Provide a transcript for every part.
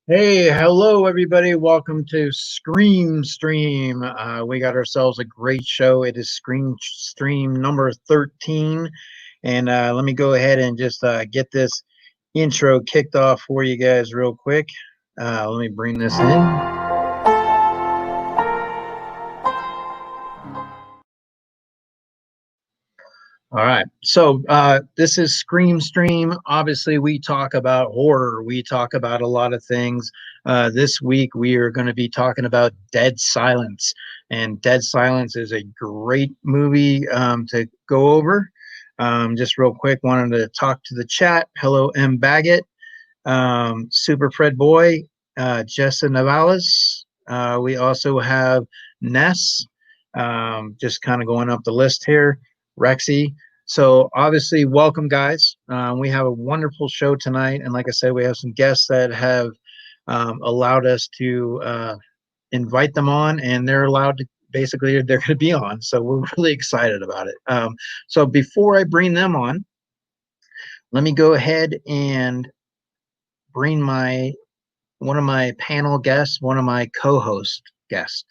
Hey, hello everybody. Welcome to Scream Stream. We got ourselves a great show. It is Scream Stream number 13. And let me go ahead and just get this intro kicked off for you guys real quick. Let me bring this in. All right. So this is Scream Stream. Obviously, we talk about horror. We talk about a lot of things. This week, we are going to be talking about Dead Silence. And Dead Silence is a great movie to go over. Just real quick, wanted to talk to the chat. Hello, M. Baggett, Super Fred Boy, Jessa Navales. We also have Ness, just kind of going up the list here. Rexy. So obviously, welcome, guys. We have a wonderful show tonight, and like I said, we have some guests that have allowed us to invite them on, and they're allowed to. Basically, they're going to be on, so we're really excited about it. So before I bring them on, let me go ahead and bring my one of my panel guests, one of my co-host guests.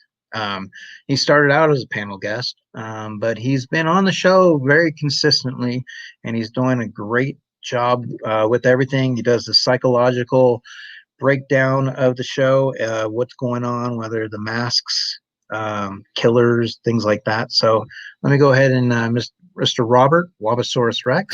He started out as a panel guest, but he's been on the show very consistently, and he's doing a great job with everything. He does the psychological breakdown of the show, what's going on, whether the masks, killers, things like that. So let me go ahead and Mr. Robert Wabasaurus Rex.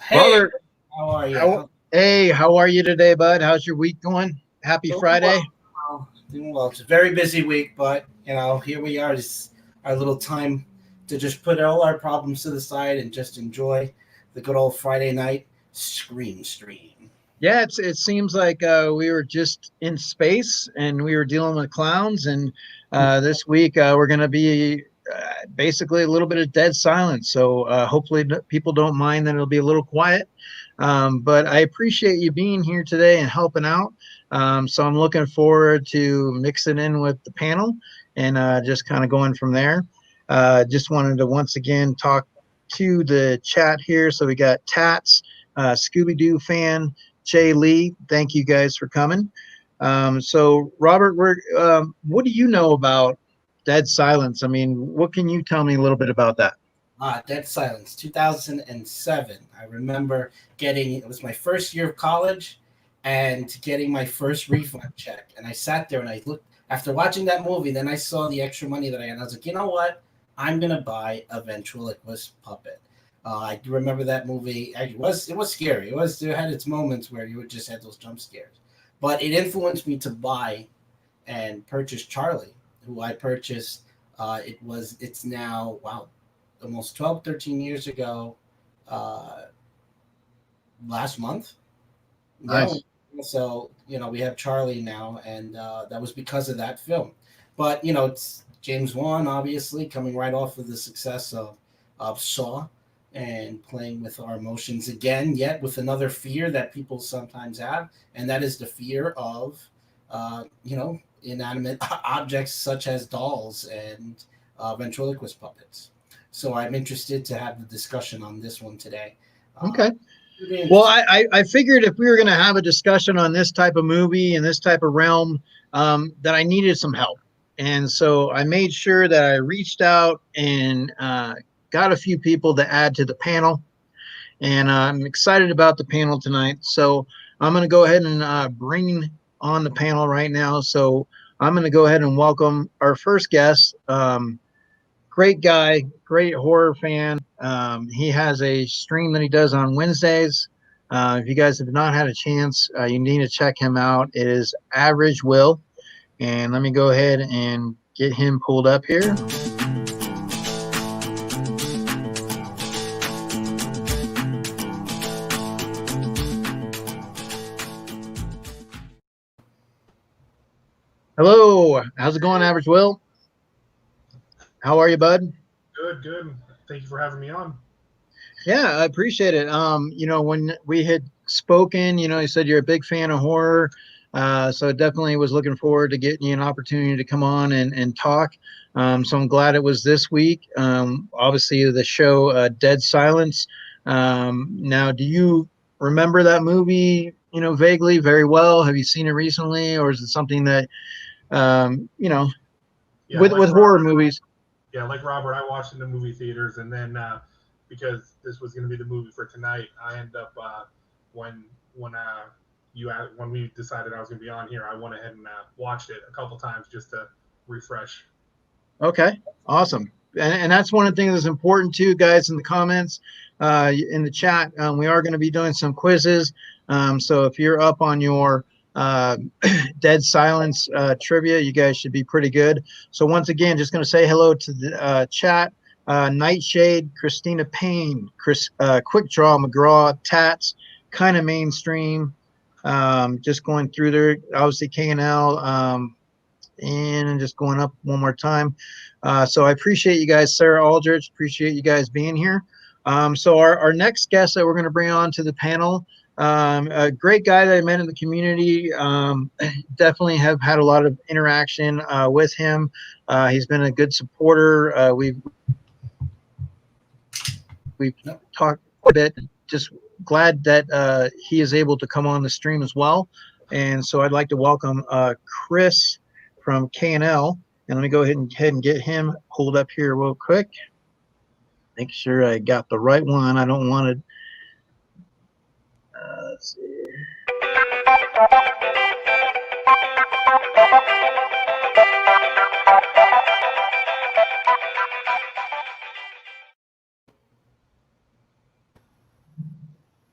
Hey, Robert, how are you? hey, how are you today, bud? How's your week going? Happy Doing Friday. well. Doing well. It's a very busy week, but here we are. It's our little time to just put all our problems to the side and just enjoy the good old Friday night scream stream. Yeah, it seems like we were just in space and we were dealing with clowns, and this week we're going to be basically a little bit of dead silence. So hopefully people don't mind that it'll be a little quiet. But I appreciate you being here today and helping out. So I'm looking forward to mixing in with the panel and just kind of going from there. Just wanted to once again talk to the chat here. So we got Tats, Scooby Doo fan, Jay Lee. Thank you guys for coming. So Robert, what do you know about Dead Silence? I mean, what can you tell me a little bit about that? Dead Silence, 2007. I remember it was my first year of college and getting my first refund check. And I sat there and I looked, after watching that movie, then I saw the extra money that I had. And I was like, you know what? I'm going to buy a ventriloquist puppet. I do remember that movie. It was scary. It had its moments where you would just had those jump scares. But it influenced me to buy and purchase Charlie, who I purchased. It's now, wow, almost 12, 13 years ago, uh, last month. Yeah. Nice. So, we have Charlie now, and that was because of that film. But, it's James Wan, obviously, coming right off of the success of Saw and playing with our emotions again, yet with another fear that people sometimes have, and that is the fear of, inanimate objects such as dolls and ventriloquist puppets. So I'm interested to have the discussion on this one today. Okay. Well, I figured if we were going to have a discussion on this type of movie and this type of realm, that I needed some help. And so I made sure that I reached out and got a few people to add to the panel. And I'm excited about the panel tonight. So I'm going to go ahead and bring on the panel right now. So I'm going to go ahead and welcome our first guest. Great guy, great horror fan. He has a stream that he does on Wednesdays. If you guys have not had a chance, you need to check him out. It is Average Will. And let me go ahead and get him pulled up here. Hello, how's it going, Average Will? How are you, bud? Good. Thank you for having me on. Yeah, I appreciate it. When we had spoken, you said you're a big fan of horror. So definitely was looking forward to getting you an opportunity to come on and talk. So I'm glad it was this week. Obviously, the show Dead Silence. Now, do you remember that movie, vaguely, very well? Have you seen it recently, or is it something that, Yeah, with like horror Robert, movies? yeah, like Robert, I watched in the movie theaters, and then because this was going to be the movie for tonight, I end up when when when we decided I was going to be on here, I went ahead and watched it a couple times just to refresh. Okay, awesome. And that's one of the things that's important too, guys, in the comments, in the chat. We are going to be doing some quizzes. So if you're up on your uh, Dead Silence trivia, you guys should be pretty good. So once again, just going to say hello to the chat. Nightshade, Christina Payne, Chris, Quick Draw, McGraw, Tats, kind of mainstream. Just going through there, obviously K&L. And just going up one more time. So I appreciate you guys, Sarah Aldridge. Appreciate you guys being here. So our next guest that we're going to bring on to the panel, a great guy that I met in the community. Definitely have had a lot of interaction with him. He's been a good supporter. We've talked a bit. Just glad that he is able to come on the stream as well. And so I'd like to welcome Chris from K&L. And let me go ahead and get him pulled up here real quick. Make sure I got the right one. I don't want to. Let's see.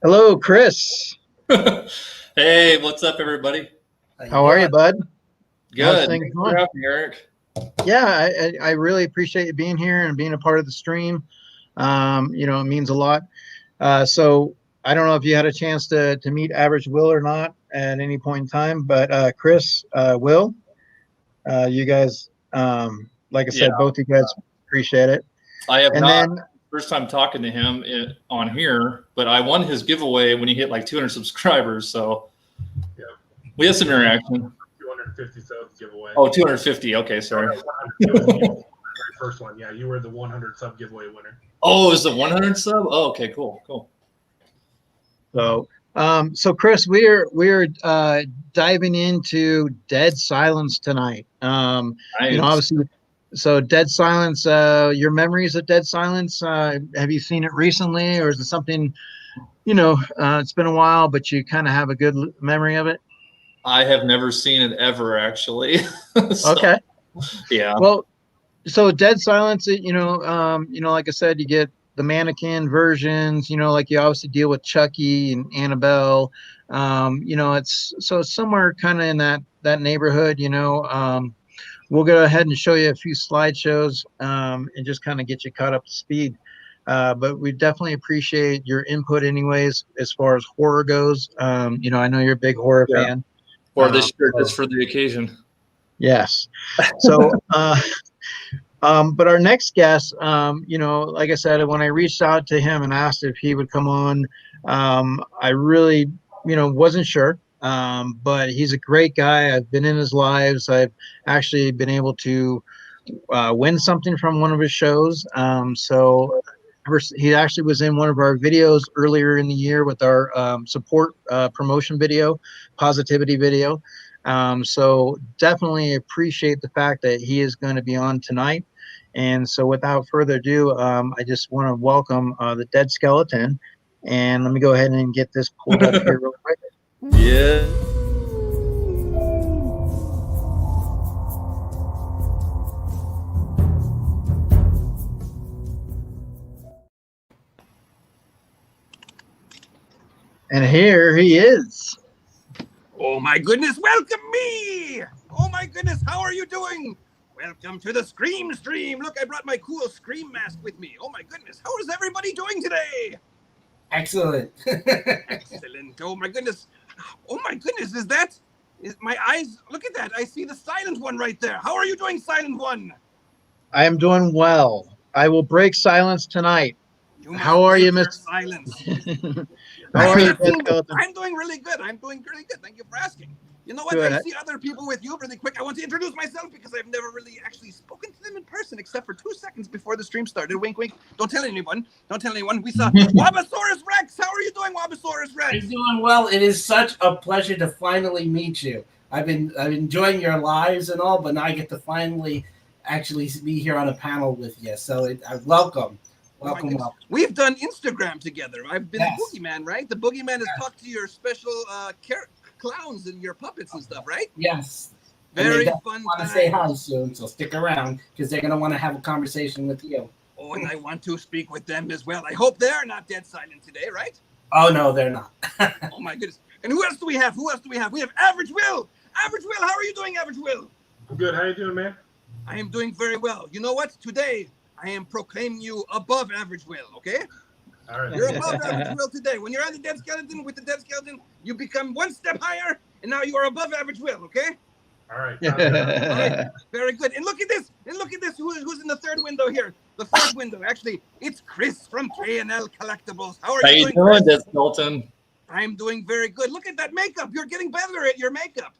Hello, Chris. Hey, what's up, everybody? How are you, bud? How's Good. things Thanks going? for having me, Eric. Yeah, I really appreciate you being here and being a part of the stream. It means a lot. So I don't know if you had a chance to meet Average Will or not at any point in time, but Chris, Will, you guys, like I said, both you guys appreciate it. I have And not then first time talking to him on here, but I won his giveaway when he hit like 200 subscribers. So Yeah. we had some interaction. 250 subs giveaway. Oh, 250. Okay, sorry. It was the very first one. Yeah, you were the 100 sub giveaway winner. Oh, is the 100 sub? Oh, okay, cool. So Chris, we're diving into Dead Silence tonight. Nice. Obviously, so Dead Silence. Your memories of Dead Silence. Have you seen it recently, or is it something? It's been a while, but you kind of have a good memory of it. I have never seen it ever, actually. Okay. Yeah. Well, so Dead Silence. Like I said, you get the mannequin versions. Like you obviously deal with Chucky and Annabelle. It's somewhere kind of in that neighborhood. We'll go ahead and show you a few slideshows and just kind of get you caught up to speed. But we definitely appreciate your input, anyways, as far as horror goes. I know you're a big horror fan. Or this shirt just for the occasion. Yes. So, but our next guest, like I said, when I reached out to him and asked if he would come on, I really, wasn't sure. But he's a great guy. I've been in his lives. I've actually been able to win something from one of his shows. So he actually was in one of our videos earlier in the year with our support promotion video, positivity video. So definitely appreciate the fact that he is going to be on tonight. And so without further ado, I just want to welcome the Dead Skeleton. And let me go ahead and get this pulled up here real quick. Yeah. And here he is. Oh my goodness, welcome me! Oh my goodness, how are you doing? Welcome to the Scream Stream. Look, I brought my cool Scream mask with me. Oh my goodness, how is everybody doing today? Excellent. Excellent. Oh my goodness. Oh my goodness, is my eyes, look at that. I see the silent one right there. How are you doing, silent one? I am doing well. I will break silence tonight. How are you, Mr. Silence. How are you, Dead I'm Skeleton? doing really good. Thank you for asking. You know what? Go I ahead. see other people with you really quick. I want to introduce myself because I've never really actually spoken to them in person except for 2 seconds before the stream started. Wink, wink. Don't tell anyone. Don't tell anyone. We saw Wabosaurus Rex. How are you doing, Wabosaurus Rex? I'm doing well. It is such a pleasure to finally meet you. I've been enjoying your lives and all, but now I get to finally actually be here on a panel with you. So welcome. Welcome. We've done Instagram together. I've been Yes. the boogeyman, right? The boogeyman has talked to your special clowns and your puppets and stuff, right? Yes. Very and they fun. Want to say hi soon, so stick around because they're going to want to have a conversation with you. Oh, and I want to speak with them as well. I hope they're not dead silent today, right? Oh no, they're not. Oh my goodness! And who else do we have? Who else do we have? We have Average Will. Average Will, how are you doing, Average Will? I'm good. How you doing, man? I am doing very well. You know what? Today I am proclaiming you above Average Will. Okay? All right. You're above Average Will today. When you're on the Dead Skeleton with the Dead Skeleton, you become one step higher, and now you are above Average Will. Okay? All right. All right. Very good. And look at this. And look at this. Who's in the third window here? The fourth window. Actually, it's Chris from K L Collectibles. How are How you you doing, doing, Chris? Dead Skeleton? I'm doing very good. Look at that makeup. You're getting better at your makeup.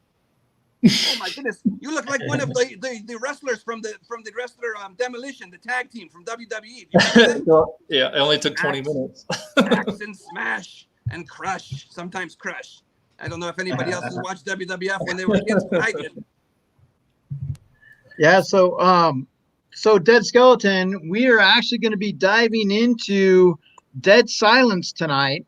Oh my goodness. You look like one of the wrestlers from the wrestler Demolition, the tag team from WWE. Do you remember that? Yeah, it only took 20 minutes. Axe and smash and crush. Sometimes crush. I don't know if anybody else has watched WWF when they were kids, but I did. Yeah, so Dead Skeleton, we are actually going to be diving into Dead Silence tonight.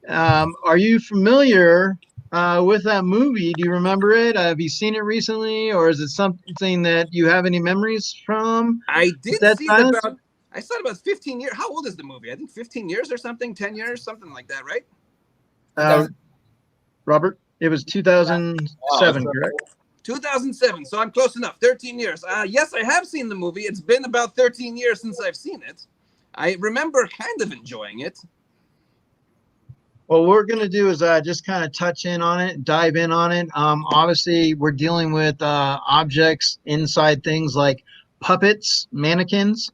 Are you familiar with that movie? Do you remember it? Have you seen it recently, or is it something that you have any memories from? I did Dead see it Silence? about. I saw it about 15 years. How old is the movie? I think 15 years or something, 10 years, something like that, right? Robert, it was 2007, Wow. correct? 2007. So I'm close enough. 13 years. Yes, I have seen the movie. It's been about 13 years since I've seen it. I remember kind of enjoying it. Well, what we're going to do is just kind of touch in on it, dive in on it. Obviously, we're dealing with objects inside things like puppets, mannequins.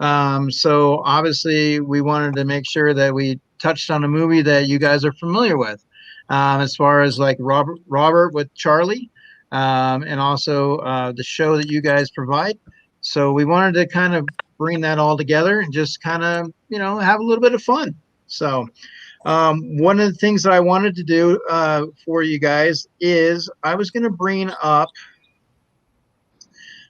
So obviously, we wanted to make sure that we touched on a movie that you guys are familiar with, as far as like Robert with Charlie, and also the show that you guys provide. So we wanted to kind of bring that all together and just kind of, have a little bit of fun. So one of the things that I wanted to do for you guys is I was going to bring up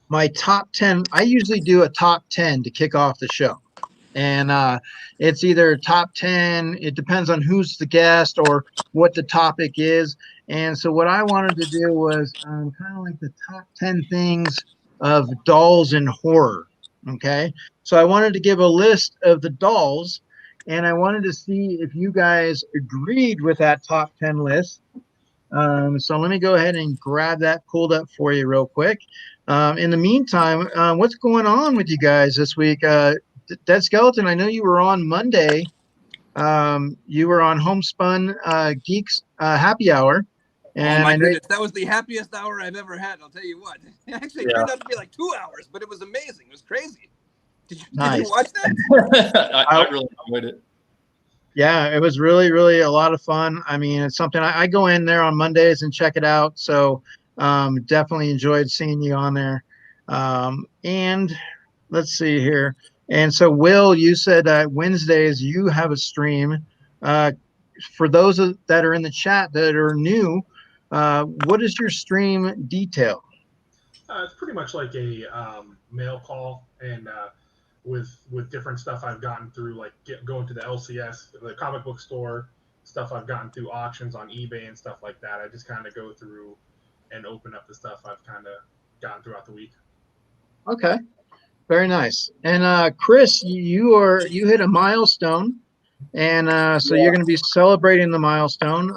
my top 10. I usually do a top 10 to kick off the show. And it's either top 10, it depends on who's the guest or what the topic is. And so what I wanted to do was kind of like the top 10 things of dolls in horror. Okay. So I wanted to give a list of the dolls, and I wanted to see if you guys agreed with that top 10 list. So let me go ahead and grab that pulled up for you real quick. In the meantime, what's going on with you guys this week? Dead Skeleton, I know you were on Monday. You were on Homespun Geeks Happy Hour. And oh my I know goodness, that was the happiest hour I've ever had. I'll tell you what. It actually turned out to be like 2 hours, but it was amazing. It was crazy. Did you watch that? I really enjoyed it. Yeah, it was really, really a lot of fun. I mean, it's something I go in there on Mondays and check it out. So definitely enjoyed seeing you on there. And let's see here. And so, Will, you said Wednesdays you have a stream. For those that are in the chat that are new, what is your stream detail? It's pretty much like a mail call, and with different stuff I've gotten through, like going to the LCS, the comic book store, stuff I've gotten through auctions on eBay and stuff like that. I just kind of go through and open up the stuff I've kind of gotten throughout the week. Okay, very nice. And Chris, you hit a milestone, and so you're going to be celebrating the milestone.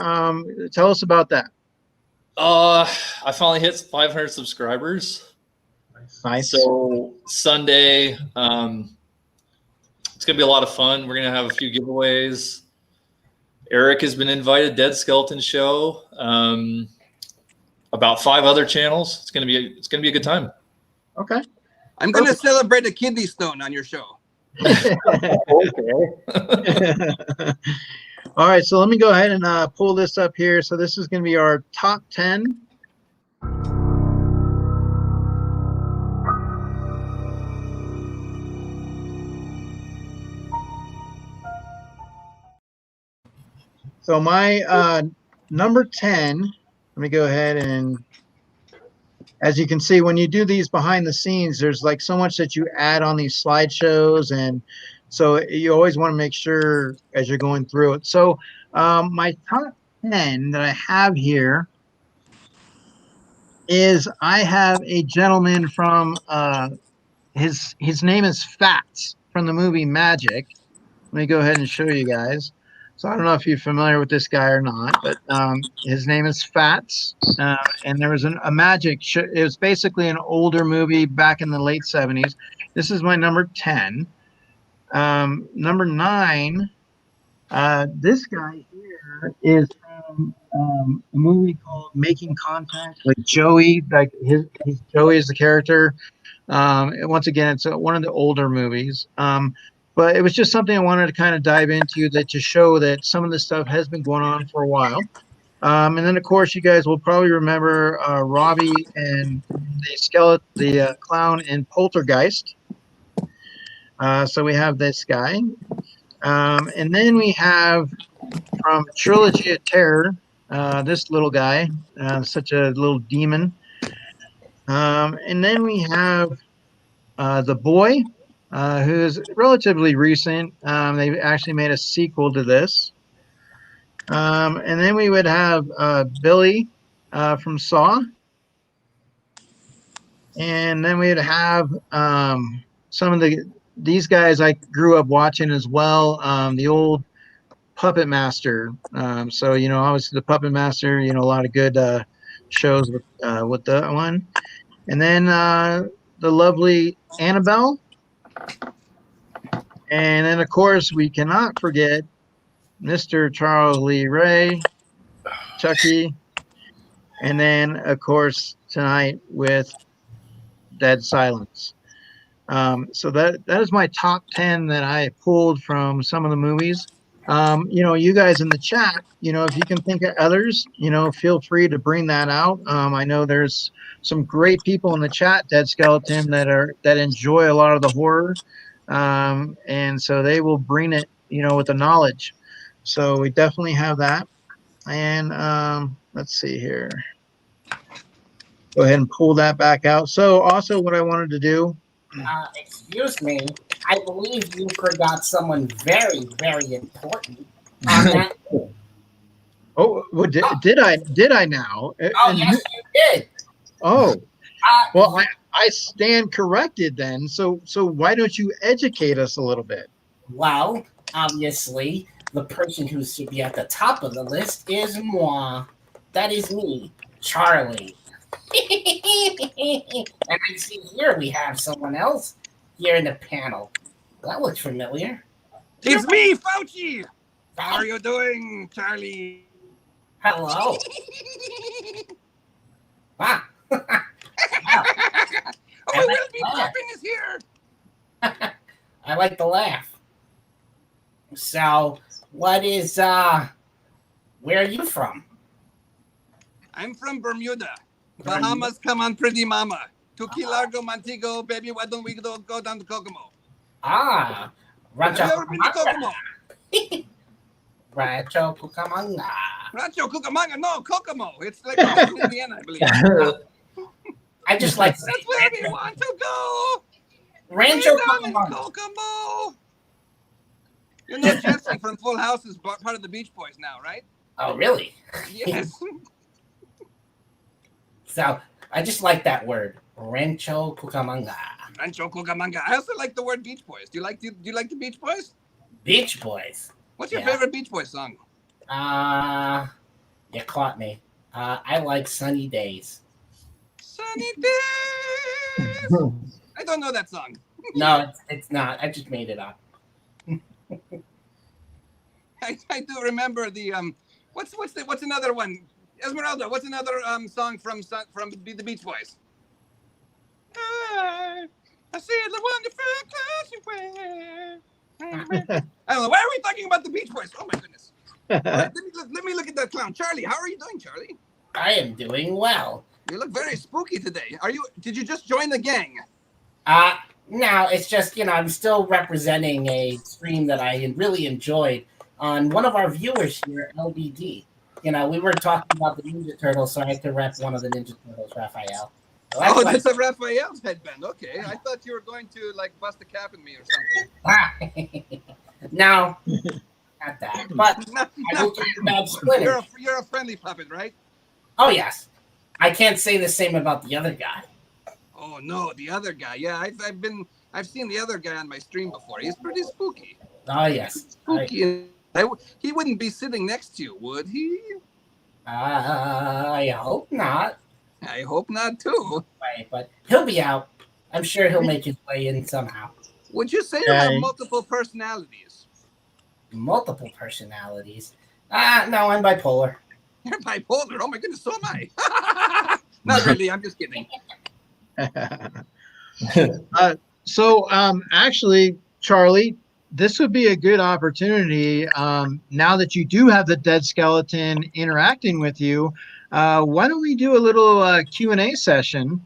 Tell us about that. I finally hit 500 subscribers. Nice. So Sunday, it's gonna be a lot of fun. We're gonna have a few giveaways. Eric has been invited. Dead Skeleton Show. About 5 other channels. It's gonna be a good time. Okay. I'm going to celebrate a kidney stone on your show. Okay. All right, so let me go ahead and pull this up here. So this is going to be our top 10. So my number 10, let me go ahead and, as you can see, when you do these behind the scenes, there's like so much that you add on these slideshows. And so you always want to make sure as you're going through it. So my top 10 that I have here is I have a gentleman from his name is Fats from the movie Magic. Let me go ahead and show you guys. So I don't know if you're familiar with this guy or not, but his name is Fats. And there was a magic show. It was basically an older movie back in the late 70s. This is my number 10. Number 9, this guy here is from a movie called Making Contact with Joey. Like his Joey is the character. Once again, it's one of the older movies. But it was just something I wanted to kind of dive into that to show that some of this stuff has been going on for a while. And then, of course, you guys will probably remember Robbie and the clown in Poltergeist. So we have this guy. And then we have from Trilogy of Terror, this little guy, such a little demon. And then we have The Boy, who is relatively recent. They actually made a sequel to this. And then we would have Billy from Saw. And then we would have some of these guys I grew up watching as well. The old Puppet Master. So, obviously the Puppet Master, a lot of good shows with that one. And then the lovely Annabelle. And then, of course, we cannot forget Mr. Charles Lee Ray, Chucky. And then, of course, tonight with Dead Silence. So that is my top 10 that I pulled from some of the movies. You guys in the chat, if you can think of others, feel free to bring that out. I know there's some great people in the chat, Dead Skeleton, that enjoy a lot of the horror. And so they will bring it, with the knowledge. So we definitely have that. And let's see here. Go ahead and pull that back out. So also what I wanted to do. Excuse me. I believe you forgot someone very, very important on that. Oh, well, did I now? Oh, yes, you did. Oh, well, I stand corrected then. So why don't you educate us a little bit? Well, obviously, the person who should be at the top of the list is moi. That is me, Charlie. And I see here we have someone else here in the panel. That looks familiar. It's me, Fauci. How are you doing, Charlie? Hello. Wow. Oh, Will Be Popping is here. I like the laugh. So, what is where are you from? I'm from Bermuda. Bahamas, come on, pretty mama. To Key Largo, Montego, baby, why don't we go down to Kokomo? Ah, Rancho Have you ever been to Kokomo? Rancho Cucamonga. Rancho Cucamonga, no, Kokomo. It's like Indiana, I believe. I just like That's where we want to go. Rancho Way down in Cucamonga. Kokomo. You know, Jesse from Full House is part of the Beach Boys now, right? Oh, really? Yes. So I just like that word, Rancho Cucamonga. Rancho Cucamonga. I also like the word Beach Boys. Do you like the Beach Boys? Beach Boys. What's your favorite Beach Boys song? You caught me. I like Sunny Days. Sunny Days. I don't know that song. No, it's not. I just made it up. I do remember the what's another one? Esmeralda. What's another song from the Beach Boys? I see the wonderful clothes you wear. I don't know. Why are we talking about the Beach Boys? Oh my goodness. All right, let me look at that clown. Charlie, how are you doing, Charlie? I am doing well. You look very spooky today. Did you just join the gang? Now it's just, I'm still representing a stream that I really enjoyed on one of our viewers here, LBD. We were talking about the Ninja Turtles, so I had to rep one of the Ninja Turtles, Raphael. So That's a Raphael's headband. Okay, I thought you were going to like bust a cap in me or something. No, not that. But No, I will give you bad Splinter. You're a friendly puppet, right? Oh yes, I can't say the same about the other guy. Oh no, the other guy. Yeah, I've seen the other guy on my stream before. He's pretty spooky. Oh yes, Spooky. He wouldn't be sitting next to you, would he? I hope not. I hope not too. Right, but he'll be out. I'm sure he'll make his way in somehow. Would you say you have multiple personalities? Multiple personalities? No, I'm bipolar. You're bipolar. Oh my goodness, so am I. Not really. I'm just kidding. Actually, Charlie, this would be a good opportunity. Now that you do have the dead skeleton interacting with you, why don't we do a little Q&A session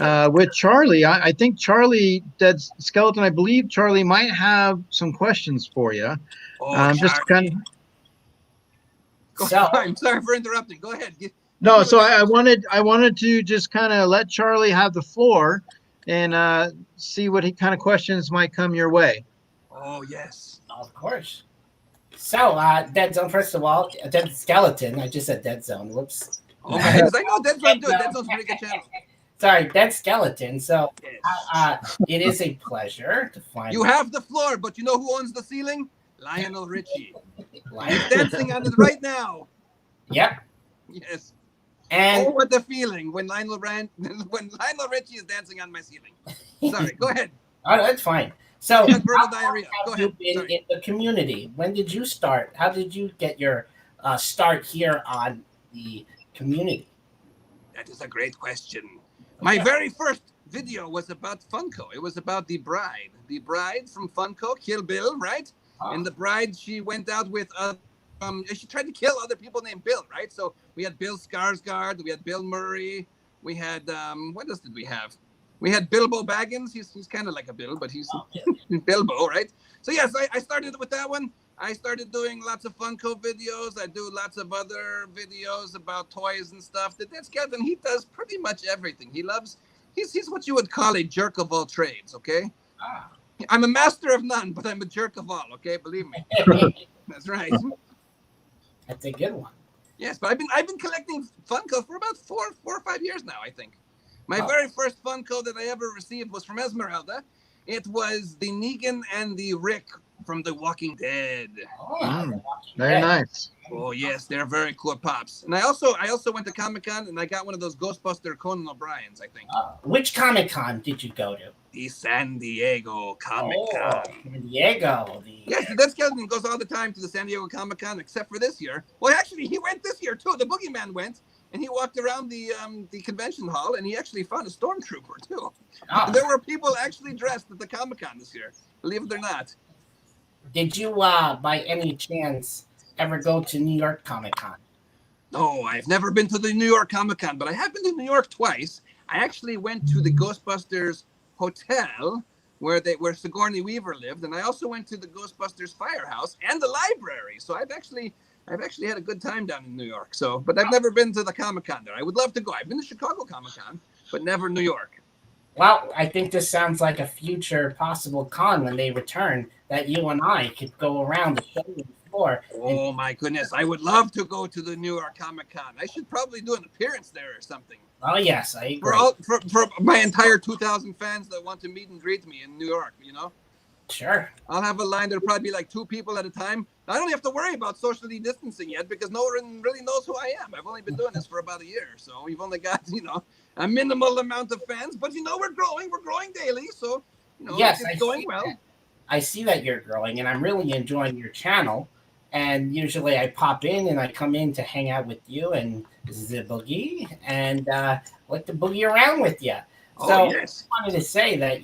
with Charlie? I think Charlie, dead skeleton, I believe Charlie might have some questions for you. Just kind of. I'm sorry for interrupting. Go ahead. No, so I wanted to just kind of let Charlie have the floor and see what kind of questions might come your way. Oh yes, of course. So, Dead Zone. First of all, Dead Skeleton. I just said Dead Zone. Whoops. Oh my goodness, I know Dead Zone. Dead Zone's a pretty good channel. Sorry, Dead Skeleton. So, yes. It is a pleasure to find. You have the floor, but you know who owns the ceiling? Lionel Richie. He's dancing on it right now. Yep. Yes. And what the feeling when Lionel Richie is dancing on my ceiling. Sorry, go ahead. Oh, that's fine. So, verbal diarrhea. Go ahead. In the community? When did you start? How did you get your start here on the community? That is a great question. My very first video was about Funko. It was about the bride from Funko, Kill Bill, right? And the bride, she went out with she tried to kill other people named Bill, right? So we had Bill Skarsgård, we had Bill Murray, we had what else did we have? We had Bilbo Baggins. He's kind of like a Bill, but he's Bilbo, right? So yes, I started with that one. I started doing lots of Funko videos. I do lots of other videos about toys and stuff. The Dead Skeleton, he does pretty much everything. He's what you would call a jerk of all trades, okay? I'm a master of none, but I'm a jerk of all, okay? Believe me. That's right. That's a good one. Yes, but I've been collecting Funko for about four or 5 years now, I think. My very first Funko that I ever received was from Esmeralda. It was the Negan and the Rick from The Walking Dead. Very nice. Oh yes, they're very cool pops. And I also went to Comic-Con and I got one of those Ghostbuster Conan O'Briens, I think. Which Comic-Con did you go to? The San Diego Comic-Con. San Diego. Yes, the Dead Skeleton goes all the time to the San Diego Comic-Con, except for this year. Well, actually, he went this year too. The Boogeyman went, and he walked around the convention hall, and he actually found a stormtrooper too. There were people actually dressed at the Comic-Con this year, believe it or not. Did you, by any chance, ever go to New York Comic-Con? No, I've never been to the New York Comic-Con, but I have been to New York twice. I actually went to the Ghostbusters Hotel where Sigourney Weaver lived, and I also went to the Ghostbusters Firehouse and the library. So I've actually had a good time down in New York. So, but I've never been to the Comic-Con there. I would love to go. I've been to Chicago Comic-Con, but never New York. Well, I think this sounds like a future possible con when they return that you and I could go around the show floor. Oh my goodness, I would love to go to the New York Comic-Con. I should probably do an appearance there or something. Oh yes, I agree. For my entire 2,000 fans that want to meet and greet me in New York, you know? Sure. I'll have a line that'll probably be like 2 people at a time. I don't have to worry about socially distancing yet because no one really knows who I am. I've only been doing this for about a year. So we've only got, a minimal amount of fans. But, we're growing. We're growing daily. So, yes, it's going well. I see that you're growing, and I'm really enjoying your channel. And usually I pop in and I come in to hang out with you and the boogie and like to boogie around with you. So yes. I wanted to say that,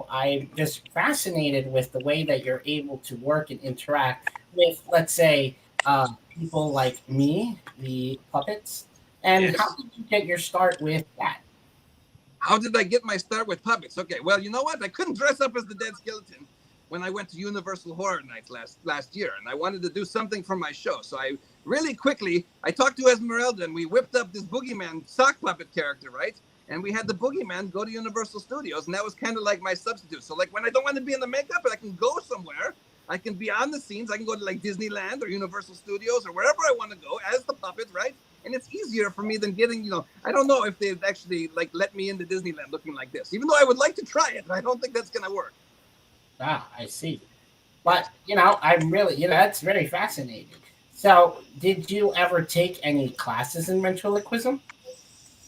I'm just fascinated with the way that you're able to work and interact with, let's say, people like me, the puppets. And Yes. how did you get your start with that? How did I get my start with puppets? Okay, well, you know what? I couldn't dress up as the dead skeleton when I went to Universal Horror Nights last year, and I wanted to do something for my show. So I really quickly, I talked to Esmeralda, and we whipped up this Boogeyman sock puppet character, right? And we had the Boogeyman go to Universal Studios, and that was kind of like my substitute. So like when I don't want to be in the makeup, but I can go somewhere, I can be on the scenes. I can go to like Disneyland or Universal Studios or wherever I want to go as the puppet, right? And it's easier for me than getting, I don't know if they'd actually like let me into Disneyland looking like this, even though I would like to try it. I don't think that's going to work. Ah, I see. But, I'm really, that's very fascinating. So, did you ever take any classes in ventriloquism?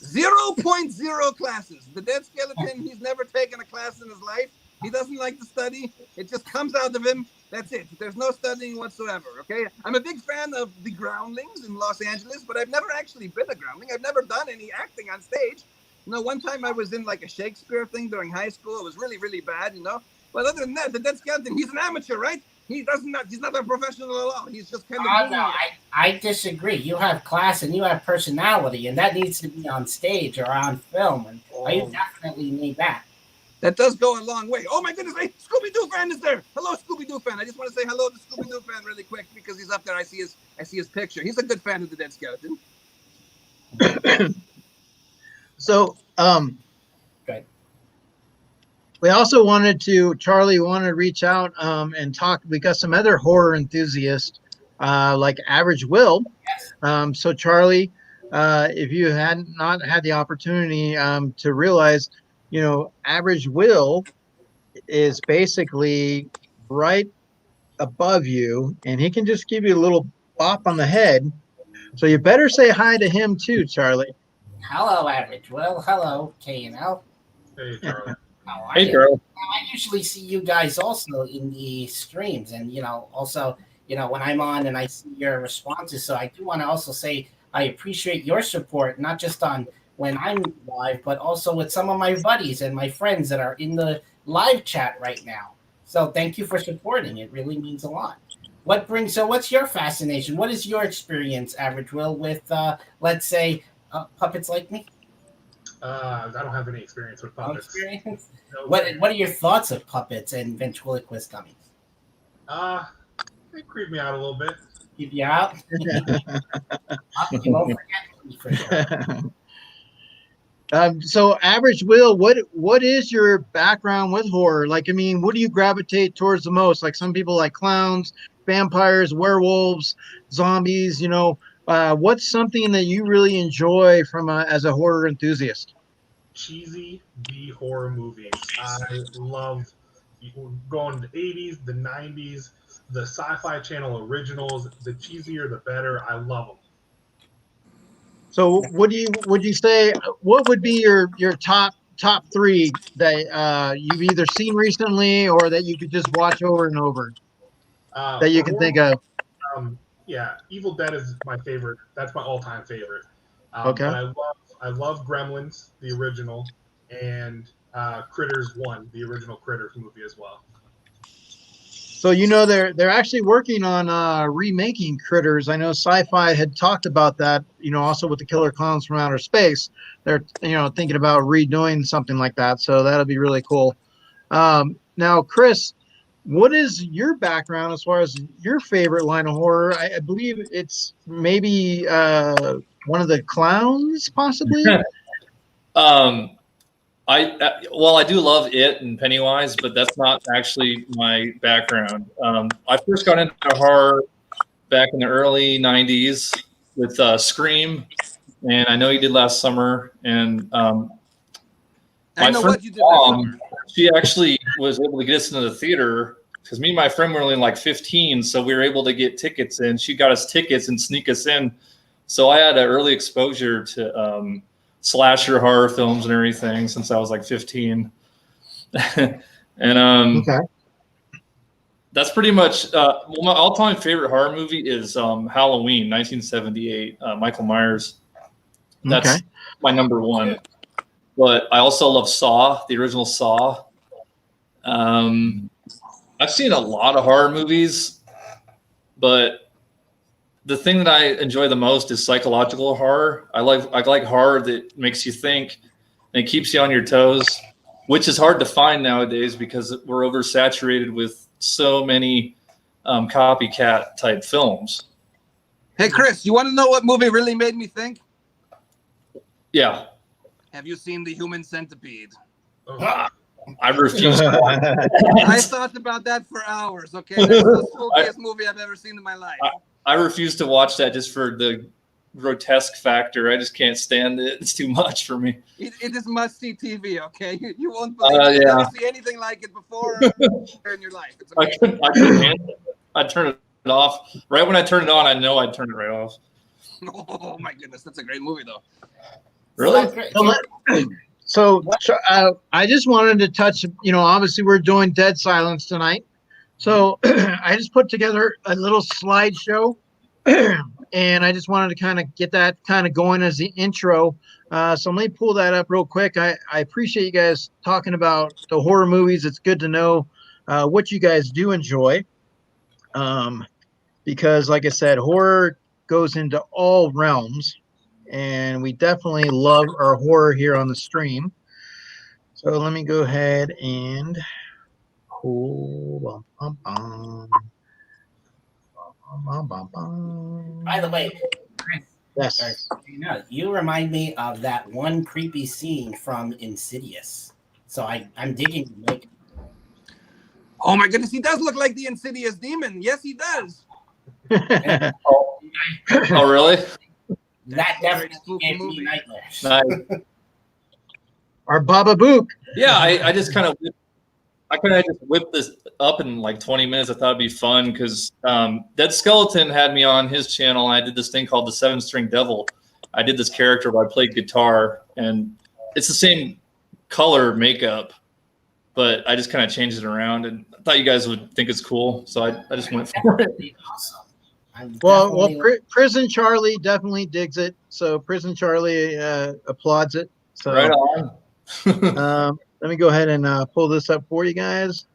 0.0 classes. The dead skeleton, he's never taken a class in his life. He doesn't like to study. It just comes out of him. That's it. There's no studying whatsoever, okay? I'm a big fan of the Groundlings in Los Angeles, but I've never actually been a Groundling. I've never done any acting on stage. One time I was in like a Shakespeare thing during high school. It was really, really bad, But other than that, the dead skeleton, he's an amateur, right? He's not a professional at all. He's just kind of No, I disagree. You have class and you have personality, and that needs to be on stage or on film, and I definitely need that. That does go a long way. Oh my goodness, hey, Scooby-Doo fan is there. Hello, Scooby-Doo fan. I just want to say hello to Scooby-Doo fan really quick because he's up there. I see his picture. He's a good fan of the dead skeleton. So, Good. we also Charlie wanted to reach out and talk. We got some other horror enthusiasts like Average Will. Yes. So Charlie, if you had not had the opportunity to realize, Average Will is basically right above you, and he can just give you a little bop on the head. So you better say hi to him too, Charlie. Hello, Average. Well, hello, K and L. Hey, Charlie. How are Hey, you? Charlie. I usually see you guys also in the streams, and also when I'm on and I see your responses. So I do want to also say I appreciate your support, not just on when I'm live, but also with some of my buddies and my friends that are in the live chat right now. So thank you for supporting. It really means a lot. What's your fascination? What is your experience, Average Will, with let's say puppets like me? I don't have any experience with No puppets. experience? No. What are your thoughts of puppets and ventriloquist dummies? They creep me out a little bit. Keep you out. You won't forget me for sure. So Average Will, what is your background with horror? Like, I mean, what do you gravitate towards the most? Like some people like clowns, vampires, werewolves, zombies, what's something that you really enjoy as a horror enthusiast? Cheesy B horror movies. I love going to the 80s, the 90s, the Sci-Fi Channel originals. The cheesier, the better. I love them. So would you say what would be your top three that you've either seen recently or that you could just watch over and over that you can think of? Yeah, Evil Dead is my favorite. That's my all-time favorite. Okay. But I love Gremlins, the original, and Critters 1, the original Critters movie as well. So they're actually working on remaking Critters. I know Sci-Fi had talked about that. Also with the Killer Clowns from Outer Space, they're thinking about redoing something like that. So that'll be really cool. Now, Chris, what is your background as far as your favorite line of horror? I believe it's maybe one of the clowns, possibly. I do love It and Pennywise, but that's not actually my background. I first got into horror back in the early '90s with Scream, and I know you did last summer. And I know what you did last summer. She actually was able to get us into the theater because me and my friend were only like 15, so we were able to get tickets in. She got us tickets and sneak us in. So I had an early exposure to slasher horror films and everything since I was like 15. And Okay. that's pretty much my all-time favorite horror movie is Halloween 1978, Michael Myers. That's my number one. But I also love Saw, the original Saw. I've seen a lot of horror movies, but the thing that I enjoy the most is psychological horror. I like horror that makes you think and it keeps you on your toes, which is hard to find nowadays because we're oversaturated with so many copycat type films. Hey, Chris, you want to know what movie really made me think? Yeah. Have you seen The Human Centipede? Oh. I refuse to watch I thought about that for hours, okay? That's the spookiest movie I've ever seen in my life. I refuse to watch that just for the grotesque factor. I just can't stand it. It's too much for me. It is must-see TV, okay? You won't believe it. You'll never see anything like it before in your life. It's amazing. I couldn't handle it. I'd turn it off. Right when I turn it on, I know I'd turn it right off. Oh, my goodness. That's a great movie, though. Really? So I just wanted to touch, obviously we're doing Dead Silence tonight. So I just put together a little slideshow and I just wanted to kind of get that kind of going as the intro. So let me pull that up real quick. I appreciate you guys talking about the horror movies. It's good to know what you guys do enjoy. Because like I said, horror goes into all realms. And we definitely love our horror here on the stream. So let me go ahead and pull. By the way, Chris, Yes. you remind me of that one creepy scene from Insidious. So I'm digging. Like, Oh, my goodness. He does look like the Insidious demon. Yes, he does. Oh, really? that definitely gave me nightmares. Nice. Our Baba Book. Yeah, I just kind of just whipped this up in like 20 minutes. I thought it'd be fun because Dead Skeleton had me on his channel. And I did this thing called the 7-String Devil. I did this character where I played guitar, and it's the same color makeup, but I just kind of changed it around, and I thought you guys would think it's cool, so I just went for it. Awesome. Well, Prison Charlie definitely digs it. So Prison Charlie applauds it. So Right on. let me go ahead and pull this up for you guys.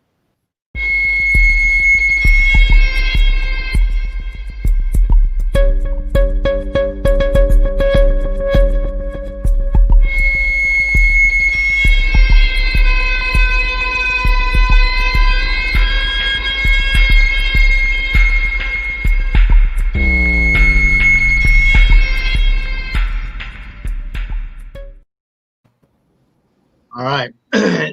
All right.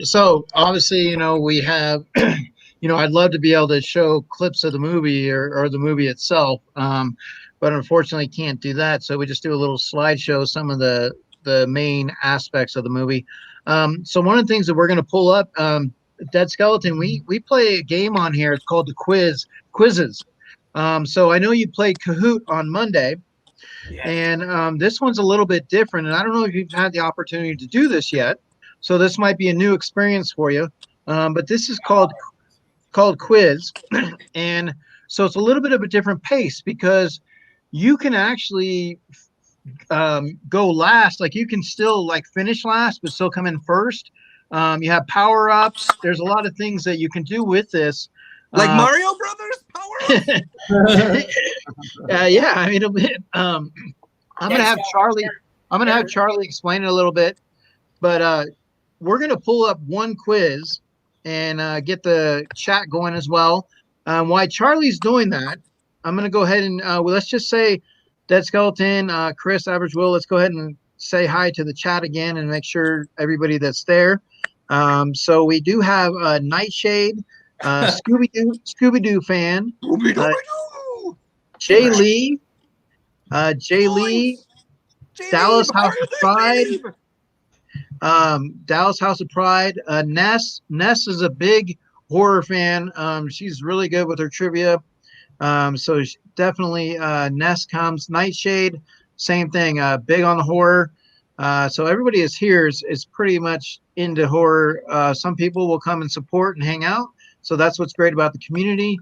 So obviously, we have, I'd love to be able to show clips of the movie or the movie itself. But unfortunately can't do that. So we just do a little slideshow, some of the main aspects of the movie. So one of the things that we're going to pull up, Dead Skeleton, we play a game on here. It's called the Quizzes. So I know you played Kahoot on Monday. Yes. And this one's a little bit different. And I don't know if you've had the opportunity to do this yet. So this might be a new experience for you. But this is called Quiz. And so it's a little bit of a different pace because you can actually go last. Like you can still like finish last, but still come in first. You have power ups. There's a lot of things that you can do with this. Like Mario Brothers power ups? Yeah, I mean, I'm gonna have Charlie. I'm gonna have Charlie explain it a little bit, but we're gonna pull up one quiz and get the chat going as well. While Charlie's doing that, I'm gonna go ahead and let's just say Dead Skeleton, Chris, Average Will. Let's go ahead and say hi to the chat again and make sure everybody that's there. So we do have Nightshade, Scooby-Doo fan, Jay Lee, Dallas House of Pride, Dallas House of Pride, Ness is a big horror fan. She's really good with her trivia. So definitely Ness comes. Nightshade, same thing, big on the horror. So everybody is here is pretty much into horror. Some people will come and support and hang out. So that's what's great about the community.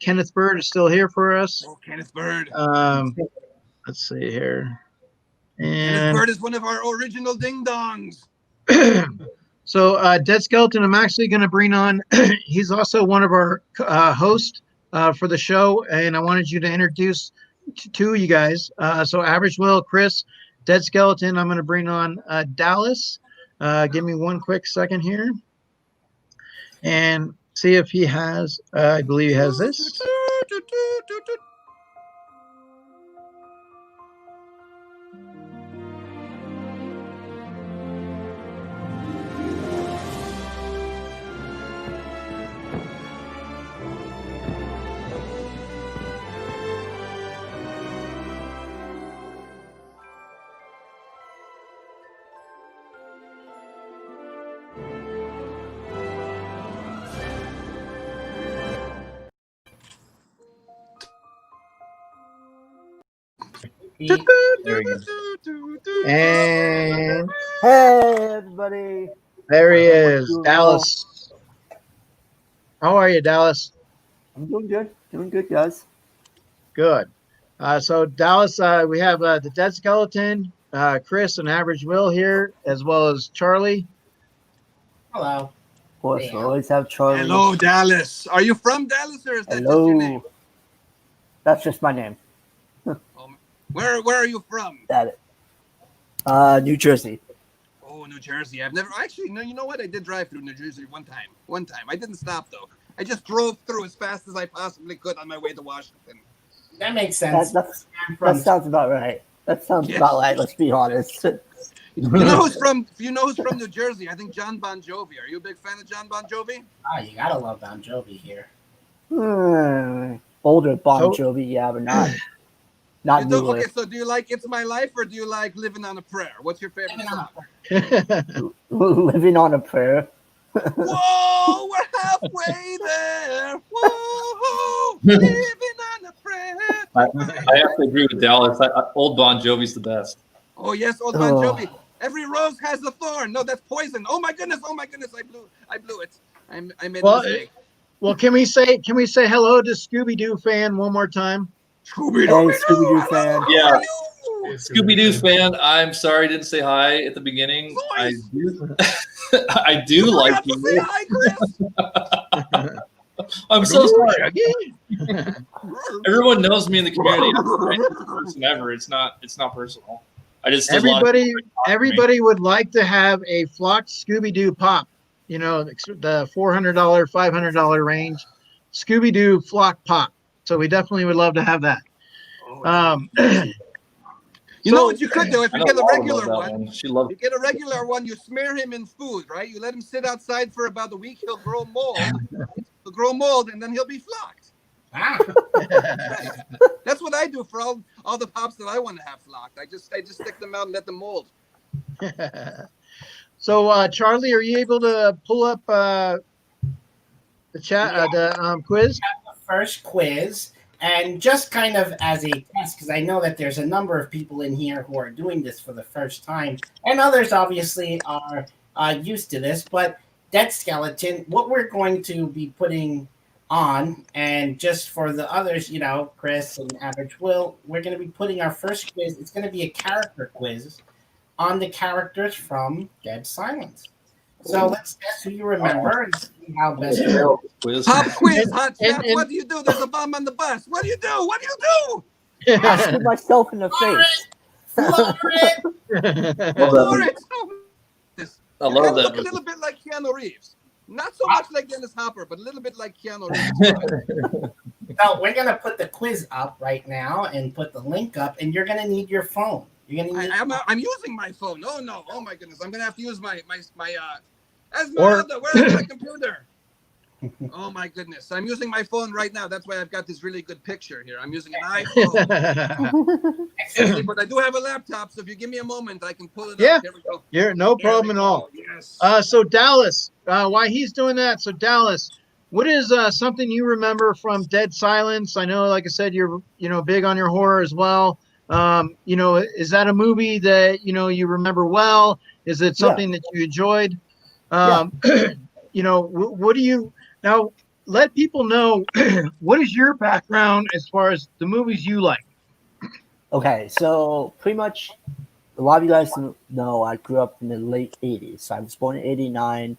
Kenneth Bird is still here for us. Oh, Kenneth Bird. Let's see here. Kenneth Bird is one of our original ding-dongs. So Dead Skeleton, I'm actually going to bring on, he's also one of our hosts for the show. And I wanted you to introduce two of you guys. So Average Will, Chris, Dead Skeleton. I'm going to bring on Dallas. Give me one quick second here, and see if he has. I believe he has this. He- There we go. And Hey, everybody. there he Everyone's is, doing Dallas. How are you, Dallas? I'm doing good. Doing good, guys. Good. So Dallas, we have the Dead Skeleton, Chris, and Average Will here, as well as Charlie. Hello. Of course, Yeah. we always have Charlie. Hello, Dallas. Are you from Dallas or is that just your name? Hello. That's just my name. Where are you from? That it. New Jersey. Oh, New Jersey. I've never actually. No, you know what? I did drive through New Jersey one time. I didn't stop though. I just drove through as fast as I possibly could on my way to Washington. That makes sense. That From- sounds about right. That sounds Yes. about right. Let's be honest. You know who's from? You know who's from New Jersey? I think John Bon Jovi. Are you a big fan of John Bon Jovi? you gotta love Bon Jovi here. Older Bon So- Jovi, yeah, but not You do, newer. okay, so do you like "It's My Life" or do you like "Living on a Prayer"? What's your favorite Living song? on Living on a prayer. Whoa, we're halfway there. Whoa, living on a prayer. I have to agree with Dallas. Old Bon Jovi's the best. Oh yes, old Bon Oh. Jovi. Every rose has a thorn. No, that's poison. Oh my goodness. I blew it. I made Well, a mistake. Well, can we say hello to Scooby Doo fan one more time? Scooby-Doo. Hey, Scooby-Doo fan. Yeah. Hey, Scooby-Doo fan, I'm sorry I didn't say hi at the beginning. I Nice. do, I do like have to say you. hi, Chris. I'm so sorry. Everyone knows me in the community. I'm the nicest person ever. It's not personal. I just did a lot of- Everybody would like to have a flocked Scooby Doo pop. You know, the $400, $500 range Scooby Doo flock pop. So we definitely would love to have that. You know what you could do if I you know get a Laura regular loved that one? She loved You get a regular one, you smear him in food, right? You let him sit outside for about a week, he'll grow mold. He'll grow mold, and then he'll be flocked. Ah, Right. That's what I do for all the pops that I want to have flocked. I just stick them out and let them mold. So, Charlie, are you able to pull up the chat, the quiz? the first quiz, and just kind of as a test, because I know that there's a number of people in here who are doing this for the first time, and others obviously are used to this. But Dead Skeleton, what we're going to be putting on, and just for the others, you know, Chris and Average Will, we're going to be putting our first quiz. It's going to be a character quiz on the characters from Dead Silence. So let's guess who you remember and see how best you Quiz. Pop quiz, hot shot. and- What do you do? There's a bomb on the bus. What do you do? What do you do? I shoot myself in the face. Floor it! Love Lord, that. it's so- this. I You love kinda that look a movie. little bit like Keanu Reeves. Not so much like Dennis Hopper, but a little bit like Keanu Reeves. So we're gonna put the quiz up right now and put the link up, and you're gonna need your phone. You're gonna need. I'm using my phone. Oh no! Oh my goodness! I'm gonna have to use my Or- Esmeralda, where's my computer? Oh my goodness! I'm using my phone right now. That's why I've got this really good picture here. I'm using an iPhone. But I do have a laptop, so if you give me a moment, I can pull it Yeah. up. Here we go. You're no Here problem we at go. all. Yes. So Dallas, while he's doing that, so Dallas, what is something you remember from Dead Silence? I know, like I said, you're big on your horror as well. Is that a movie that you remember well? Is it something that you enjoyed? What do you now? Let people know what is your background as far as the movies you like. Okay, so pretty much a lot of you guys know I grew up in the late 80s. So I was born in 89.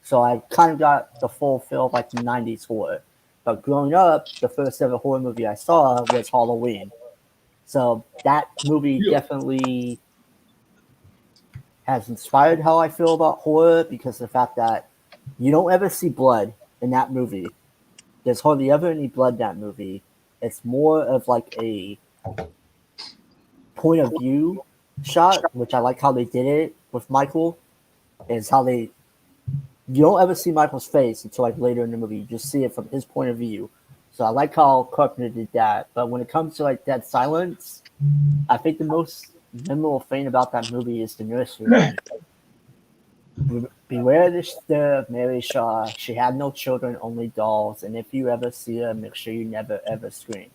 So I kind of got the full feel of like the 90s horror. But growing up, the first ever horror movie I saw was Halloween. So that movie definitely has inspired how I feel about horror because of the fact that you don't ever see blood in that movie. There's hardly ever any blood in that movie. It's more of like a point of view shot, which I like how they did it with Michael. Is how you don't ever see Michael's face until like later in the movie. You just see it from his point of view. So I like how Carpenter did that. But when it comes to like Dead Silence, I think the most memorable thing about that movie is the nursery rhyme. Beware the Mary Shaw. She had no children, only dolls. And if you ever see her, make sure you never ever scream.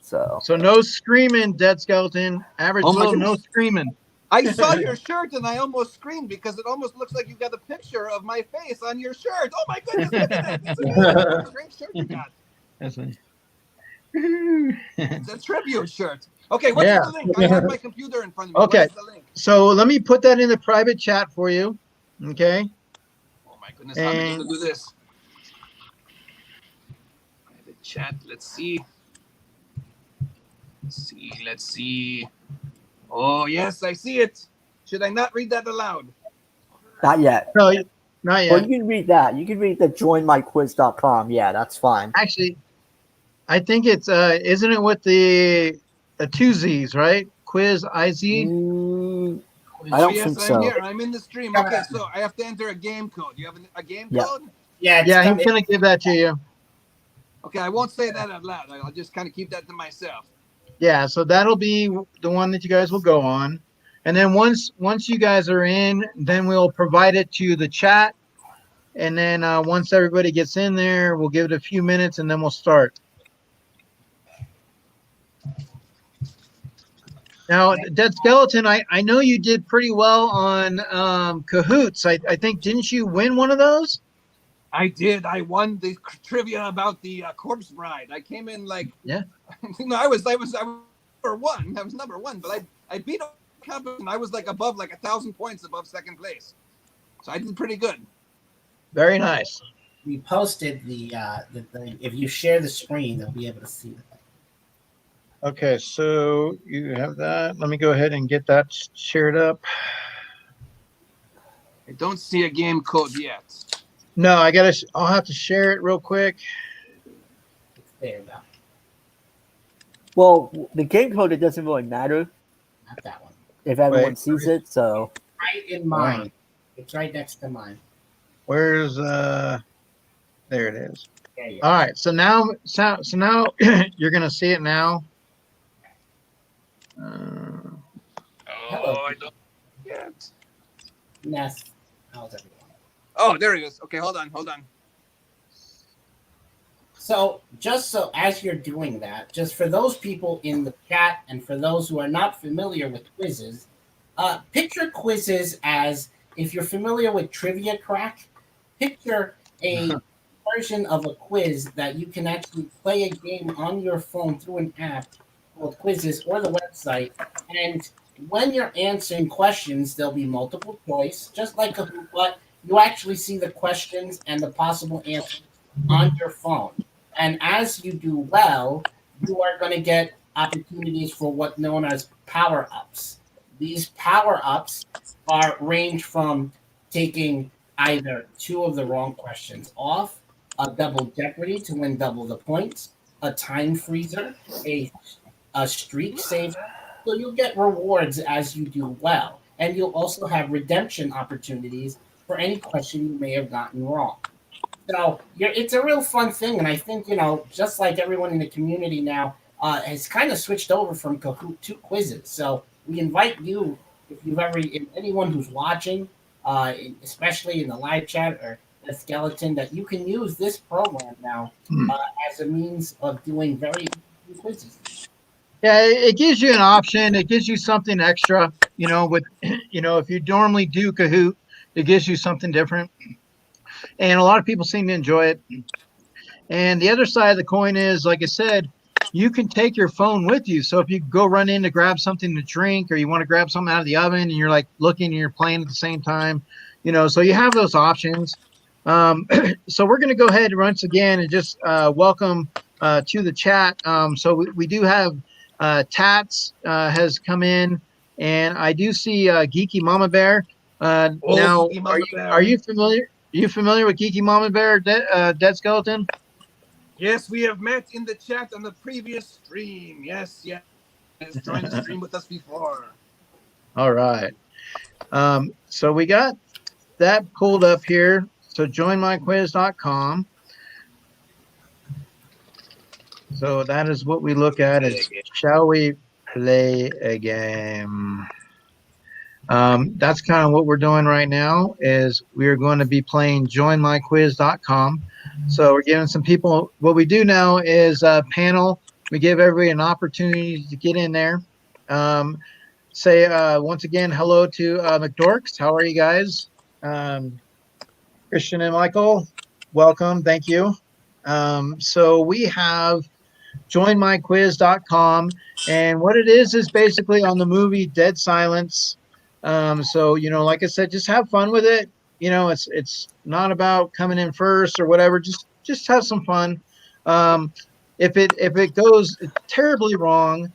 So no screaming, Dead Skeleton. Average Oh my Will, no goodness. screaming. I saw your shirt and I almost screamed because it almost looks like you got a picture of my face on your shirt. Oh my goodness, look at that. It's a great shirt you got. That's funny. It's a tribute shirt. Okay, what's Yeah. the link? I have my computer in front of me. Okay. What is the link? So let me put that in the private chat for you. Okay. Oh my goodness, how am I going to do this? Private chat, let's see. Let's see. Oh, yes, I see it. Should I not read that aloud? not yet. No, not Well, yet. you can read that. You can read the joinmyquiz.com. Yeah, that's fine. Actually, I think it's isn't it with the two Z's, right? Quiz IZ. I don't yes, think I'm so. here. I'm in the stream. Okay, so I have to enter a game code. You have a game Yeah. code? Yeah, it's Yeah, coming. he's gonna give that to you. Okay, I won't say that out loud. I'll just kind of keep that to myself. Yeah, so that'll be the one that you guys will go on. And then once you guys are in, then we'll provide it to the chat. And then once everybody gets in there, we'll give it a few minutes and then we'll start. Now, Dead Skeleton, I know you did pretty well on Cahoots. I think, didn't you win one of those? I did. I won the trivia about the Corpse Bride. I came in like, Yeah. I was number one. I was number one, but I beat a competition. I was like above like 1,000 points above second place, so I did pretty good. Very nice. We posted the thing. If you share the screen, they'll be able to see it. Okay, so you have that. Let me go ahead and get that shared up. I don't see a game code yet. No, I'll have to share it real quick. There you go. Well, the game code, it doesn't really matter Not that one. if everyone Wait. sees it. So Right in mine. It's right next to mine. Where's there it is. There you All go. right, so now you're gonna see it now. Hello. I don't yet. Ness. How's everyone? Oh, there he is. Okay, hold on. So, just so as you're doing that, just for those people in the chat and for those who are not familiar with quizzes, picture quizzes as if you're familiar with Trivia Crack, picture a version of a quiz that you can actually play a game on your phone through an app called Quizzes or the website. And when you're answering questions, there'll be multiple choice, just like a but you actually see the questions and the possible answers on your phone. And as you do well, you are going to get opportunities for what's known as power-ups. These power-ups range from taking either two of the wrong questions off, a double jeopardy to win double the points, a time freezer, a streak saver. So you'll get rewards as you do well. And you'll also have redemption opportunities for any question you may have gotten wrong. So it's a real fun thing. And I think, just like everyone in the community now has kind of switched over from Kahoot to quizzes. So we invite you, if you've ever, anyone who's watching, especially in the live chat or the skeleton, that you can use this program now as a means of doing very easy quizzes. Yeah, it gives you an option. It gives you something extra. If you normally do Kahoot, it gives you something different. And a lot of people seem to enjoy it. And the other side of the coin is, like I said, you can take your phone with you. So if you go run in to grab something to drink, or you want to grab something out of the oven and you're like looking and you're playing at the same time, so you have those options. So we're going to go ahead once again and just welcome to the chat. So we do have Tats has come in, and I do see Geeky Mama Bear. Now, Geeky Mama Bear. are you familiar? Are you familiar with Geeky Mama Bear, Dead Skeleton? Yes, we have met in the chat on the previous stream. Yes, yes. Has joined the stream with us before. All right. So we got that pulled up here. So joinmyquiz.com. So that is what we look at is, shall we play a game? That's kind of what we're doing right now is we're going to be playing joinmyquiz.com. So we're giving some people, what we do now is a panel. We give everybody an opportunity to get in there. Say once again, hello to McDorks. How are you guys? Christian and Michael, welcome. Thank you. So we have joinmyquiz.com, and what it is basically on the movie Dead Silence. So like I said, just have fun with it. It's not about coming in first or whatever. Just have some fun. If it goes terribly wrong,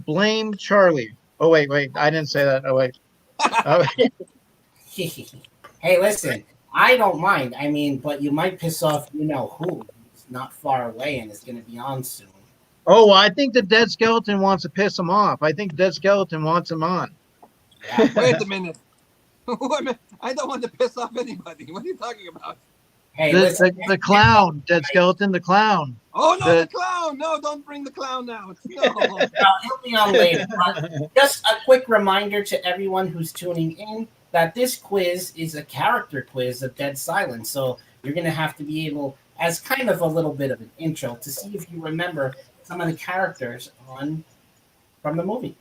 blame Charlie. Oh wait, I didn't say that. Oh wait. Oh, Hey, listen, I don't mind. I mean, but you might piss off who. It's not far away and it's going to be on soon. oh, well, I think the Dead Skeleton wants to piss him off. I think Dead Skeleton wants him on. Yeah. Wait a minute. I don't want to piss off anybody. What are you talking about? Hey, listen. The clown, Dead Skeleton, the clown. Oh, no, the clown. No, don't bring the clown out. No. No, he'll be on later. But just a quick reminder to everyone who's tuning in that this quiz is a character quiz of Dead Silence. So you're going to have to be able, as kind of a little bit of an intro, to see if you remember some of the characters from the movie.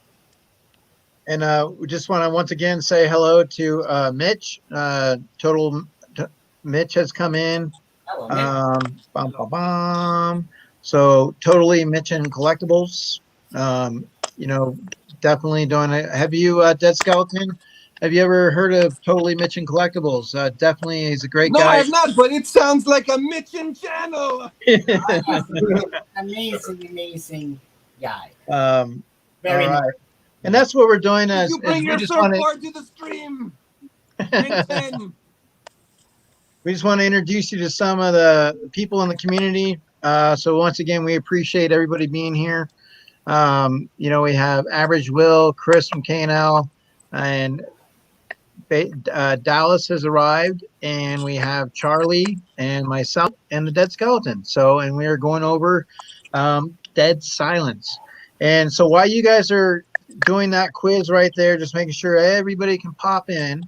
And we just want to once again say hello to Mitch. Mitch has come in. Hello, Mitch. So totally Mitch and Collectibles. Definitely doing it. Have you, Dead Skeleton? Have you ever heard of Totally Mitch and Collectibles? Definitely, he's a great guy. No, I have not, but it sounds like a Mitchin channel. Amazing guy. Very nice. And that's what we're doing. You bring your surfboard to the stream. We just want to introduce you to some of the people in the community. So once again, we appreciate everybody being here. We have Average Will, Chris from K L, and Dallas has arrived, and we have Charlie and myself and the Dead Skeleton. And we are going over Dead Silence. And so while you guys are doing that quiz right there, just making sure everybody can pop in.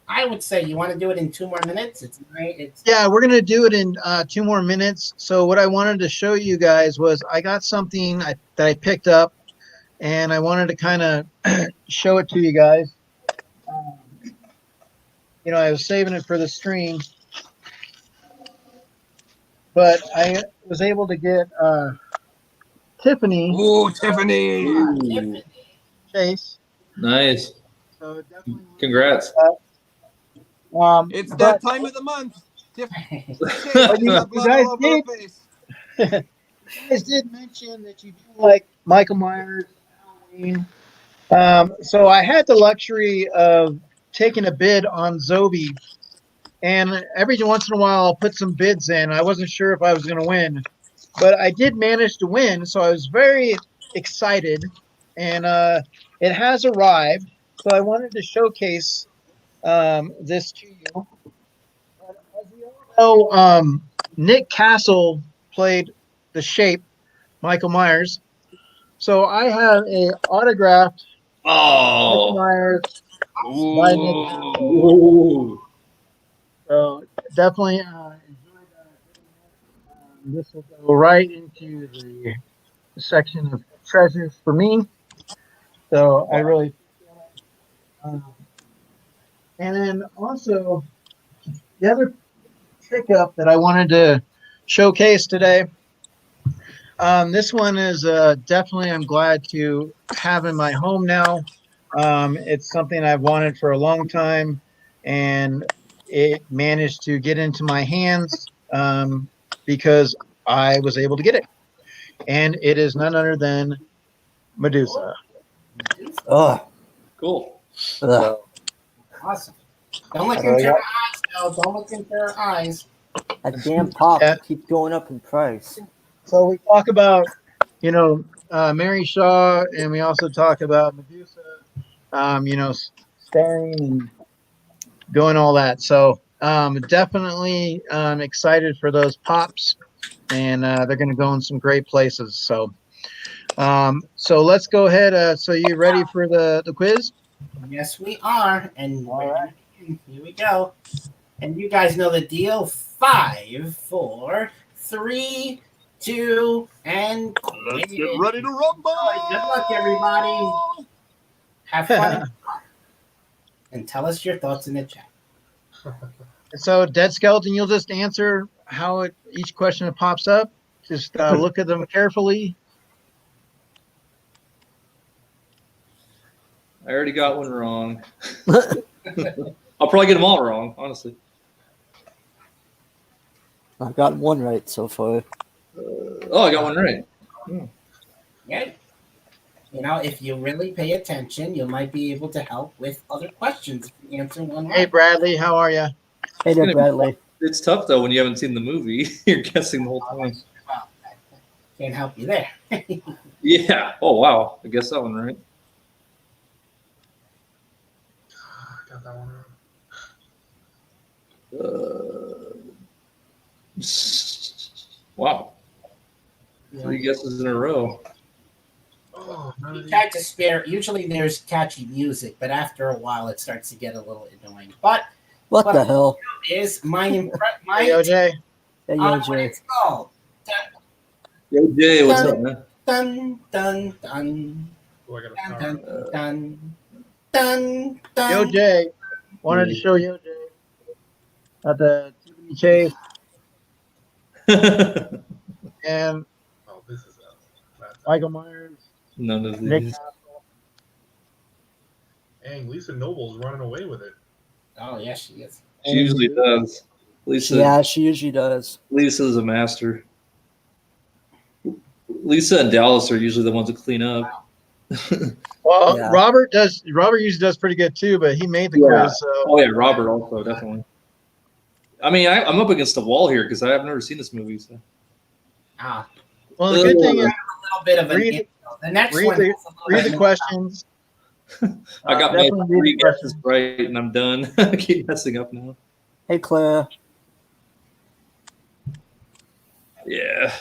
I would say you want to do it in 2 more minutes. Yeah, we're gonna do it in 2 more minutes. So what I wanted to show you guys was I got something that I picked up, and I wanted to kind of show it to you guys. I was saving it for the stream, but I was able to get Tiffany. Oh, Tiffany! Chase. Nice. So definitely. Congrats. It's that time of the month. Tiffany. You guys did mention that you do like Michael Myers, Halloween. So I had the luxury of taking a bid on Zobi, and every once in a while I'll put some bids in. I wasn't sure if I was going to win, but I did manage to win, so I was very excited, and it has arrived. So I wanted to showcase this to you. As we all know, Nick Castle played the Shape, Michael Myers. So I have a autographed Michael Myers by Nick Castle. Ooh. So definitely enjoy that. This will go right into the section of treasures for me. So I really and then also the other pickup that I wanted to showcase today. This one is definitely I'm glad to have in my home now. It's something I've wanted for a long time, and it managed to get into my hands because I was able to get it. And it is none other than Medusa. Ugh. Cool. Ugh. Awesome. Don't look into her eyes, though. Don't look into her eyes. That damn pop Yeah. keeps going up in price. So we talk about, Mary Shaw, and we also talk about Medusa, staring and doing all that. So definitely excited for those pops, and they're going to go in some great places. So let's go ahead. So you ready for the quiz? Yes, we are. And All right. here we go. And you guys know the deal. 5, 4, 3, 2, and Let's quiz. get ready to rumble. Good luck, everybody. Have fun and tell us your thoughts in the chat. So Dead Skeleton, you'll just answer how each question that pops up. Just look at them carefully. I already got one wrong. I'll probably get them all wrong, honestly. I've got one right so far. I got one right. Yeah. If you really pay attention, you might be able to help with other questions if you answer one right. Hey, Bradley, how are you? Hey there, Bradley. It's tough though when you haven't seen the movie. You're guessing the whole time. Well, I can't help you there. Yeah. Oh wow. I guess that one right. Got that one wrong. Wow. 3 guesses in a row. Oh, none of We these. tried to spare. Usually there's catchy music, but after a while it starts to get a little annoying. But What the hell? is my Hey, OJ. Hey, what OJ. it's called? Yo, Jay, what's up, man? Dun dun dun Oh, I got a dun power. dun dun dun. Yo, Jay. Wanted to show Yo, Jay at the Tiffany Chase, and Oh, this is that's Michael Myers, None of Nick these. Castle. Dang, Lisa Noble's running away with it. Oh yes, she is. She usually does. Lisa. Yeah, she usually does. Lisa's a master. Lisa and Dallas are usually the ones that clean up. Well, Yeah. Robert usually does pretty good too, but he made the Yeah. quiz. So Oh yeah, Robert also definitely. I mean, I'm up against the wall here because I've never seen this movie. So. Ah, well, the good thing is a little bit of an Read- intro. The next read one. the- has a little read the bit questions. I got my Definitely read 3 the questions. guesses right, and I'm done. I keep messing up now. Hey, Claire. Yeah.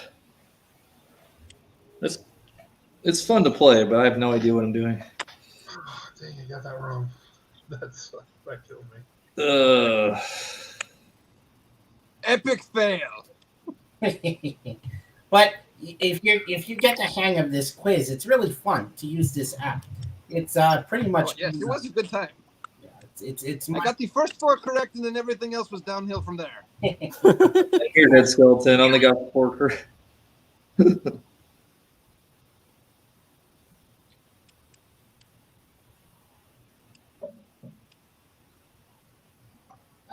It's fun to play, but I have no idea what I'm doing. Oh, dang, I got that wrong. That killed me. Epic fail. But if you get the hang of this quiz, it's really fun to use this app. It's pretty Oh, much. yes, it was a good time. Yeah, it's I got the first 4 correct, and then everything else was downhill from there. Here, Dead Skeleton. Only got 4 correct.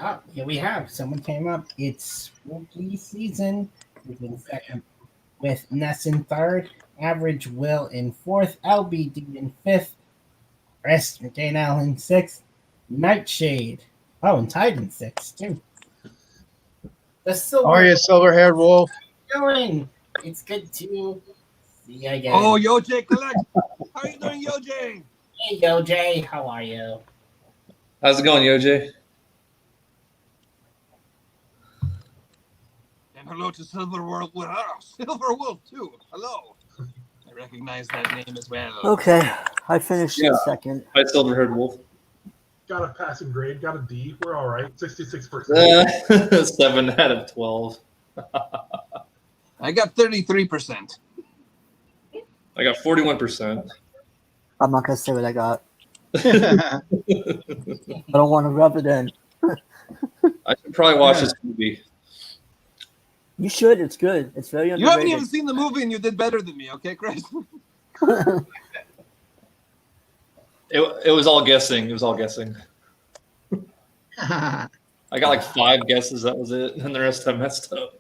Oh, here we have. Someone came up. It's spooky season. We've been second with Ness in third, Average Will in fourth, LBD in fifth, Rest McCain in sixth, Nightshade. Oh, and tied in sixth too. The silver How are you, silver-haired wolf? doing. It's good to see you again. Oh, Yoj Collect. How are you doing, Yoj? Hey, Yo Jay, how are you? How's it going, Yoj? And hello to Silver World. Silver Wolf, too. Hello. I recognize that name as well. Okay, I finished in Yeah. second. Hi, Silver-haired Wolf. Got a passing grade, got a D. We're all right. 66%. 7 out of 12. I got 33%. I got 41%. I'm not gonna say what I got. I don't want to rub it in. I should probably watch this movie. You should. It's good. It's very You haven't underrated. even seen the movie, and you did better than me, okay, Chris? It was all guessing. It was all guessing. I got like 5 guesses. That was it. And the rest I messed up.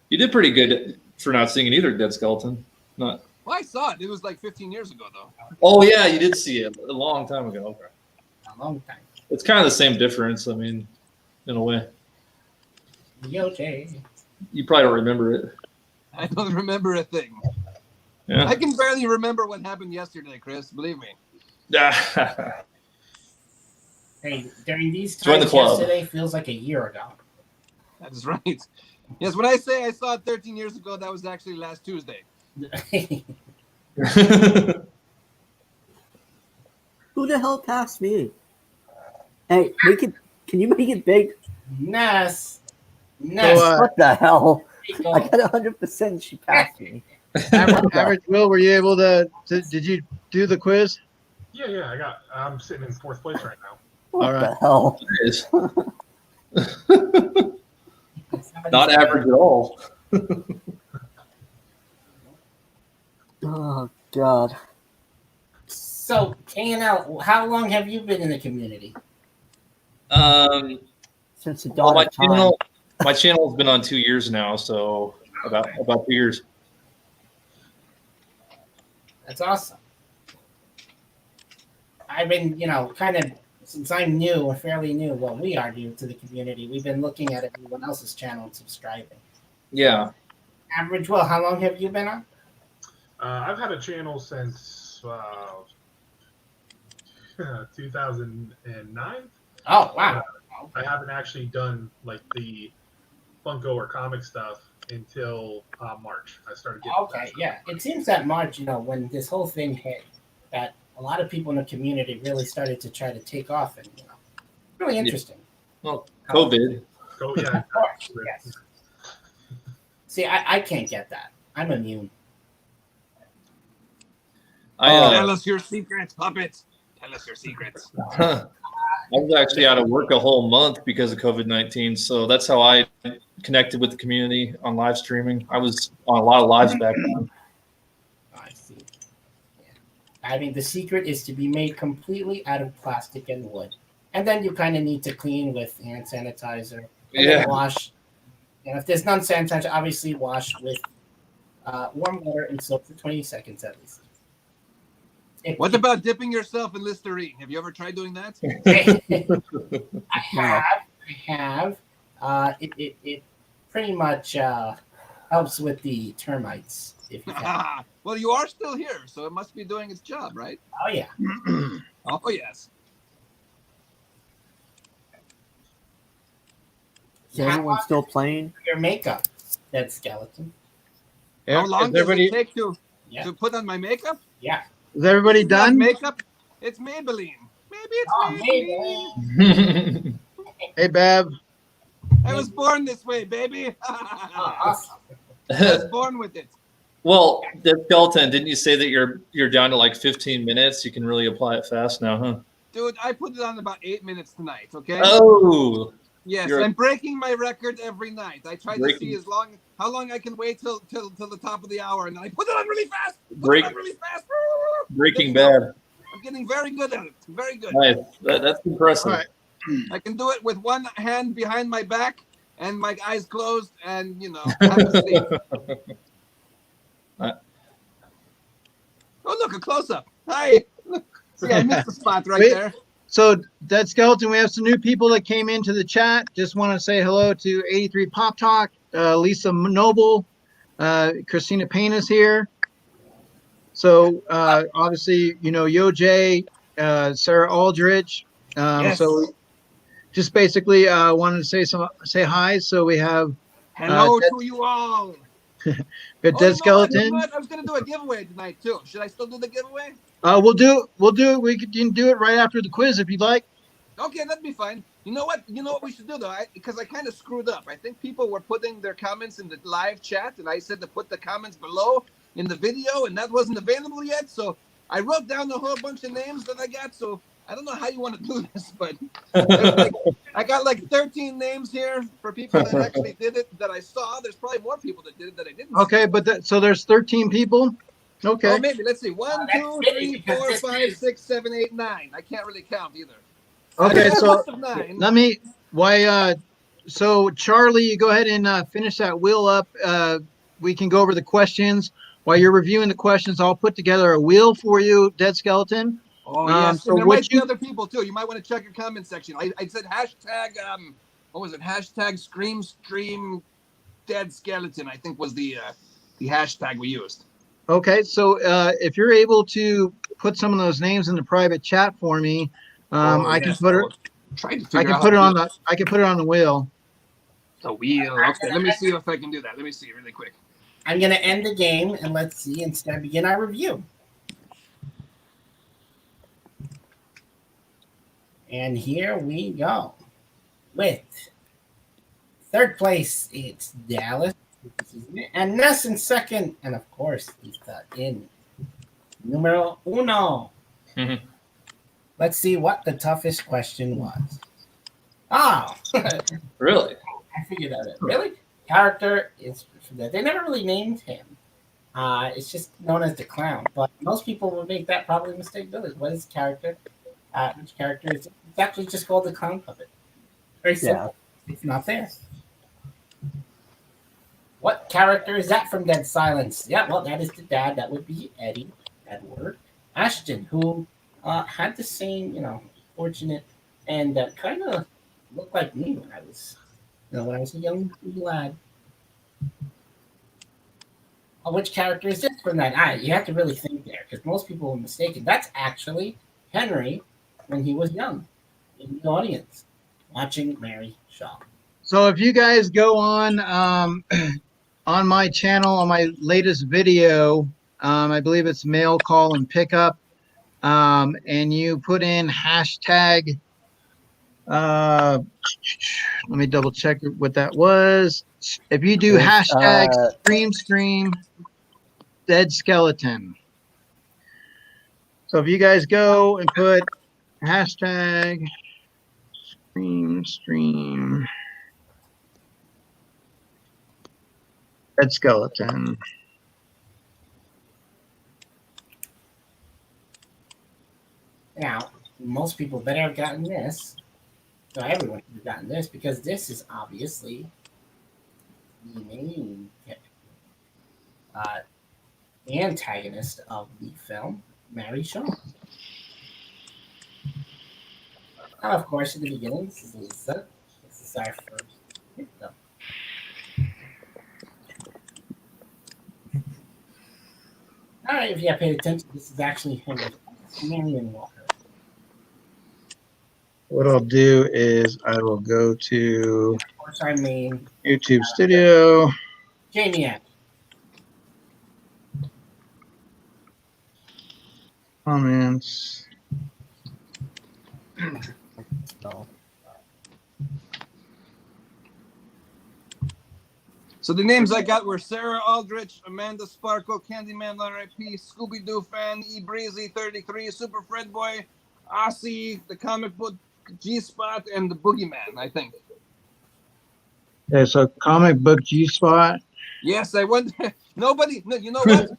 You did pretty good for not seeing it either, Dead Skeleton. Not. Well, I saw it. It was like 15 years ago, though. Oh yeah, you did see it a long time ago. Okay. A long time. It's kind of the same difference. I mean, in a way. Yote. You probably don't remember it. I don't remember a thing. Yeah. I can barely remember what happened yesterday, Chris. Believe me. Hey, during these Join the times club. yesterday feels like a year ago. That is right. Yes, when I say I saw it 13 years ago, that was actually last Tuesday. Who the hell passed me? Hey, can you make it big? Ness. What the hell? Go. I got 100% she passed me. Average Will, were you able to did you do the quiz? Yeah. I'm sitting in 4th place right now. What All right. the hell? It is. Not average at all. Oh, God. So, K&L, how long have you been in the community? Since the Well, dawn of time. my channel's been on 2 years now, so about 2 years. That's awesome. I've been, kind of, since I'm new or fairly new, well, we are new to the community, we've been looking at everyone else's channel and subscribing. Yeah. Average Will, how long have you been on? I've had a channel since 2009. Oh, wow. I haven't actually done like the Funko or comic stuff until March. I started getting Okay, yeah. It seems that March, when this whole thing hit, that a lot of people in the community really started to try to take off, and really interesting. Well, COVID. Go, yeah. Of course, yes. See, I can't get that. I'm immune. Tell us your secrets, puppet. Tell us your secrets. I was actually out of work a whole month because of COVID-19, so that's how I connected with the community on live streaming. I was on a lot of lives back then. I see. Yeah. I mean, the secret is to be made completely out of plastic and wood, and then you kind of need to clean with hand sanitizer. And then wash. And if there's none sanitizer, obviously wash with warm water and soap for 20 seconds at least. What about dipping yourself in Listerine? Have you ever tried doing that? I have. It pretty much helps with the termites. If you can. Well, you are still here, so it must be doing its job, right? Oh yeah. Oh yes. Is everyone still playing? Your makeup, that skeleton. Yeah, How long is does everybody it take to Yeah. put on my makeup? Yeah. is everybody It's not done? makeup. It's Maybelline. Maybe it's Oh, Maybelline. Hey Bab. I was born this way, baby. Oh, awesome. I was born with it. Well, Dead Skeleton, didn't you say that you're down to like 15 minutes? You can really apply it fast now, huh? Dude, I put it on about 8 minutes tonight, okay? Oh, Yes, you're- I'm breaking my record every night. I try to Breaking- see how long I can wait till the top of the hour, and then I put it on really fast. Breaking Bad. I'm getting very good at it. Very good. Nice. That's impressive. All right. I can do it with one hand behind my back and my eyes closed, and half asleep. Oh, look, a close up. Hi. See, I missed the spot right Wait. there. So Dead Skeleton, we have some new people that came into the chat. Just want to say hello to 83 Pop Talk, Lisa Noble, Christina Payne is here. So obviously, Yo J, Sarah Aldrich. Yes. So just basically wanted to say hi. So we have Hello Dead- to you all. Dead Skeleton. What? I was going to do a giveaway tonight too. Should I still do the giveaway? We'll do it. We can do it right after the quiz if you'd like. Okay, that'd be fine. You know what we should do though? Because I kind of screwed up. I think people were putting their comments in the live chat, and I said to put the comments below in the video, and that wasn't available yet. So I wrote down a whole bunch of names that I got. So I don't know how you want to do this, but I got like 13 names here for people that actually did it that I saw. There's probably more people that did it that I didn't. Okay, but so there's 13 people. Okay. Oh, maybe. Let's see. 1, 2, 3, 4, 5, 6, 7, 8, 9. I can't really count either. Okay, I got a so list of 9. let me So Charlie, you go ahead and finish that wheel up. We can go over the questions. While you're reviewing the questions, I'll put together a wheel for you, Dead Skeleton. Oh yes, So and there what might be you other people too. You might want to check your comment section. I said hashtag what was it? Hashtag Scream Stream Dead Skeleton, I think was the hashtag we used. Okay, so if you're able to put some of those names in the private chat for me, I can yes, put I it. was trying to I figure can out put it how on to the. I can put it on the wheel. the wheel. Okay, let me see if I can do that. Let me see really quick. I'm going to end the game and let's see instead begin our review. And here we go. With third place, it's Dallas. And Ness in second. And of course, he's in numero uno. Mhm. Let's see what the toughest question was. Oh, Really? I figured out it. Really? Character is they never really named him. It's just known as the clown. But most people would make that probably mistake. Billy, what is character? Which character is it? It's actually just called the clown puppet. Very simple. It's not there. What character is that from Dead Silence? Yeah, well, that is the dad. That would be Eddie Edward Ashton, who had the same, fortunate and kind of looked like me when I was, when I was a young lad. Which character is this from that? You have to really think there because most people were mistaken. That's actually Henry when he was young in the audience watching Mary Shaw. So if you guys go on on my channel on my latest video, I believe it's mail call and pickup, and you put in hashtag. Let me double check what that was. If you do hashtag Scream Dead Skeleton. So if you guys go and put hashtag Stream Dead Skeleton. Now, most people better have gotten this. So everyone should have gotten this because this is obviously the main antagonist of the film, Mary Shaw. Now, of course, at the beginning, this is Lisa. This is our first victim. All right, if you have paid attention, this is actually Henry Marion Walker. What I'll do is I will go to Of course, our main YouTube Studio. Jamie Act. Comments. So the names I got were Sarah Aldrich, Amanda Sparkle, Candyman R.I.P., Scooby-Doo fan, E Breezy 33, Super Fred Boy, Aussie, the comic book G-Spot, and the Boogeyman, I think. Okay, so comic book G-Spot. Yes, I went. Nobody. No, you know what?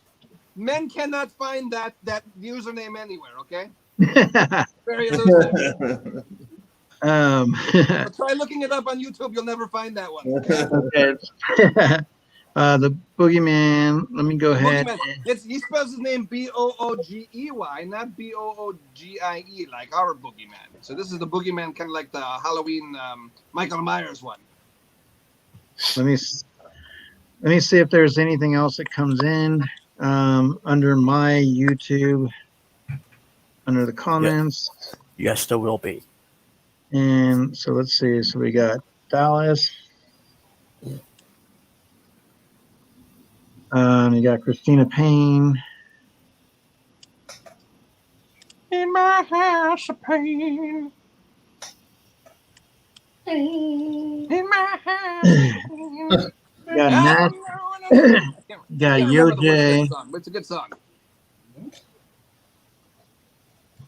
Men cannot find that username anywhere. Okay. Very elusive. So try looking it up on YouTube. You'll never find that one. Okay. The Boogeyman. Let me go ahead. He spells his name Boogey, not Boogie, like our Boogeyman. So this is the Boogeyman, kind of like the Halloween Michael Myers one. Let me see if there's anything else that comes in under my YouTube, under the comments. Yes, there will be. And so let's see. So we got Dallas. You got Christina Payne. In my house of pain. In my house of pain. Got Nat. Got Yoj. It's a good song.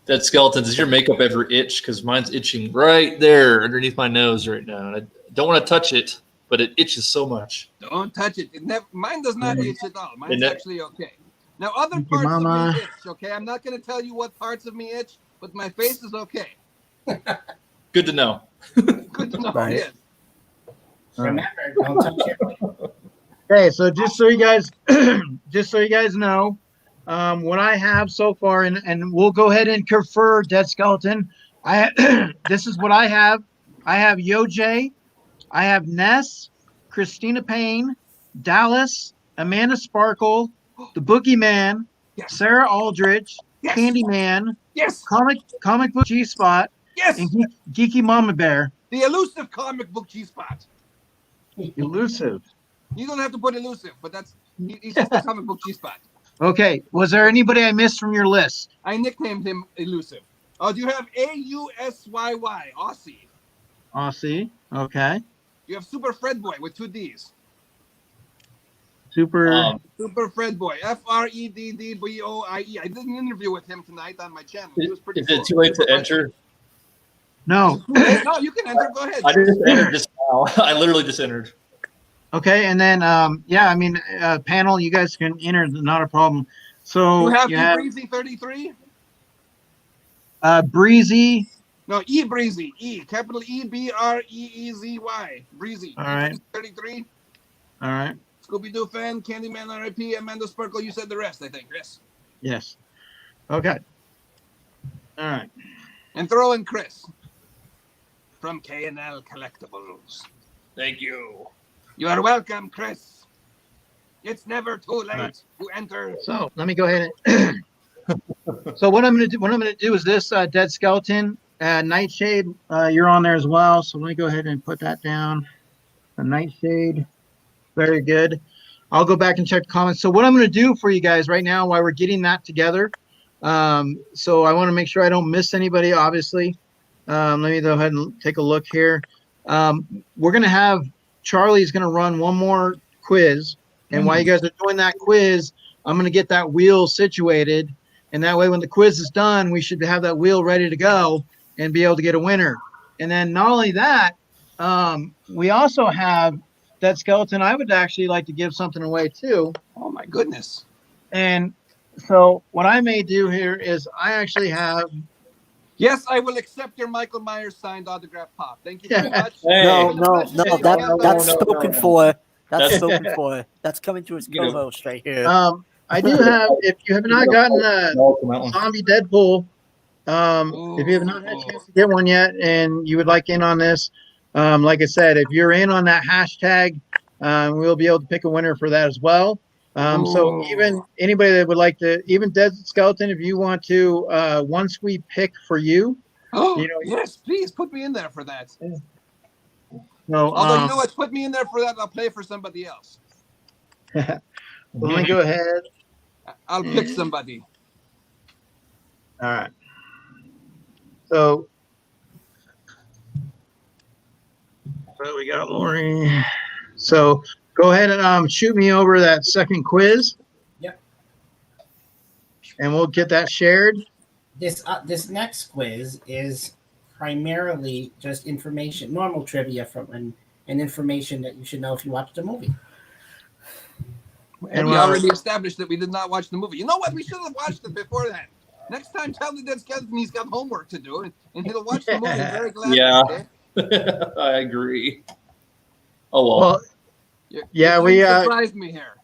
Dead Skeletons, does your makeup ever itch? Because mine's itching right there underneath my nose right now. And I don't want to touch it, but it itches so much. Don't touch it. Mine does not itch at all. Mine's actually okay. Now, other parts of me itch, okay? I'm not going to tell you what parts of me itch, but my face is okay. Good to know. Good to know, Right. yes. Remember, don't touch your. Okay, so just so you guys, know, what I have so far, and we'll go ahead and confer, Dead Skeleton. This is what I have. I have Yoj, I have Ness, Christina Payne, Dallas, Amanda Sparkle, the Boogeyman, Yes. Sarah Aldrich, Yes. Candyman, Yes. comic book G Spot, Yes. and Geeky Mama Bear. The elusive comic book G-Spot. Elusive. You don't have to put elusive, but he's just a comic book G-Spot. Okay, was there anybody I missed from your list? I nicknamed him elusive. Oh, do you have AUSYY, Aussie? Aussie. Okay. You have Super Fred Boy with 2 D's. Super. Super Fred Boy, FREDDBOIE. I did an interview with him tonight on my channel. He was pretty Is cool. it too late to enter? No. No, you can enter. Go ahead. I just entered just now. I literally just entered. Okay, and then yeah, I mean, panel, you guys can enter, not a problem. So You have Breezy 33? Breezy. No, E Breezy. E, capital EBREEZY. Breezy. All right. 33. All right. Scooby-Doo fan, Candyman RIP, Amanda Sparkle. You said the rest, I think. Yes. Yes. Okay. All right. And throw in Chris from K L Collectibles. Thank you. You are welcome, Chris. It's never too late right. to enter. So let me go ahead and. So what I'm going to do is this Dead Skeleton, Nightshade. You're on there as well. So let me go ahead and put that down. The Nightshade. Very good. I'll go back and check the comments. So what I'm going to do for you guys right now, while we're getting that together. So I want to make sure I don't miss anybody. Obviously, let me go ahead and take a look here. We're going to have. Charlie's going to run one more quiz. And while you guys are doing that quiz, I'm going to get that wheel situated. And that way, when the quiz is done, we should have that wheel ready to go and be able to get a winner. And then not only that, we also have Dead Skeleton. I would actually like to give something away too. Oh, my goodness. And so what I may do here is I actually have. Yes, I will accept your Michael Myers signed autograph pop. Thank you very much. Hey. No, that's no, spoken no. for. That's spoken for. That's coming to his co-host right here. I do have. If you have not gotten Zombie Deadpool, if you have not had a chance to get one yet, and you would like in on this, like I said, if you're in on that hashtag, we'll be able to pick a winner for that as well. So even anybody that would like to, even Dead Skeleton, if you want to, once we pick for you, yes, please put me in there for that. No, although you know what, put me in there for that. I'll play for somebody else. Let me go ahead. I'll pick somebody. All right. So we got Lori. So go ahead and shoot me over that second quiz. Yep. And we'll get that shared. This next quiz is primarily just information, normal trivia from and information that you should know if you watched the movie. And we already established that we did not watch the movie. You know what? We should have watched it beforehand. Next time, tell the Dead Skeleton he's got homework to do, and he'll watch the movie very gladly. Yeah, okay? I agree. Oh well. Yeah, we surprised me here.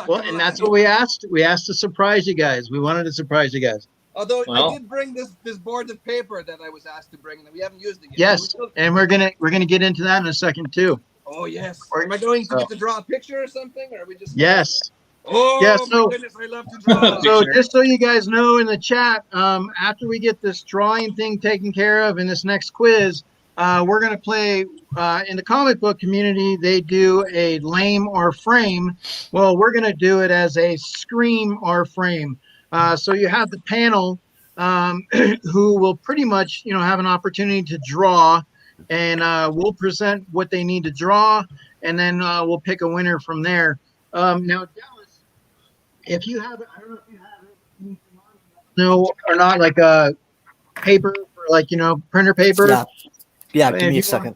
Well, and that's what we asked. We asked to surprise you guys. We wanted to surprise you guys. Although I did bring this board of paper that I was asked to bring, and we haven't used it yet. Yes, and we're gonna get into that in a second too. Oh yes. Am I going to get to draw a picture or something, or are we just? Yes. Oh yeah, my goodness, I love to draw. So just so you guys know in the chat, after we get this drawing thing taken care of in this next quiz, we're gonna play. In the comic book community, they do a lame or frame. Well, we're gonna do it as a scream or frame. So you have the panel who will pretty much, have an opportunity to draw, and we'll present what they need to draw, and then we'll pick a winner from there. Now, Dallas, if you have, I don't know if you have it, no or not, like a paper or like printer paper. Yeah. Give me a second.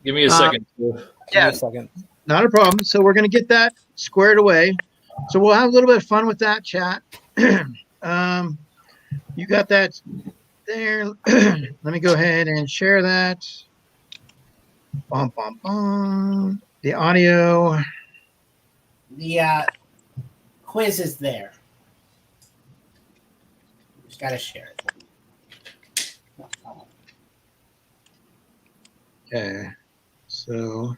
Give me a second. Give me a second. Not a problem. So we're gonna get that squared away. So we'll have a little bit of fun with that, chat. You got that there. Let me go ahead and share that. Bum, bum, bum. The audio. The quiz is there. Just gotta share it. Okay. So,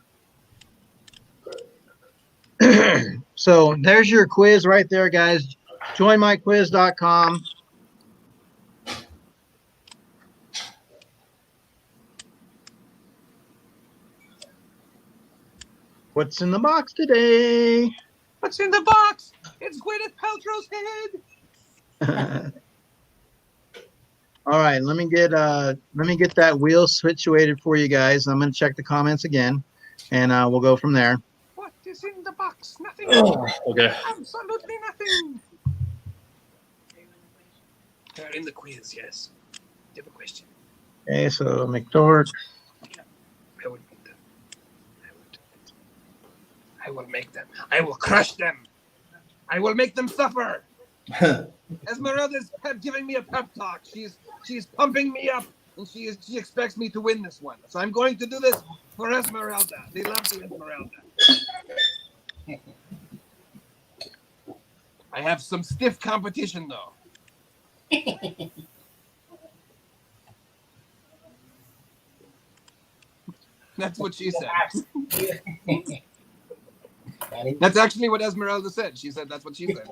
so there's your quiz right there, guys. Joinmyquiz.com. What's in the box today? What's in the box? It's Gwyneth Paltrow's head. All right, let me get that wheel situated for you guys. I'm gonna check the comments again, and we'll go from there. What is in the box? Nothing. Okay. Absolutely nothing. They're in the quiz, yes. Do you have a question? Okay, so McDork. I would make them. I will make them. I will crush them. I will make them suffer. Esmeralda's giving me a pep talk. She's pumping me up, and she expects me to win this one. So I'm going to do this for Esmeralda. They love the Esmeralda. I have some stiff competition though. That's what she said. That's actually what Esmeralda said. She said that's what she said.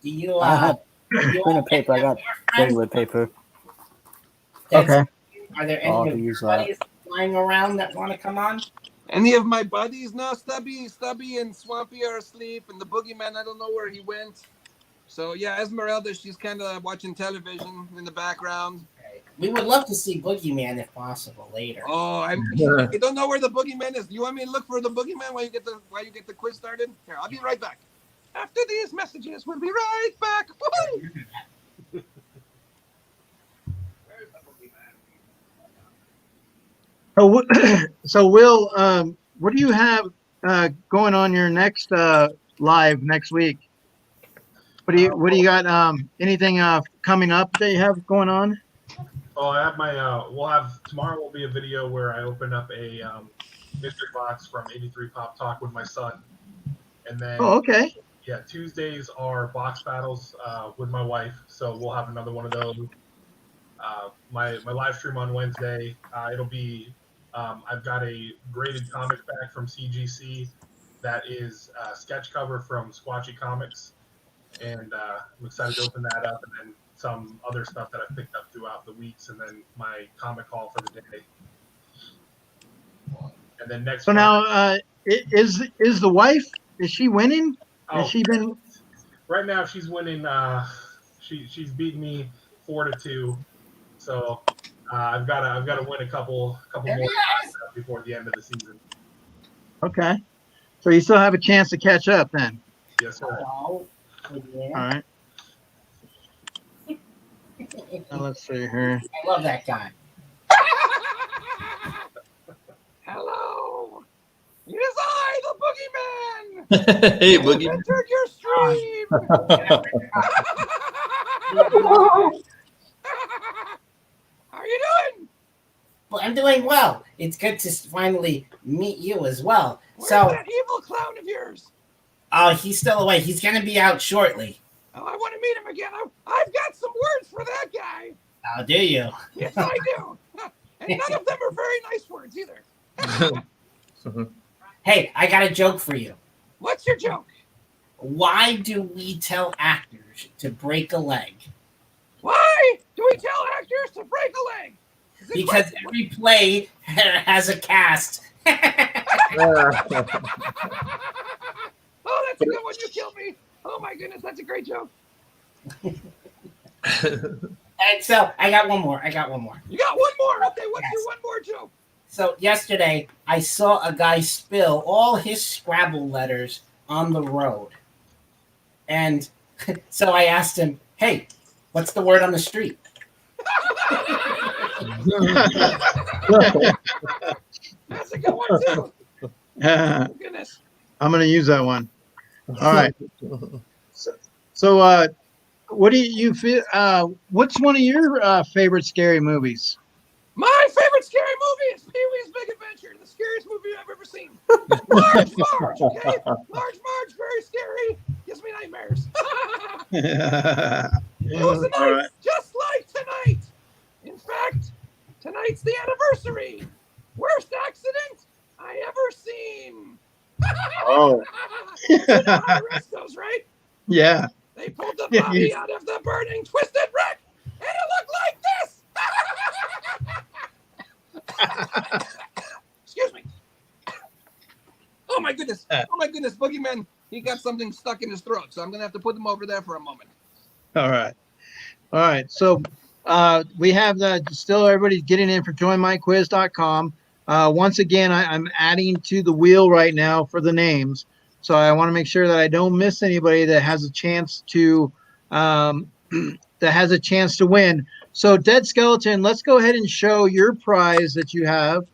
Do you I have pen and paper. I got regular paper. Okay. Are there I'll any of your use that. buddies flying around that want to come on? Any of my buddies? No, Stubby and Swampy are asleep, and the boogeyman, I don't know where he went. So yeah, Esmeralda, she's kind of watching television in the background. Okay. We would love to see Boogeyman if possible later. Oh, you don't know where the boogeyman is. You want me to look for the boogeyman while you get the quiz started? Here, I'll be right back. After these messages, we'll be right back. Woo-hoo! Where's the boogeyman? So Will, what do you have going on your next live next week? What do you got? Anything coming up that you have going on? Oh, I have my. Tomorrow will be a video where I open up a mystery box from 83 Pop Talk with my son, and then Okay. Yeah, Tuesdays are box battles with my wife, so we'll have another one of those. My live stream on Wednesday, it'll be. I've got a graded comic back from CGC that is a sketch cover from Squatchy Comics, and I'm excited to open that up, and then some other stuff that I've picked up throughout the weeks, and then my comic haul for the day. And then next. So now, is the wife? Is she winning? Has she been? Right now, she's winning. She's beaten me 4-2. So I've got to win a couple more before the end of the season. Okay. So you still have a chance to catch up then. Yes, sir. Hello. All right. Now let's see here. I love that guy. Hello. It is I, the boogeyman. Hey, I Boogie. entered your stream. How are you doing? Well, I'm doing well. It's good to finally meet you as well. Where's So, that evil clown of yours? he's still away. He's going to be out shortly. Oh, I want to meet him again. I've got some words for that guy. Oh, do you? Yes, I do. And none of them are very nice words either. Hey, I got a joke for you. What's your joke? Why do we tell actors to break a leg? Why do we tell actors to break a leg? Because every play has a cast. Oh, that's a good one. You killed me. Oh, my goodness. That's a great joke. And so I got one more. You got one more. Okay, what's your one more joke? So yesterday I saw a guy spill all his Scrabble letters on the road. And so I asked him, hey, what's the word on the street? That's a good one, too. Goodness. I'm going to use that one. All right. So, what do you feel? What's one of your favorite scary movies? My favorite scary movie is Pee-wee's Big Adventure, the scariest movie I've ever seen. Large Marge, okay? Large Marge, very scary. Gives me nightmares. It was a All night right. just like tonight. In fact, tonight's the anniversary. Worst accident I ever seen. Oh. You know how the rest goes, right? Yeah. They pulled the body out of the burning twisted wreck, and it looked like this. Excuse me. Oh my goodness. Oh my goodness. Boogeyman, he got something stuck in his throat, so I'm going to have to put him over there for a moment. All right. All right. So we have still everybody getting in for joinmyquiz.com. Once again, I'm adding to the wheel right now for the names. So I want to make sure that I don't miss anybody that has a chance to win. So Dead Skeleton, let's go ahead and show your prize that you have.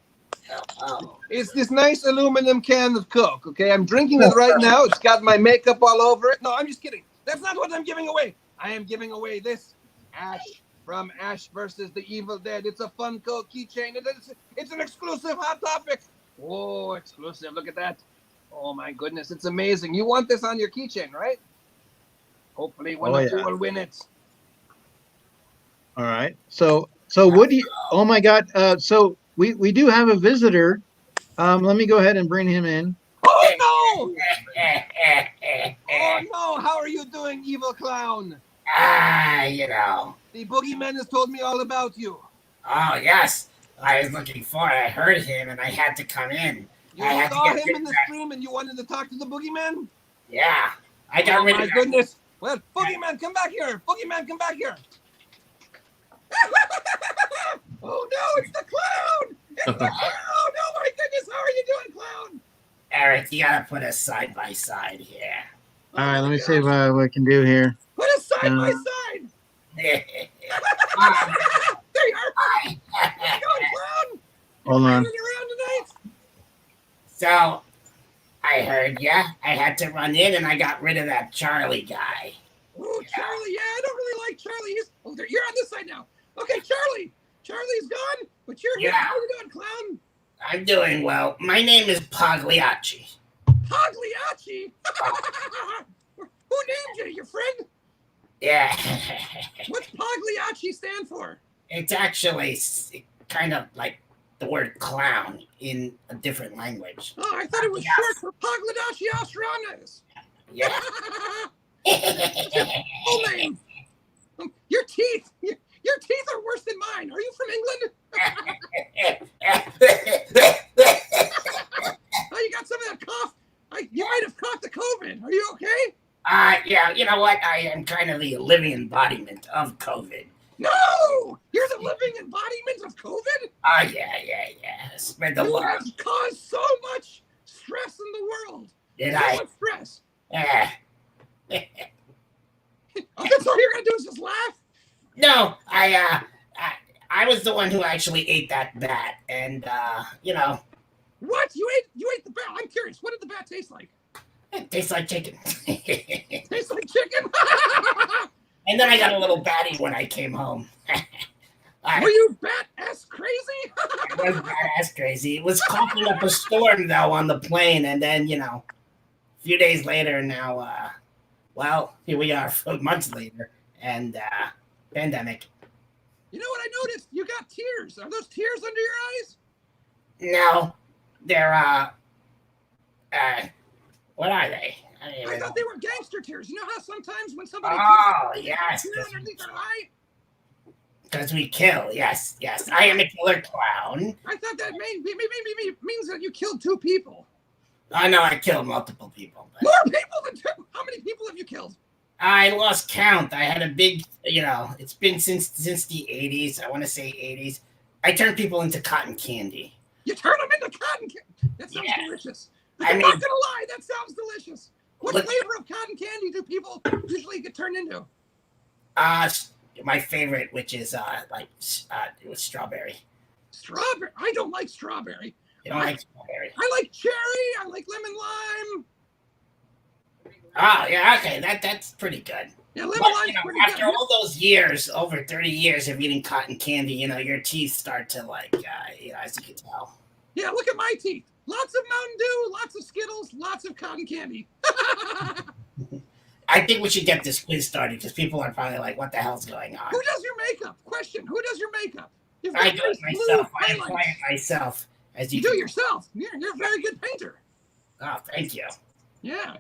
It's this nice aluminum can of Coke, okay? I'm drinking it right now. It's got my makeup all over it. No, I'm just kidding. That's not what I'm giving away. I am giving away this Ash from Ash versus the Evil Dead. It's a Funko keychain. It's an exclusive Hot Topic. Oh, exclusive. Look at that. Oh, my goodness. It's amazing. You want this on your keychain, right? Hopefully one of you will win it. All right. So Woody, oh my God. So we do have a visitor. Let me go ahead and bring him in. Oh, no. Oh, no. How are you doing, evil clown? You know. The boogeyman has told me all about you. Oh, yes. I was looking for it. I heard him and I had to come in. You I had to saw get him in the stream and you wanted to talk to the boogeyman? Yeah. I got rid of my goodness. Well, boogeyman, come back here. Boogeyman, come back here. Oh, no, it's the clown. It's the clown. Oh, my goodness. How are you doing, clown? Eric, you gotta put us side by side here. All right. Let me see what I can do here. Put us side by side. There you are. How's it going, clown? Hold on. Running around tonight? So, I heard ya. I had to run in and I got rid of that Charlie guy. Oh, Charlie. Yeah, I don't really like Charlie. You're on this side now. Okay, Charlie. Charlie's gone, but you're here. How you doing, clown? I'm doing well. My name is Pagliacci. Pagliacci? Who named you? Your friend? Yeah. What's Pagliacci stand for? It's actually kind of like the word clown in a different language. Oh, I thought it was short for Pagliacci Australis. Yeah. Full name. Your teeth. Your teeth are worse than mine. Are you from England? Oh, you got some of that cough. You might have caught the COVID. Are you okay? Yeah, you know what? I am kind of the living embodiment of COVID. No! You're the living embodiment of COVID? Yeah. Spread the you love. have caused so much stress in the world. Did so I? much stress. Yeah. Okay, so all you're going to do is just laugh? No, I was the one who actually ate that bat, and you know. What? You ate the bat? I'm curious. What did the bat taste like? It tastes like chicken. Tastes like chicken? And then I got a little batty when I came home. Were you bat-ass crazy? I was bat-ass crazy. It was coughing up a storm, though, on the plane, and then, you know, a few days later now, well, here we are, months later, and pandemic. You know what I noticed? You got tears. Are those tears under your eyes? No, they're, what are they? I thought they were gangster tears. You know how sometimes when somebody yes, tears underneath their eye? Because we kill, yes. I am a killer clown. I thought that maybe means that you killed 2 people. I know I killed multiple people. But more people than 2? How many people have you killed? I lost count. I had a big, you know, it's been since the 80s. I want to say 80s. I turned people into cotton candy. You turn them into cotton candy? That sounds delicious. I'm not going to lie. That sounds delicious. What flavor of cotton candy do people usually get turned into? My favorite, which is it was strawberry. Strawberry? I don't like strawberry. You don't like strawberry? I like cherry. I like lemon lime. Oh, yeah, okay. That's pretty good. Yeah, lemon But, lime's pretty good. after all those years, over 30 years of eating cotton candy, your teeth start to as you can tell. Yeah, look at my teeth. Lots of Mountain Dew, lots of Skittles, lots of cotton candy. I think we should get this quiz started because people are probably like, what the hell's going on? Who does your makeup? Question, who does your makeup? You've I got do very it smooth myself. I highlights. apply it myself. As You you do yourself. You're a very good painter. Oh, thank you. Yeah.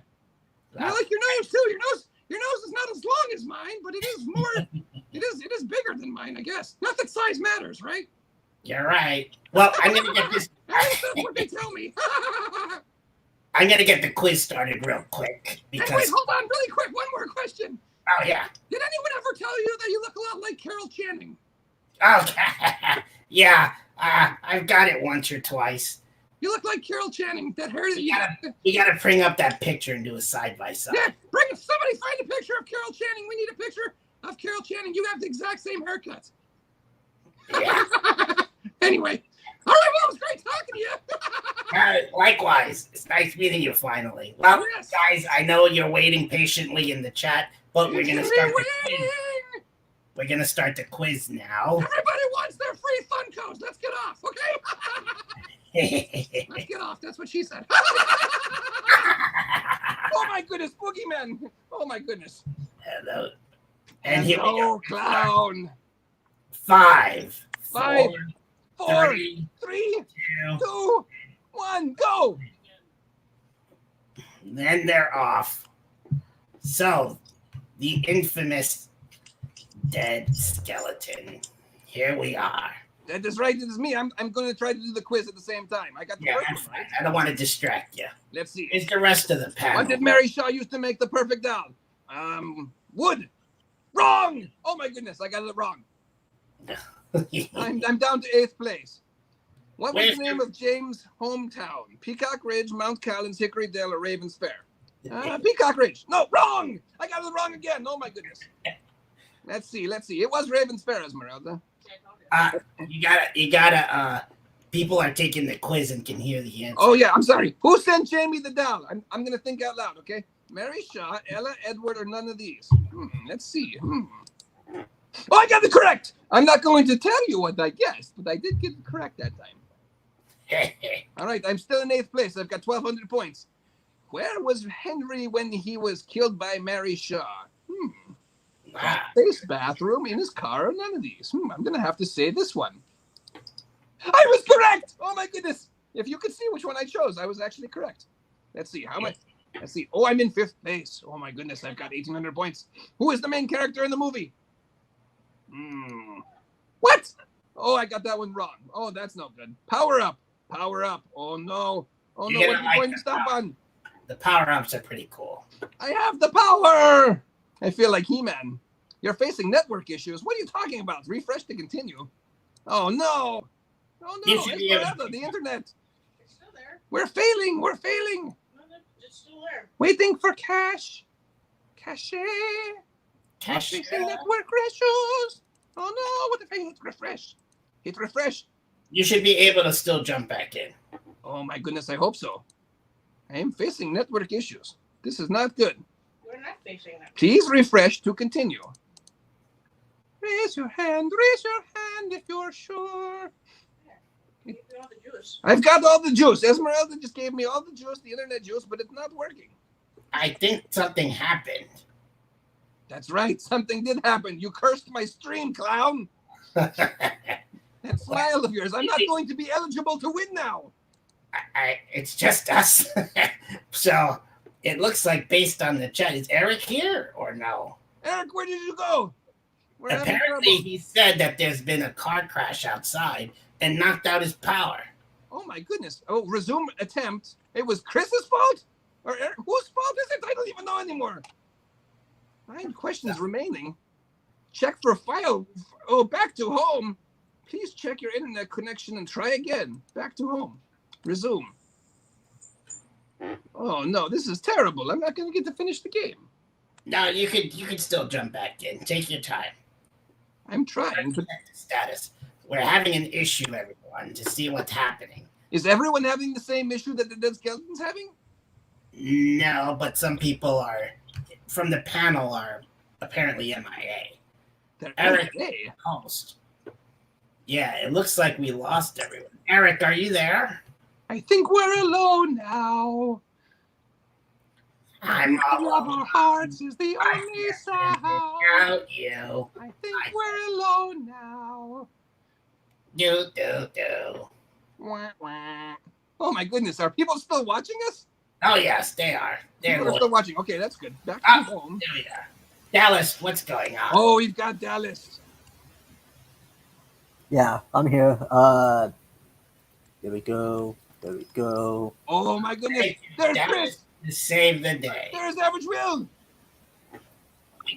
I like your nose too. Your nose is not as long as mine, but it is more it is bigger than mine, I guess. Not that size matters, right? You're right. Well, I'm gonna get this. That's what they tell me. I'm gonna get the quiz started real quick Hey, because. wait, hold on, really quick. One more question. Oh yeah. Did anyone ever tell you that you look a lot like Carol Channing? Okay. Yeah. I've got it once or twice. You look like Carol Channing. That hair that you got. You gotta bring up that picture and do a side by side. Yeah, somebody find a picture of Carol Channing. We need a picture of Carol Channing. You have the exact same haircut. Yeah. Anyway, all right. Well, it was great talking to you. Likewise, it's nice meeting you finally. Well, Yes. guys, I know you're waiting patiently in the chat, but we're gonna start. Waiting. We're gonna start the quiz now. Everybody wants their free Funkos. Let's get off, okay? Let's get off. That's what she said. Oh my goodness, boogeyman! Oh my goodness. Hello. And here we go. Hello, clown. 5, Five, 4, Four, 3, 3, 2. 2, 1, go! Then they're off. So, the infamous dead skeleton. Here we are. That is right. It is me. I'm going to try to do the quiz at the same time. I got the Yeah, first that's one fine. right. I don't want to distract you. Let's see. It's the rest of the panel. What did Mary Shaw used to make the perfect doll? Wood. Wrong. Oh my goodness, I got it wrong. I'm down to 8th place. What was Where's the name of James' hometown? Peacock Ridge, Mount Callens, Hickory Dale, or Ravens Fair? Peacock Ridge. No, wrong. I got it wrong again. Oh my goodness. Let's see. It was Ravens Fair, Esmeralda. You gotta, people are taking the quiz and can hear the answer. Oh yeah, I'm sorry. Who sent Jamie the doll? I'm gonna think out loud, okay? Mary Shaw, Ella, Edward, or none of these? Let's see. Oh, I got it correct. I'm not going to tell you what I guessed, but I did get it correct that time. All right, I'm still in 8th place. I've got 1,200 points. Where was Henry when he was killed by Mary Shaw? Space bathroom, in his car, or none of these? I'm gonna have to say this one. I was correct. Oh my goodness! If you could see which one I chose, I was actually correct. Let's see how much. Let's see. Oh, I'm in 5th place. Oh my goodness, I've got 1,800 points. Who is the main character in the movie? What? Oh, I got that one wrong. Oh, that's no good. Power up. Power up. Oh no. Oh no. What are you going to stop on? The power-ups are pretty cool. I have the power. I feel like He-Man. You're facing network issues. What are you talking about? Refresh to continue. Oh no. Oh no. Esmeralda, the internet. It's still there. We're failing. We're failing. No, it's still there. Waiting for cash. Cache. Cash. Facing network issues. Oh no. What if I hit refresh? Hit refresh. You should be able to still jump back in. Oh my goodness. I hope so. I am facing network issues. This is not good. We're not facing that. Please refresh to continue. Raise your hand if you're sure. Give you all the juice. I've got all the juice. Esmeralda just gave me all the juice, the internet juice, but it's not working. I think something happened. That's right. Something did happen. You cursed my stream, clown. That smile of yours. I'm not going to be eligible to win now. It's just us. So it looks like based on the chat, is Eric here or no? Eric, where did you go? We're having Apparently trouble. he said that there's been a car crash outside and knocked out his power. Oh my goodness. Oh, resume attempt. It was Chris's fault? Or Eric? Whose fault is it? I don't even know anymore. 9 questions remaining. Check for file. Oh, back to home. Please check your internet connection and try again. Back to home. Resume. Oh no, this is terrible. I'm not going to get to finish the game. No, you could still jump back in. Take your time. I'm trying, but Check the status. We're having an issue, everyone, to see what's happening. is everyone having the same issue that the dead skeleton's having? No, but some people are from the panel are apparently MIA. They're Eric, MIA. host. Yeah, it looks like we lost everyone. Eric, are you there? I think we're alone now. I'm all Love our hearts is the only sound. out you. I think we're alone now. Do. Wah, wah. Oh my goodness, are people still watching us? Oh yes, they are. They're People are loyal. still watching. Okay, that's good. Back to home. There we are. Dallas, what's going on? Oh, we've got Dallas. Yeah, I'm here. There we go. There we go. Oh my goodness. Thank you, There's Dallas, Chris. to save the day. There's Average Will.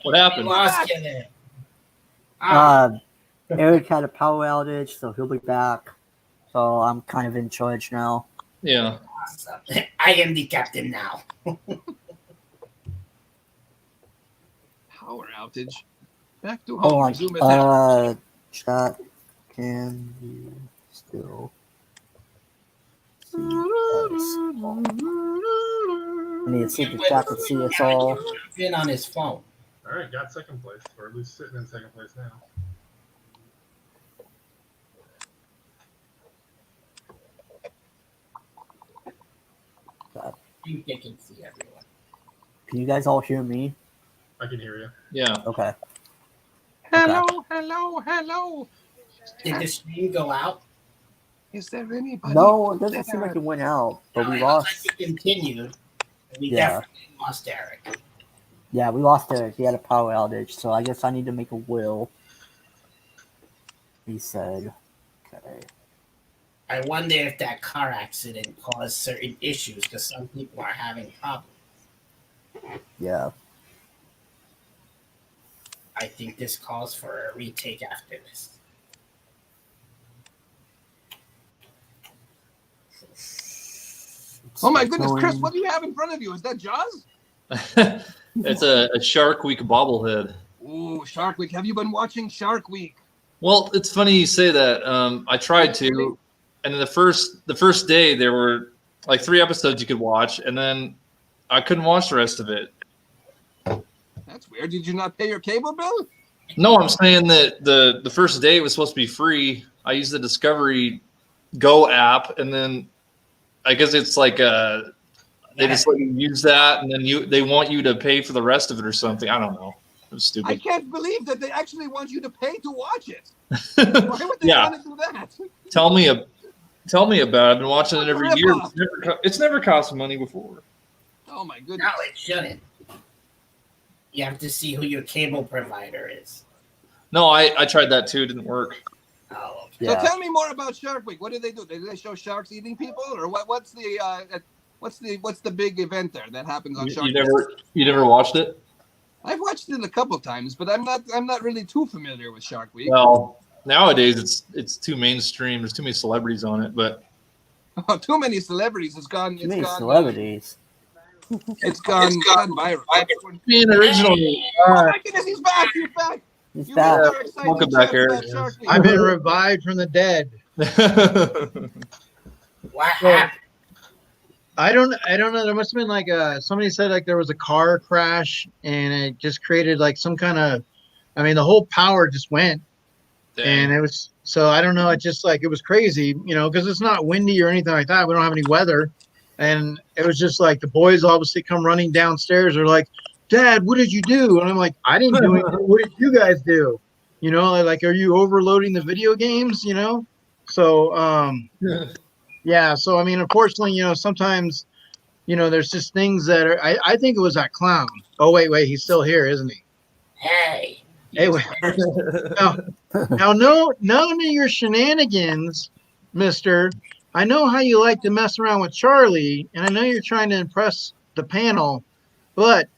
What We happened? lost you there. Ah, Eric had a power outage, so he'll be back. So I'm kind of in charge now. Yeah. awesome. I am the captain now. Power outage. Back to home. Hold on. Resume attack. Chat, can you still see us? I need to see if the chat can see us all. He's in on his phone. All right, got second place, or at least sitting in second place now. I think they can see everyone. Can you guys all hear me? I can hear you. Yeah. Okay. Hello, hello, hello. Did the stream go out? Is there anybody? No, it doesn't seem like it went out, but No, we it looks lost. like it continued. We Yeah. definitely lost Eric. Yeah, we lost Eric. He had a power outage, so I guess I need to make a will. He said, okay. I wonder if that car accident caused certain issues because some people are having problems. Yeah. I think this calls for a retake after this. Oh my goodness, Chris, what do you have in front of you? Is that Jaws? It's a Shark Week bobblehead. Ooh, Shark Week. Have you been watching Shark Week? Well, it's funny you say that. I tried to, and the first day there were like 3 episodes you could watch, and then I couldn't watch the rest of it. That's weird. Did you not pay your cable bill? No, I'm saying that the first day it was supposed to be free. I used the Discovery Go app, and then I guess it's like they just let you use that, and then they want you to pay for the rest of it or something. I don't know. It was I stupid. can't believe that they actually want you to pay to watch it. Why would they Yeah. want to do that? Tell me about it. I've been watching it every year. Rip-off. It's never cost money before. Oh my goodness. No, it shouldn't. You have to see who your cable provider is. No, I tried that too. It didn't work. Oh, okay. Yeah. So tell me more about Shark Week. What do they do? Do they show sharks eating people, or what's the big event there that happens on Shark Week? You never watched it? I've watched it a couple times, but I'm not really too familiar with Shark Week. Well, nowadays it's too mainstream. There's too many celebrities on it, but Too many celebrities. It's gone. Too many It's gone. celebrities. It's gone viral. being originally. Oh my goodness, he's back! He's back! He's You back. guys are excited Welcome to back, chat Eric. about Shark Week. I've been revived from the dead. What happened? I don't know. There must have been like somebody said like there was a car crash and it just created like some kind of, I mean, the whole power just went and it was, so I don't know. It just like, it was crazy, you know, because it's not windy or anything like that. We don't have any weather. And it was just like the boys obviously come running downstairs. They're like, Dad, what did you do? And I'm like, I didn't do anything. What did you guys do? You know, like, are you overloading the video games? You know? So, yeah. So, I mean, unfortunately, you know, sometimes, you know, there's just things that are, I think it was that clown. Oh, wait, he's still here, isn't he? Hey. Hey, wait. Now, none of your shenanigans, mister. I know how you like to mess around with Charlie, and I know you're trying to impress the panel, but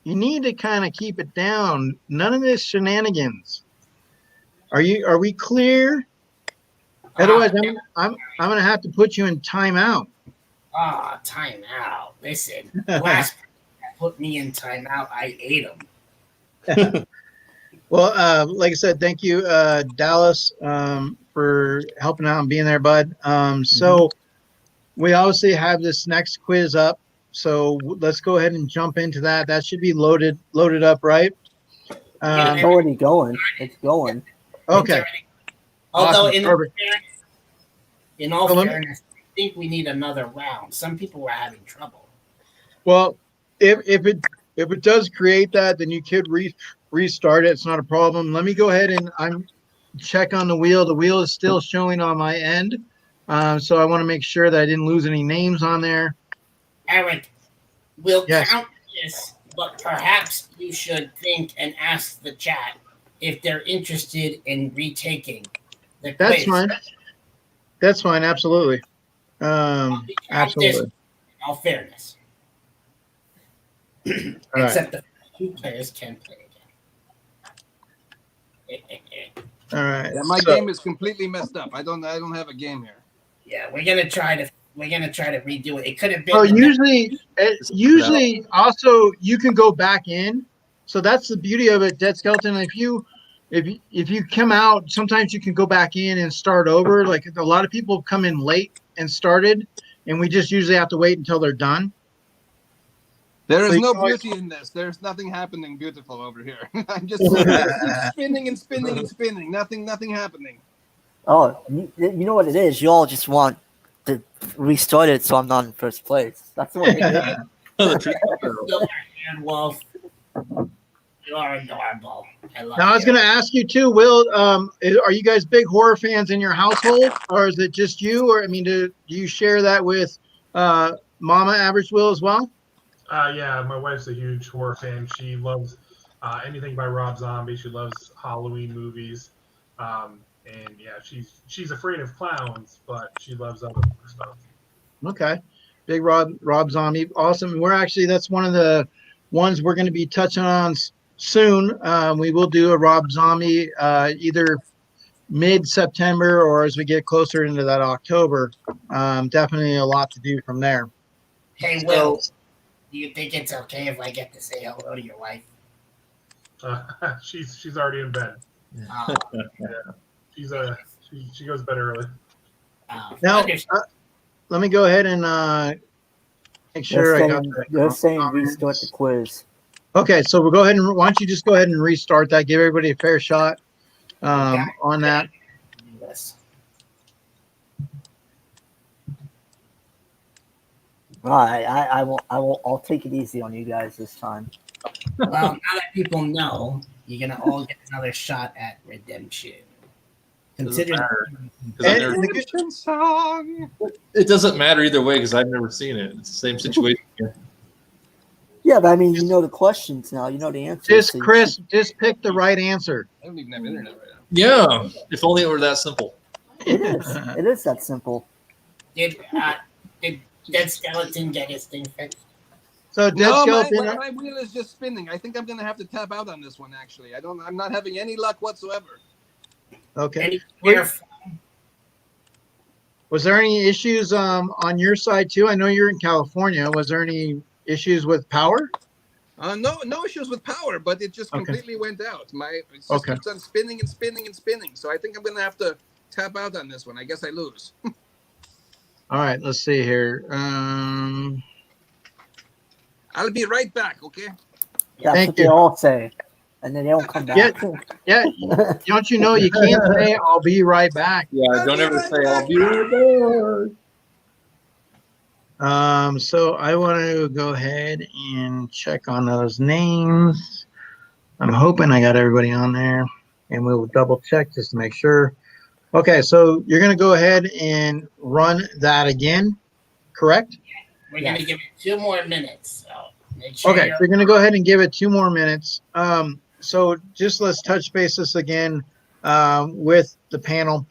you need to kind of keep it down. None of this shenanigans. Are we clear? Otherwise, I'm gonna have to put you in timeout. Oh, timeout. Listen, last person that put me in timeout, I ate him. Well, like I said, thank you, Dallas, for helping out and being there, bud. So we obviously have this next quiz up. So let's go ahead and jump into that. That should be loaded up, right? It's already going. It's going. Okay. Although Awesome. Perfect. in all Well, let me- fairness, I think we need another round. Some people were having trouble. Well, if it does create that, then you could restart it. It's not a problem. Let me go ahead and I'm check on the wheel. The wheel is still showing on my end, so I want to make sure that I didn't lose any names on there. Eric, we'll Yes. count this, but perhaps you should think and ask the chat if they're interested in retaking the That's quiz. fine. That's fine. Absolutely. We count this Absolutely. in all fairness. All right. Except the 2 players can play again. All right. Yeah, my So- game is completely messed up. I don't have a game here. Yeah, we're gonna try to redo it. It could have been. Oh, the- usually also you can go back in. So that's the beauty of it, Dead Skeleton. If you come out, sometimes you can go back in and start over. Like a lot of people come in late and started, and we just usually have to wait until they're done. There is So you no can always- beauty in this. There's nothing happening beautiful over here. I'm just keep spinning and spinning and spinning. Nothing happening. Oh, you know what it is? You all just want to restart it so I'm not in first place. That's what it is. The truth Still, and Wolf, you are adorable. I love Now I was you. going to ask you too, Will. Are you guys big horror fans in your household, or is it just you? Or I mean, do you share that with Mama Average Will as well? Yeah, my wife's a huge horror fan. She loves anything by Rob Zombie. She loves Halloween movies, and yeah, she's afraid of clowns, but she loves other stuff. Okay, big Rob Zombie, awesome. That's one of the ones we're going to be touching on soon. We will do a Rob Zombie either mid-September or as we get closer into that October. Definitely a lot to do from there. Hey, Will, do you think it's okay if I get to say hello to your wife? She's already in bed. Uh, She goes to bed early. Now, understand. let me go ahead and make sure I got that. They're saying restart the quiz. Okay, so we'll go ahead and why don't you just go ahead and restart that? Give everybody a fair shot on that. Yes. All right, I'll take it easy on you guys this time. Well, now that people know, you're gonna all get another shot at redemption. Consider Redemption song. It doesn't matter either way because I've never seen it. It's the same situation. Yeah, but I mean, you know the questions now. You know the answers. Just Chris, just pick the right answer. I don't even have internet right now. Yeah, if only it were that simple. It is. It is that simple. did Dead Skeleton get his thing fixed? So Dead No, Skeleton. my wheel is just spinning. I think I'm gonna have to tap out on this one. Actually, I'm not having any luck whatsoever. Okay. Any Wait. clear- Was there any issues on your side too? I know you're in California. Was there any issues with power? No issues with power, but it just Okay. completely went out. It just Okay. keeps on spinning and spinning and spinning. So I think I'm gonna have to tap out on this one. I guess I lose. All right, let's see here. I'll be right back. Okay. That's Thank what they you. all say, and then they don't come back. Yeah, don't you know you can't say I'll be right back. Yeah, don't ever say I'll be right back. So I want to go ahead and check on those names. I'm hoping I got everybody on there, and we'll double check just to make sure. Okay, so you're going to go ahead and run that again, correct? We're gonna give it 2 more minutes. So make sure Okay, you're- we're going to go ahead and give it 2 more minutes. So just let's touch base this again with the panel.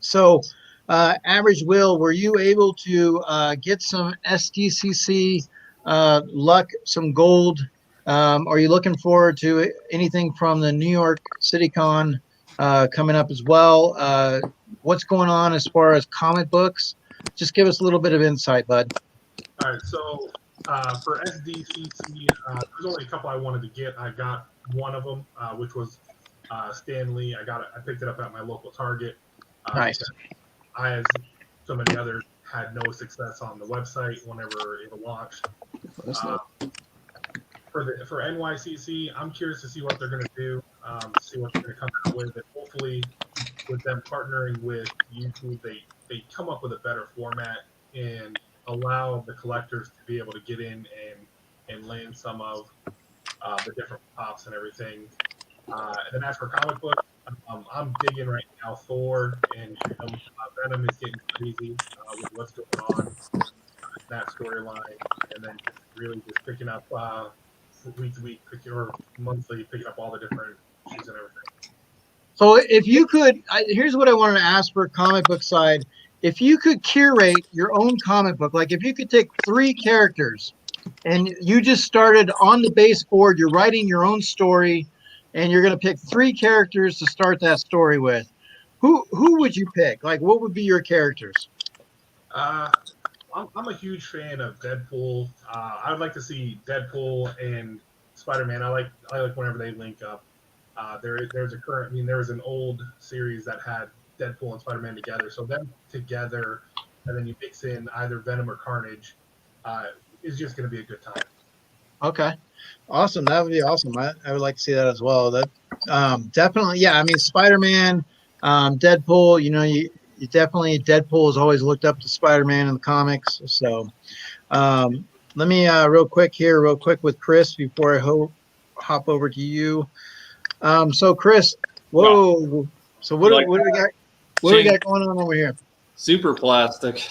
So, Average Will, were you able to get some SDCC luck, some gold? Are you looking forward to anything from the New York City Con coming up as well? What's going on as far as comic books? Just give us a little bit of insight, bud. All right, so for SDCC, there's only a couple I wanted to get. I got one of them, which was Stanley. I picked it up at my local Target. Nice. because I, as so many others, had no success on the website whenever it launched. for NYCC, I'm curious to see what they're going to do, see what they're going to come out with, and hopefully with them partnering with YouTube, they come up with a better format and allow the collectors to be able to get in and land some of the different pops and everything. And then as for comic books, I'm digging right now Thor and Venom. Venom is getting crazy with what's going on in that storyline, and then just really just picking up week to week, or monthly, picking up all the different issues and everything. So if you could, here's what I wanted to ask for comic book side. If you could curate your own comic book, like if you could take 3 characters and you just started on the baseboard, you're writing your own story and you're going to pick 3 characters to start that story with, who would you pick? Like, what would be your characters? I'm a huge fan of Deadpool. I would like to see Deadpool and Spider-Man. I like whenever they link up. There's an old series that had Deadpool and Spider-Man together. So them together, and then you mix in either Venom or Carnage, is just going to be a good time. Okay, awesome. That would be awesome. I would like to see that as well. That definitely, yeah. I mean, Spider-Man, Deadpool. You definitely, Deadpool has always looked up to Spider-Man in the comics. So let me real quick with Chris before I hop over to you. So Chris, whoa. Yeah. So what do we got? What do we got going on over here? Super plastic.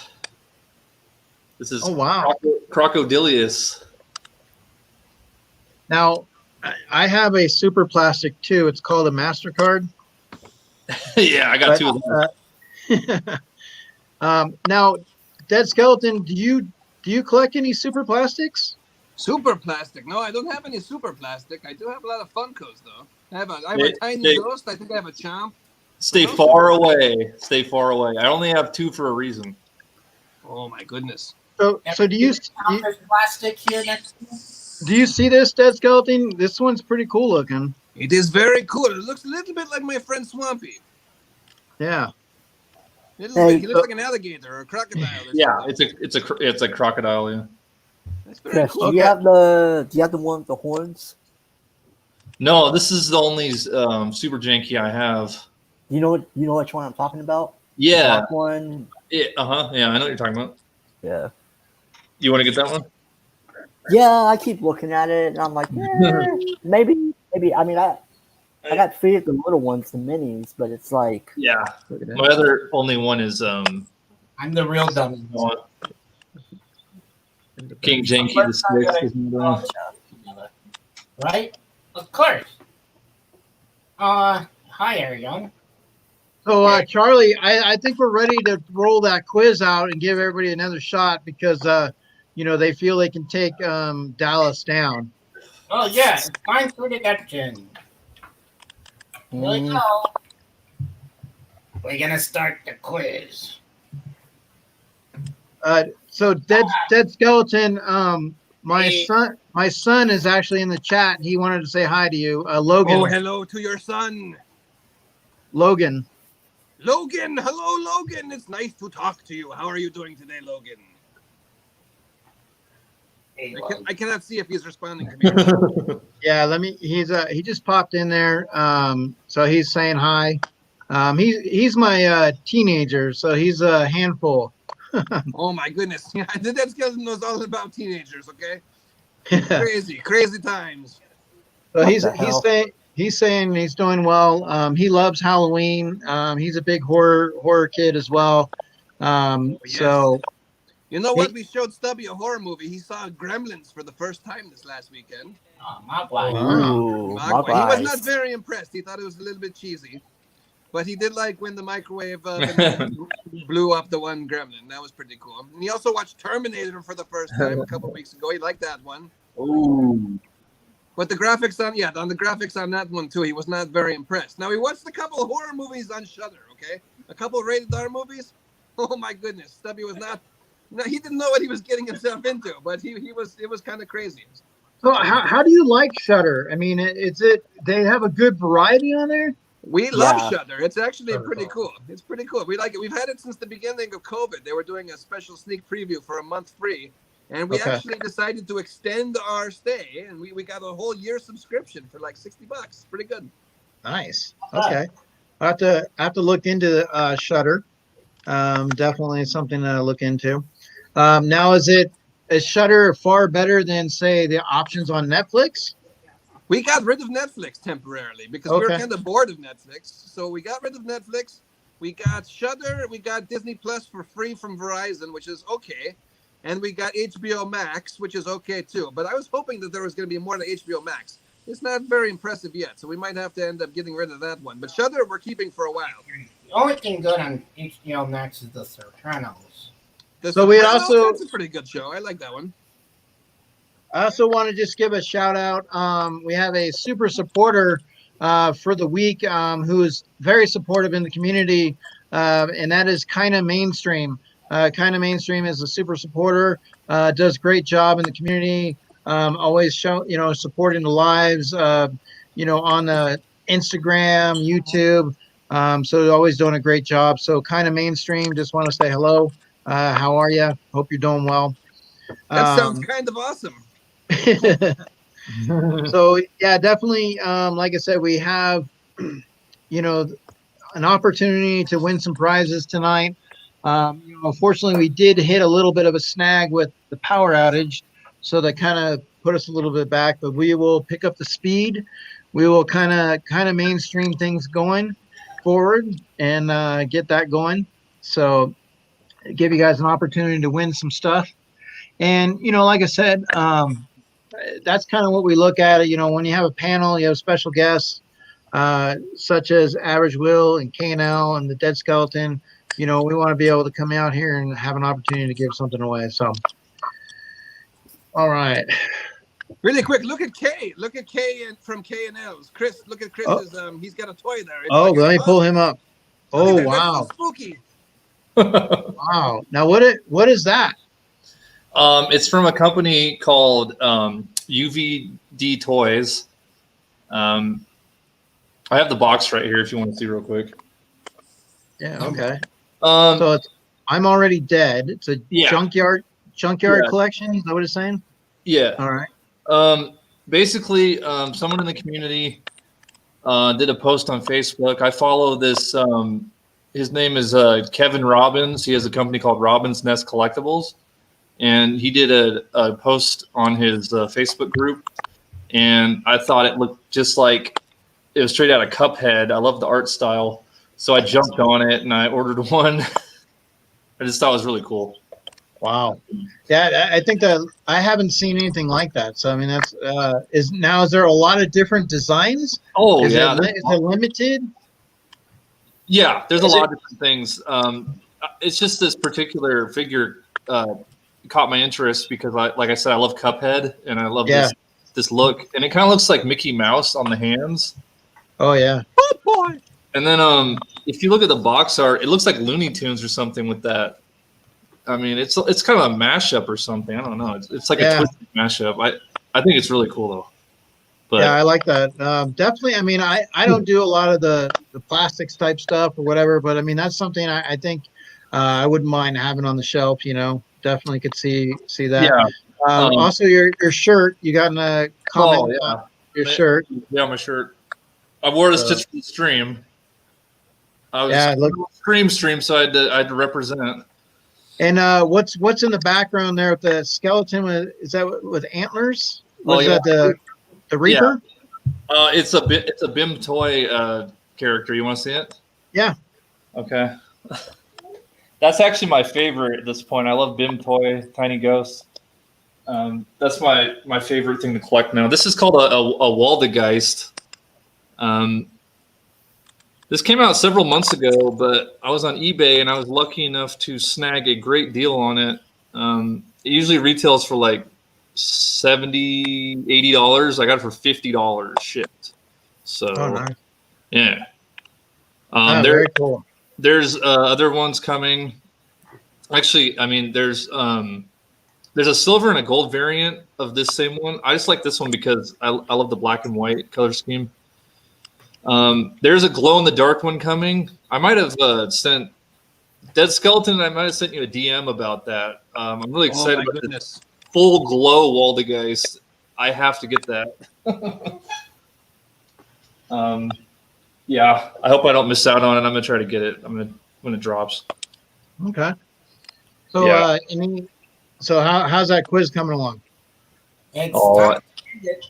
This is wow. Crocodilius. Now, I have a super plastic too. It's called a MasterCard. Yeah, I got 2 of them. Now, Dead Skeleton, do you collect any super plastics? Super plastic? No, I don't have any super plastic. I do have a lot of Funkos though. I have a tiny ghost. I think I have a Chomp. Stay far away. Stay far away. I only have 2 for a reason. Oh my goodness. So do you plastic here next to me? Do you see this, Dead Skeleton? This one's pretty cool looking. It is very cool. It looks a little bit like my friend Swampy. Yeah. He looks like an alligator or a crocodile. Yeah, it's a crocodile. Yeah. That's very cool. Do you have the one with the horns? No, this is the only super janky I have. You know which one I'm talking about? Yeah. That one. Yeah, yeah, I know what you're talking about. Yeah. You want to get that one? Yeah, I keep looking at it and I'm like, maybe. I mean, I got 3 of the little ones, the minis, but it's like, yeah. My other only one is I'm the real dummy. King Janky the 6th. Right? Of course. Hi, Arion. So, Charlie, I think we're ready to roll that quiz out and give everybody another shot because, they feel they can take Dallas down. Oh, yeah. It's time for deduction. Here we go. We're going to start the quiz. So, Dead Skeleton, my son is actually in the chat. He wanted to say hi to you. Logan. Oh, hello to your son. Logan. Logan. Hello, Logan. It's nice to talk to you. How are you doing today, Logan? I cannot see if he's responding to me. Yeah, he just popped in there. So he's saying hi. He's my teenager, so he's a handful. Oh my goodness. Yeah, Dead Skeleton knows all about teenagers, okay? Crazy times. So he's saying he's doing well. He loves Halloween. He's a big horror kid as well. Yes. So you know what? We showed Stubby a horror movie. He saw Gremlins for the first time this last weekend. Oh, Mogwai. Mogwai. He was not very impressed. He thought it was a little bit cheesy. But he did like when the microwave blew up the one gremlin. That was pretty cool. And he also watched Terminator for the first time a couple of weeks ago. He liked that one. Ooh. But the graphics on the graphics on that one too, he was not very impressed. Now he watched a couple of horror movies on Shudder, okay? A couple of rated R movies. Oh my goodness. Stubby was not. No, he didn't know what he was getting himself into, but it was kind of crazy. So how do you like Shudder? I mean, they have a good variety on there? We love Shudder. It's actually pretty cool. It's pretty cool. We like it. We've had it since the beginning of COVID. They were doing a special sneak preview for a month free, And we Okay. actually decided to extend our stay, and we got a whole year subscription for like $60. Pretty good. Nice. Okay. I have to look into Shutter. Definitely something to look into. Now, is Shutter far better than, say, the options on Netflix? We got rid of Netflix temporarily because we were Okay. kind of bored of Netflix. So we got rid of Netflix. We got Shudder. We got Disney Plus for free from Verizon, which is okay. And we got HBO Max, which is okay too. But I was hoping that there was going to be more than HBO Max. It's not very impressive yet, so we might have to end up getting rid of that one. But Shudder, we're keeping for a while. The only thing good on HBO Max is The Sopranos. The So we Sopranos, also- that's a pretty good show. I like that one. I also want to just give a shout out. We have a super supporter for the week who is very supportive in the community, and that is Kind of Mainstream. Kind of Mainstream is a super supporter, does great job in the community, always supporting the lives, on the Instagram, YouTube. So always doing a great job. So Kind of Mainstream, just want to say hello. How are you? Hope you're doing well. That sounds kind of awesome. So yeah, definitely. Like I said, we have, an opportunity to win some prizes tonight. Unfortunately, we did hit a little bit of a snag with the power outage, so that kind of put us a little bit back. But we will pick up the speed. We will kind of mainstream things going forward and get that going. So give you guys an opportunity to win some stuff. And like I said, that's kind of what we look at. When you have a panel, you have special guests such as Average Will and K L and the Dead Skeleton. We want to be able to come out here and have an opportunity to give something away. So, all right. Really quick, look at K. Look at K from K&L's. Chris, look at Chris's. He's got a toy there. It's like Let me pull him up. Oh, That's wow. so spooky. Wow. Now, what is that? It's from a company called UVD Toys. I have the box right here if you want to see real quick. Yeah. Okay. Um, So it's I'm Already Dead. It's a Yeah. junkyard Yeah. collection. Is that what it's saying? yeah. All right. Basically, someone in the community did a post on Facebook. I follow this. His name is Kevin Robbins. He has a company called Robbins Nest Collectibles. And he did a post on his Facebook group. And I thought it looked just like it was straight out of Cuphead. I love the art style. So I jumped on it and I ordered one. I just thought it was really cool. Wow. Yeah, I think that I haven't seen anything like that. So I mean, that's is there a lot of different designs? Oh, Is yeah. it limited? Yeah, there's a Is lot of different things. It's just this particular figure caught my interest because, like I said, I love Cuphead and I love this look. And it kind of looks like Mickey Mouse on the hands. Oh yeah. Oh boy. And then if you look at the box art, it looks like Looney Tunes or something with that. I mean, it's kind of a mashup or something. I don't know. It's like a twisted mashup. I think it's really cool though. But Yeah, I like that. Definitely. I mean, I don't do a lot of the plastics type stuff or whatever, but I mean that's something I think I wouldn't mind having on the shelf. Definitely could see that. Yeah. Also, your shirt. You got in a comment. Your shirt. Yeah, my shirt. I wore this just for the stream. I was stream, so I had to represent. And what's in the background there with the skeleton? Is that with antlers? Was that the Reaper? Yeah. It's a BIM toy character. You want to see it? Yeah. Okay. That's actually my favorite at this point. I love BIM toy, Tiny Ghosts. That's my favorite thing to collect now. This is called a Waldegeist. This came out several months ago, but I was on eBay and I was lucky enough to snag a great deal on it. It usually retails for like $70, $80. I got it for $50 shipped. So, nice. Yeah. Very cool. There's other ones coming. Actually, I mean, there's a silver and a gold variant of this same one. I just like this one because I love the black and white color scheme. There's a glow in the dark one coming. I might have sent Dead Skeleton. I might have sent you a DM about that. I'm really excited about this. full glow Waldegeist. I have to get that. Yeah, I hope I don't miss out on it. I'm gonna try to get it. When it drops. Okay. So, Yeah. how's that quiz coming along? It's Oh, time to end it.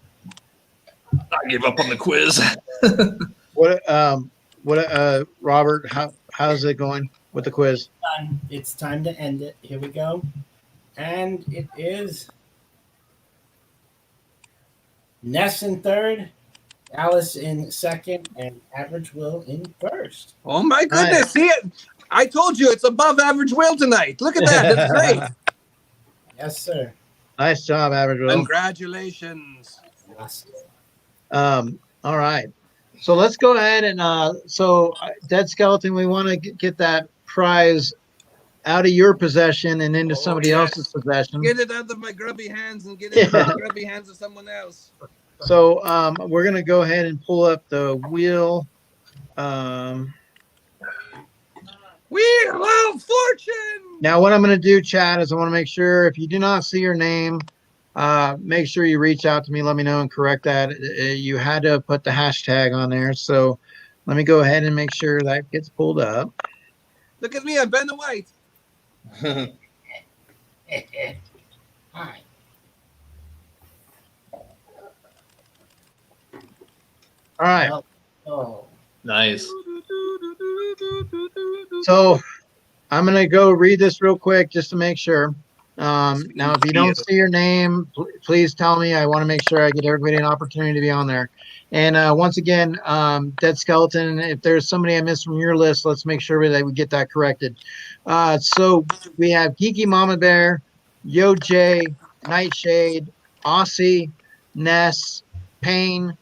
I gave up on the quiz. Robert, how's it going with the quiz? Done. It's time to end it. Here we go. And it is Ness in third, Alice in second, and Average Will in first. Oh my goodness! Nice. See it? I told you it's above average will tonight. Look at that. That's great. Yes, sir. Nice job, Average Will. Congratulations. Yes. All right. So let's go ahead and Dead Skeleton, we want to get that prize out of your possession and into somebody else's possession. Get it out of my grubby hands and get it out of the grubby hands of someone else. So we're gonna go ahead and pull up the wheel. Wheel of Fortune. Now, what I'm going to do, Chad, is I want to make sure if you do not see your name, make sure you reach out to me, let me know, and correct that. You had to put the hashtag on there. So let me go ahead and make sure that gets pulled up. Look at me, I'm Ben the White. Hi. All right. Oh. Nice. So I'm going to go read this real quick just to make sure. Now, if you don't see your name, please tell me. I want to make sure I get everybody an opportunity to be on there. And once again, Dead Skeleton, if there's somebody I missed from your list, let's make sure that we get that corrected. So we have Geeky Mama Bear, Yo J, Nightshade, Aussie, Ness, Payne,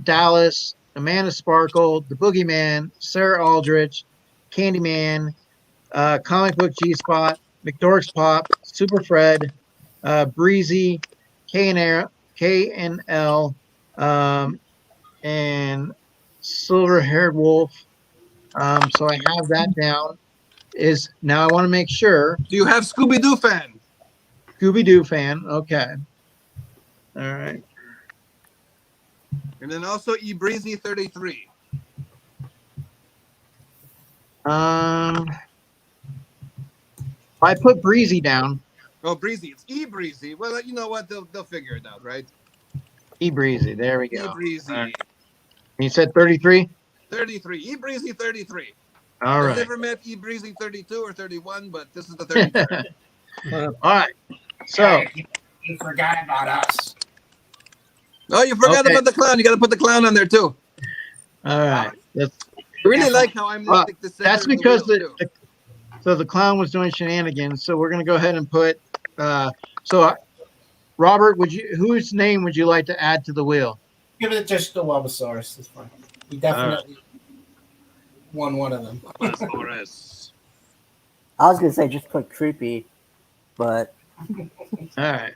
Dallas, Amanda Sparkle, The Boogeyman, Sarah Aldrich, Candyman, Comic Book G-Spot, McDork's Pop, Super Fred, Breezy, K&L, and Silver Haired Wolf. So I have that down. Now I want to make sure. Do you have Scooby-Doo fan? Scooby-Doo fan. Okay. All right. And then also E Breezy 33. I put Breezy down. Oh, Breezy. It's E Breezy. Well, you know what? They'll figure it out, right? E Breezy. There we E go. Breezy. Right. You said 33? 33. E Breezy 33. All I've right. never met E Breezy 32 or 31, but this is the 33rd. All right. So You forgot about us. Oh, you forgot Okay. about the clown. You got to put the clown on there too. all right. I really like how I'm like the center That's of the because wheel, too. the clown was doing shenanigans. So we're gonna go ahead and put Robert, whose name would you like to add to the wheel? Give it just the Webbasaurus. It's fine. He definitely won one of them. Webbasaurus. I was gonna say just put creepy, but All right.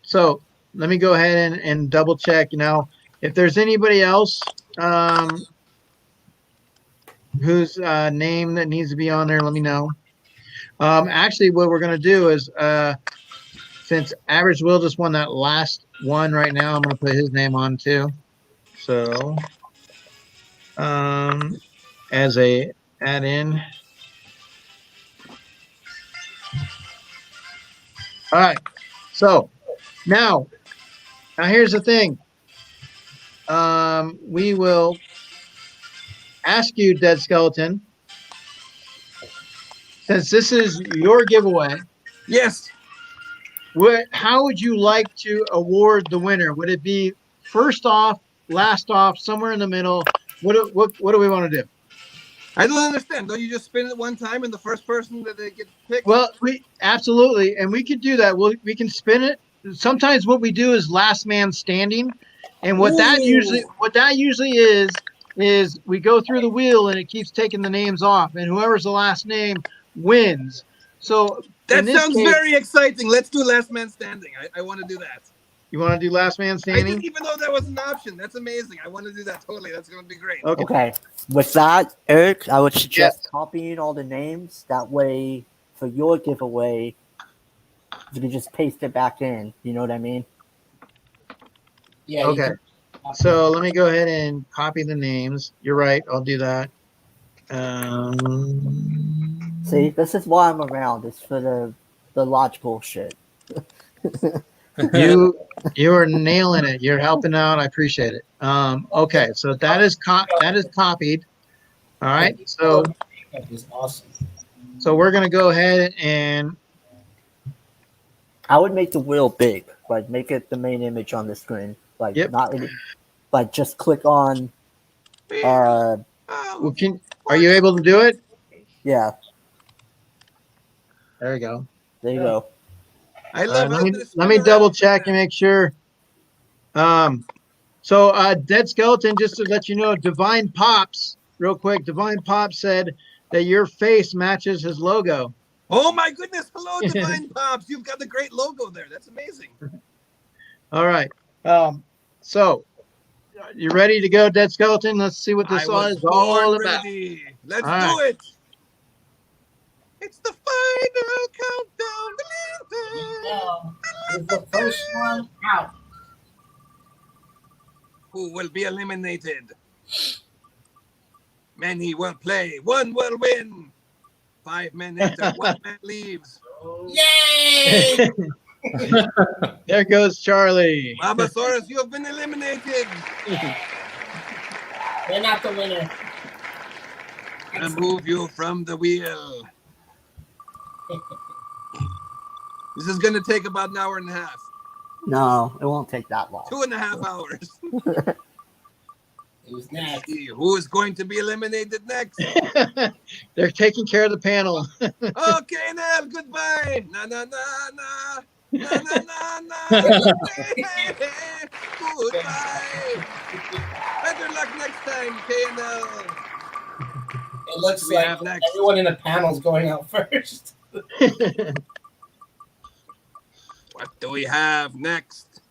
So let me go ahead and double check. If there's anybody else whose name that needs to be on there, let me know. Actually, what we're gonna do is since Average Will just won that last one right now, I'm gonna put his name on too. So as a add-in. All right. So now here's the thing. We will ask you, Dead Skeleton, since this is your giveaway, Yes. how would you like to award the winner? Would it be first off, last off, somewhere in the middle? What do we want to do? I don't understand. Don't you just spin it one time and the first person that they get picked? Well, we absolutely, and we could do that. We can spin it. Sometimes what we do is last man standing, and what that usually is we go through the wheel and it keeps taking the names off, and whoever's the last name wins. So that in this sounds case, very exciting. Let's do last man standing. I want to do that. You want to do last man I standing? didn't even know that was an option. That's amazing. I want to do that totally. That's going to be great. Okay. okay. With that, Eric, I would suggest copying all the names. That way, for your giveaway, You can just paste it back in. You know what I mean? Yeah. you Okay. can- So let me go ahead and copy the names. You're right. I'll do that. See, this is why I'm around. It's for the logical shit. You you are nailing it. You're helping out. I appreciate it. Okay, so that is copied. All right. So That is awesome. we're gonna go ahead and I would make the wheel big, like make it the main image on the screen, like Yep. not any, like just click on. well, are you able to do it? Yeah, There you go. there you go. I All love right, how let this me double check and make sure. So Dead Skeleton, just to let you know, Divine Pops, real quick. Divine Pops said that your face matches his logo. Oh my goodness! Hello, Divine Pops. You've got the great logo there. That's amazing. All right. So you ready to go, Dead Skeleton? Let's see what this I was is all born about. ready. Let's All do right. it. It's the final countdown. It's the first one out. Who will be eliminated? Many will play. One will win. 5 men enter. 1 man leaves. Yay! There goes Charlie. Babasaurus, you have been eliminated. They're not the winner. Remove you from the wheel. This is going to take about an hour and a half. No, it won't take that long. 2.5 hours. Who's next? See who is going to be eliminated next? They're taking care of the panel. Okay, Nell, goodbye. Na na na na. Na na na na. Goodbye. Better luck next time, KNL. It looks We like have next. everyone in the panel is going out first. What do we have next?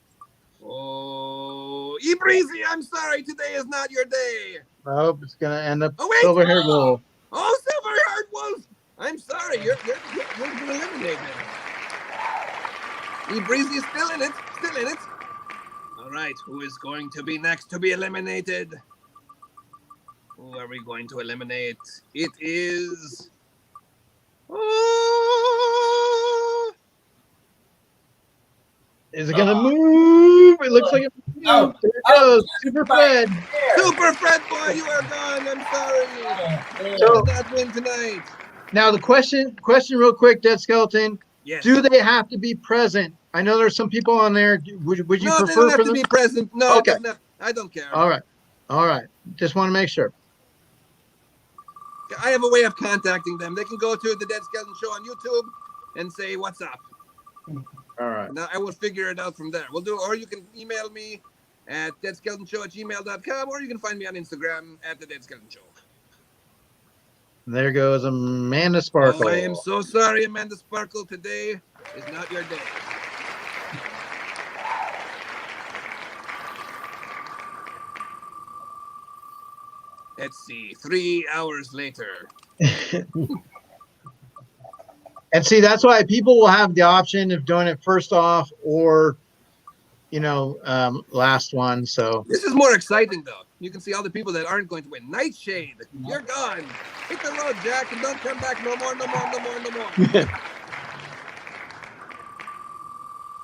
Oh, Breezy, I'm sorry. Today is not your day. I hope it's gonna end up Oh, wait. Silver Hair Wolf. Oh, Silver-haired Wolf. I'm sorry. You're been eliminated. Breezy is still in it. Still in it. All right. Who is going to be next to be eliminated? Who are we going to eliminate? It is. Oh, Is it gonna move? It looks like it. Oh, There it goes. Super Fred. Super Fred Boy, you are gone. I'm sorry. You So did not win tonight. now the question real quick, Dead Skeleton. Yes. Do they have to be present? I know there's some people on there. Would you No, they prefer don't have for to them? be present. No, Okay. it doesn't have, I don't care. All right. Just want to make sure. I have a way of contacting them. They can go to the Dead Skeleton Show on YouTube and say, "What's up?" All right. Now I will figure it out from there. We'll do, or you can email me at deadskeletonshow@gmail.com, or you can find me on Instagram at the Dead Skeleton Show. There goes Amanda Sparkle. Oh, I am so sorry, Amanda Sparkle. Today is not your day. Let's see. 3 hours later. And see, that's why people will have the option of doing it first off or, last one. So This is more exciting, though. You can see all the people that aren't going to win. Nightshade, you're gone. Hit the road, Jack, and don't come back no more.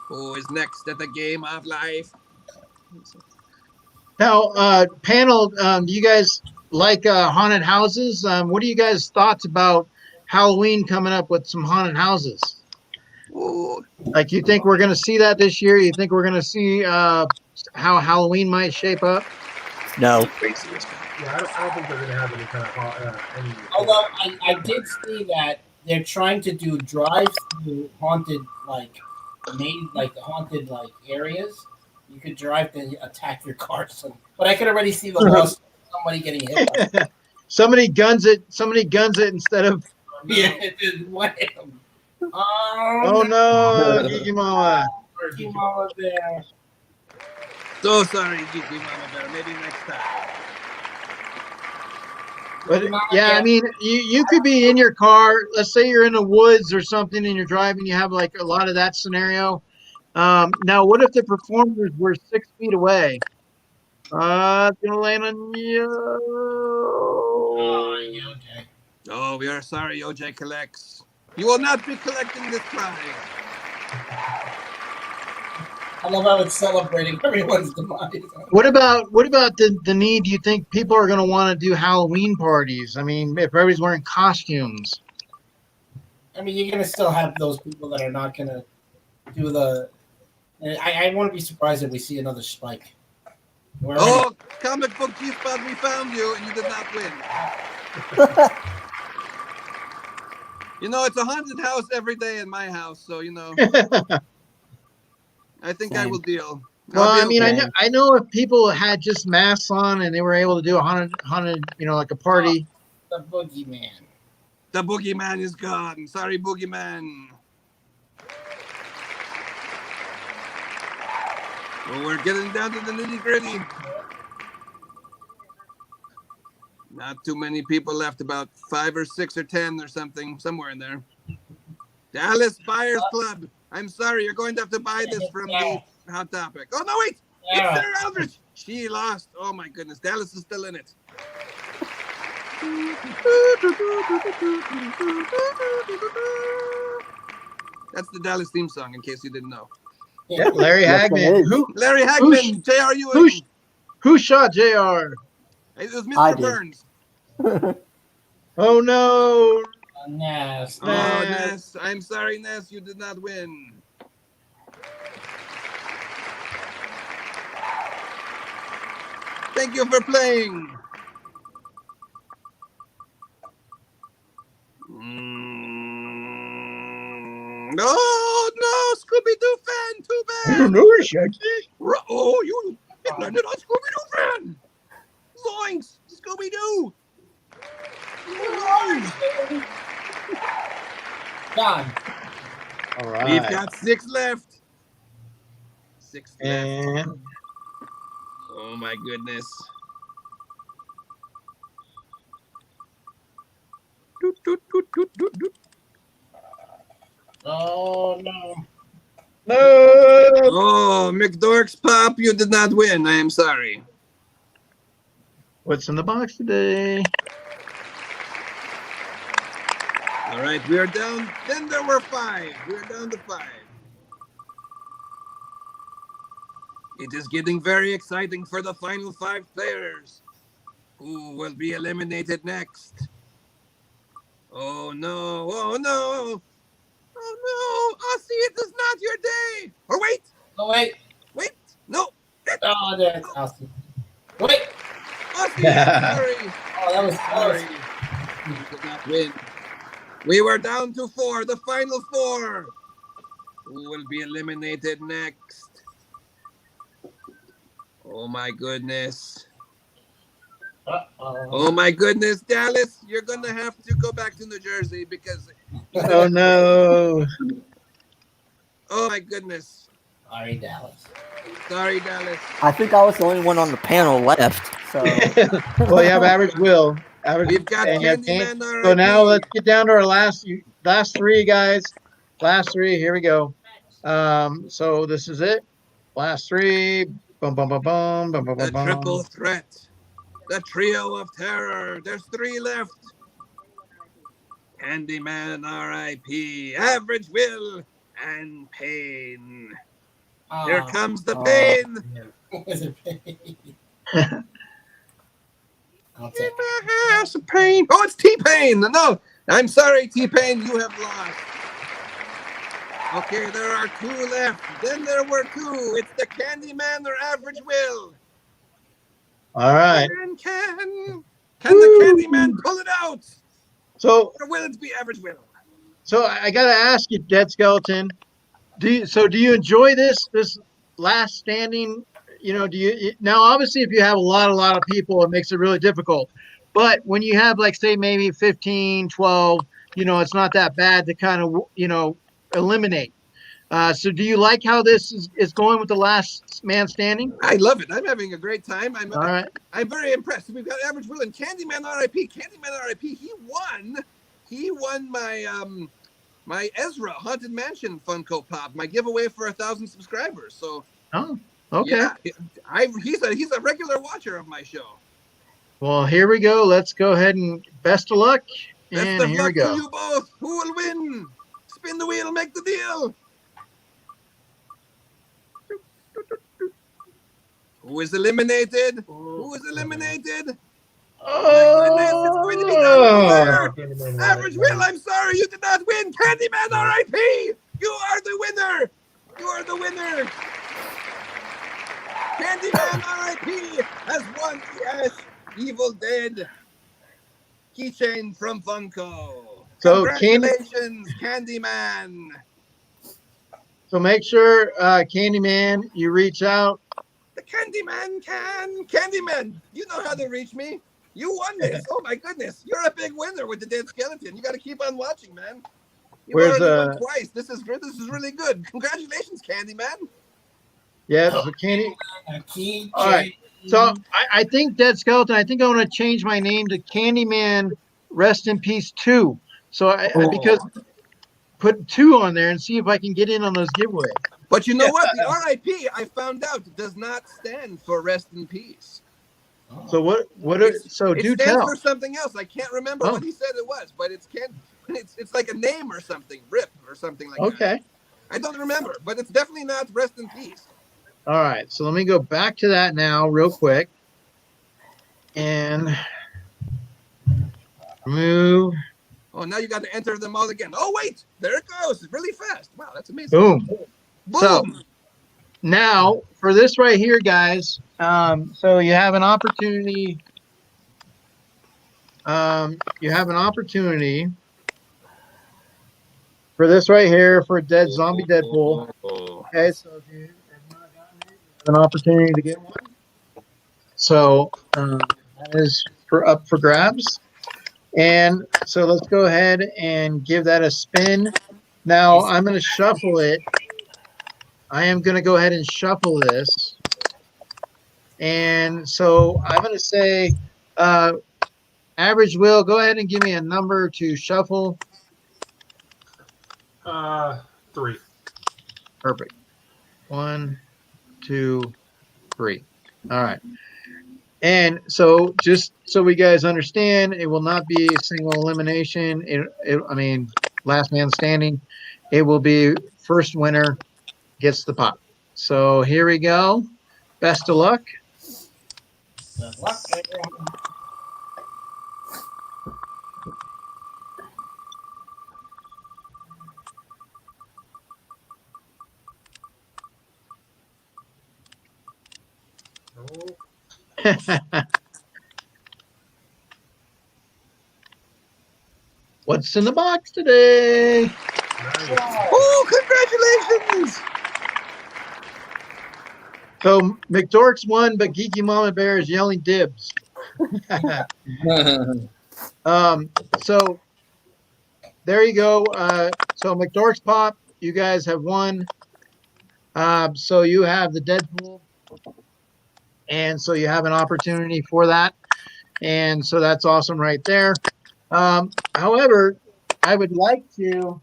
Who is next at the game of life? now, panel, do you guys like haunted houses? What are you guys' thoughts about Halloween coming up with some haunted houses? Ooh. Like, you think we're going to see that this year? You think we're going to see how Halloween might shape up? No. Yeah, I don't think they're going to have any kind of any. Although I did see that they're trying to do drive-through haunted the haunted areas. You could drive to attack your car. But I could already see the loss of somebody getting hit. By Somebody guns it instead of yeah, it just wham. oh no, Gigi Mama. Gigi Mama there. So sorry, Gigi Mama Bear. Maybe next time. But yeah, I mean, you could be in your car. Let's say you're in the woods or something, and you're driving. You have like a lot of that scenario. Now, what if the performers were 6 feet away? It's gonna land on you. Oh, yeah, okay. Oh, we are sorry, OJ Collects. You will not be collecting this prize. I love how it's celebrating everyone's demise. What about the need? Do you think people are gonna want to do Halloween parties? I mean, if everybody's wearing costumes. I mean, you're gonna still have those people that are not gonna do the. I wouldn't be surprised if we see another spike. Oh, comic book G-Spot, we found you, and you did not win. You know, it's a haunted house every day in my house, so you know. I think I will deal. Well, I mean, okay. I know if people had just masks on and they were able to do a haunted, like a party. The boogeyman. The boogeyman is gone. Sorry, boogeyman. Well, we're getting down to the nitty-gritty. Not too many people left, about 5 or 6 or 10 or something, somewhere in there. Dallas Buyers Club. I'm sorry, you're going to have to buy this from the Hot Topic. Oh, no, wait. It's Sarah Eldridge. She lost. Oh, my goodness. Dallas is still in it. That's the Dallas theme song, in case you didn't know. Yeah, Larry Yes, it Hagman. is. Larry Hagman, J.R. Ewing. Who shot JR? It was I Mr. did. Burns. Oh no. Ness. Oh, Ness. I'm sorry, Ness. You did not win. Thank you for playing. No, no, Scooby-Doo fan, too bad. No, Shaggy. Oh, you landed on Scooby-Doo fan. Zoinks, Scooby-Doo. Done. All right. We've got 6 left. 6 left. And Oh my goodness. Doot, doot, doot, doot, doot, doot. Oh no. no. Oh, McDork's Pop, you did not win. I am sorry. What's in the box today? All right, we are down. Then there were 5. We are down to 5. It is getting very exciting for the final 5 players who will be eliminated next. Oh no, oh no, oh no, Aussie, it is not your day. Or wait, Oh wait. no, Oh, that's awesome. Wait. Aussie, I'm sorry. Oh, that was Sorry. close. You did not win. We were down to 4, the final 4. Who will be eliminated next? Oh my goodness. Uh-oh. Oh my goodness, Dallas, you're gonna have to go back to New Jersey because Oh no. oh my goodness. Sorry, Dallas. Sorry, Dallas. I think I was the only one on the panel left. So Well, you have average will. Average. We've got and you have Candyman. So now let's get down to our last 3, guys. Last 3. Here we go. So this is it. Last 3. Bum bum bum bum bum bum The bum. triple threat. The trio of terror. There's 3 left. Candyman, R.I.P. Average Will and Pain. Here comes the pain. Was it pain? I'll In take it. my house of pain. Oh, it's T-Pain. No, I'm sorry, T-Pain. You have lost. Okay, there are 2 left. Then there were 2. It's the Candyman or Average Will. All right. And can the Candyman pull it out? So Or will it be Average Will? I got to ask you, Dead Skeleton. Do you enjoy this last standing? Do you now? Obviously, if you have a lot of people, it makes it really difficult. But when you have like say maybe 15, 12, it's not that bad to kind of eliminate. So do you like how this is going with the last man standing? I love it. I'm having a great time. All right. I'm very impressed. We've got Average Will and Candyman R.I.P. Candyman R.I.P. He won my my Ezra Haunted Mansion Funko Pop, my giveaway for 1,000 subscribers. So Oh, okay. yeah, he's a regular watcher of my show. Well, here we go. Let's go ahead and best of luck. Best And of here we luck go. to you both. Who will win? Spin the wheel, make the deal. Who is eliminated? Who is eliminated? Oh my goodness, it's going to be Oh, Average Will, I'm sorry you did not win. Candyman R.I.P. You are the winner. You are the winner. Candyman R.I.P. has won the Ash Evil Dead keychain from Funko. So Congratulations, Candyman. so make sure, Candyman, you reach out. The Candyman can. Candyman, you know how to reach me. You won this. Oh my goodness. You're a big winner with the dead skeleton. You got to keep on watching, man. You've Where's, already won twice. This is good. This is really good. Congratulations, Candyman. Yeah, so Candy. A key All right. So I think Dead Skeleton, I think I want to change my name to Candyman Rest in Peace 2. So because put 2 on there and see if I can get in on those giveaways. But you know what? The RIP, I found out, does not stand for rest in peace. So what so It do stands tell. for something else. I can't remember what he said it was, but it's like a name or something, RIP or something like that. Okay. I don't remember, but it's definitely not rest in peace. All right. So let me go back to that now real quick. And remove. Oh, now you got to enter them all again. Oh, wait. There it goes. It's really fast. Wow, that's amazing. Boom. Boom. So now for this right here, guys. So you have an opportunity. You have an opportunity for this right here for Dead Zombie Deadpool. Okay, so if you have not gotten it, you have an opportunity to get one. So that is up for grabs. And so let's go ahead and give that a spin. Now I'm going to shuffle it. I am going to go ahead and shuffle this. And so I'm going to say, Average Will, go ahead and give me a number to shuffle. 3. Perfect. 1, 2, 3. All right. And so just so we guys understand, it will not be a single elimination. I mean, last man standing. It will be first winner gets the pop. So here we go. Best of luck. Good luck, everyone. What's in the box today? Oh, congratulations. So McDorks won, but Geeky Mama Bear is yelling dibs. So there you go. So McDorks Pop, you guys have won. So you have the Deadpool. And so you have an opportunity for that. And so that's awesome right there. However, I would like to,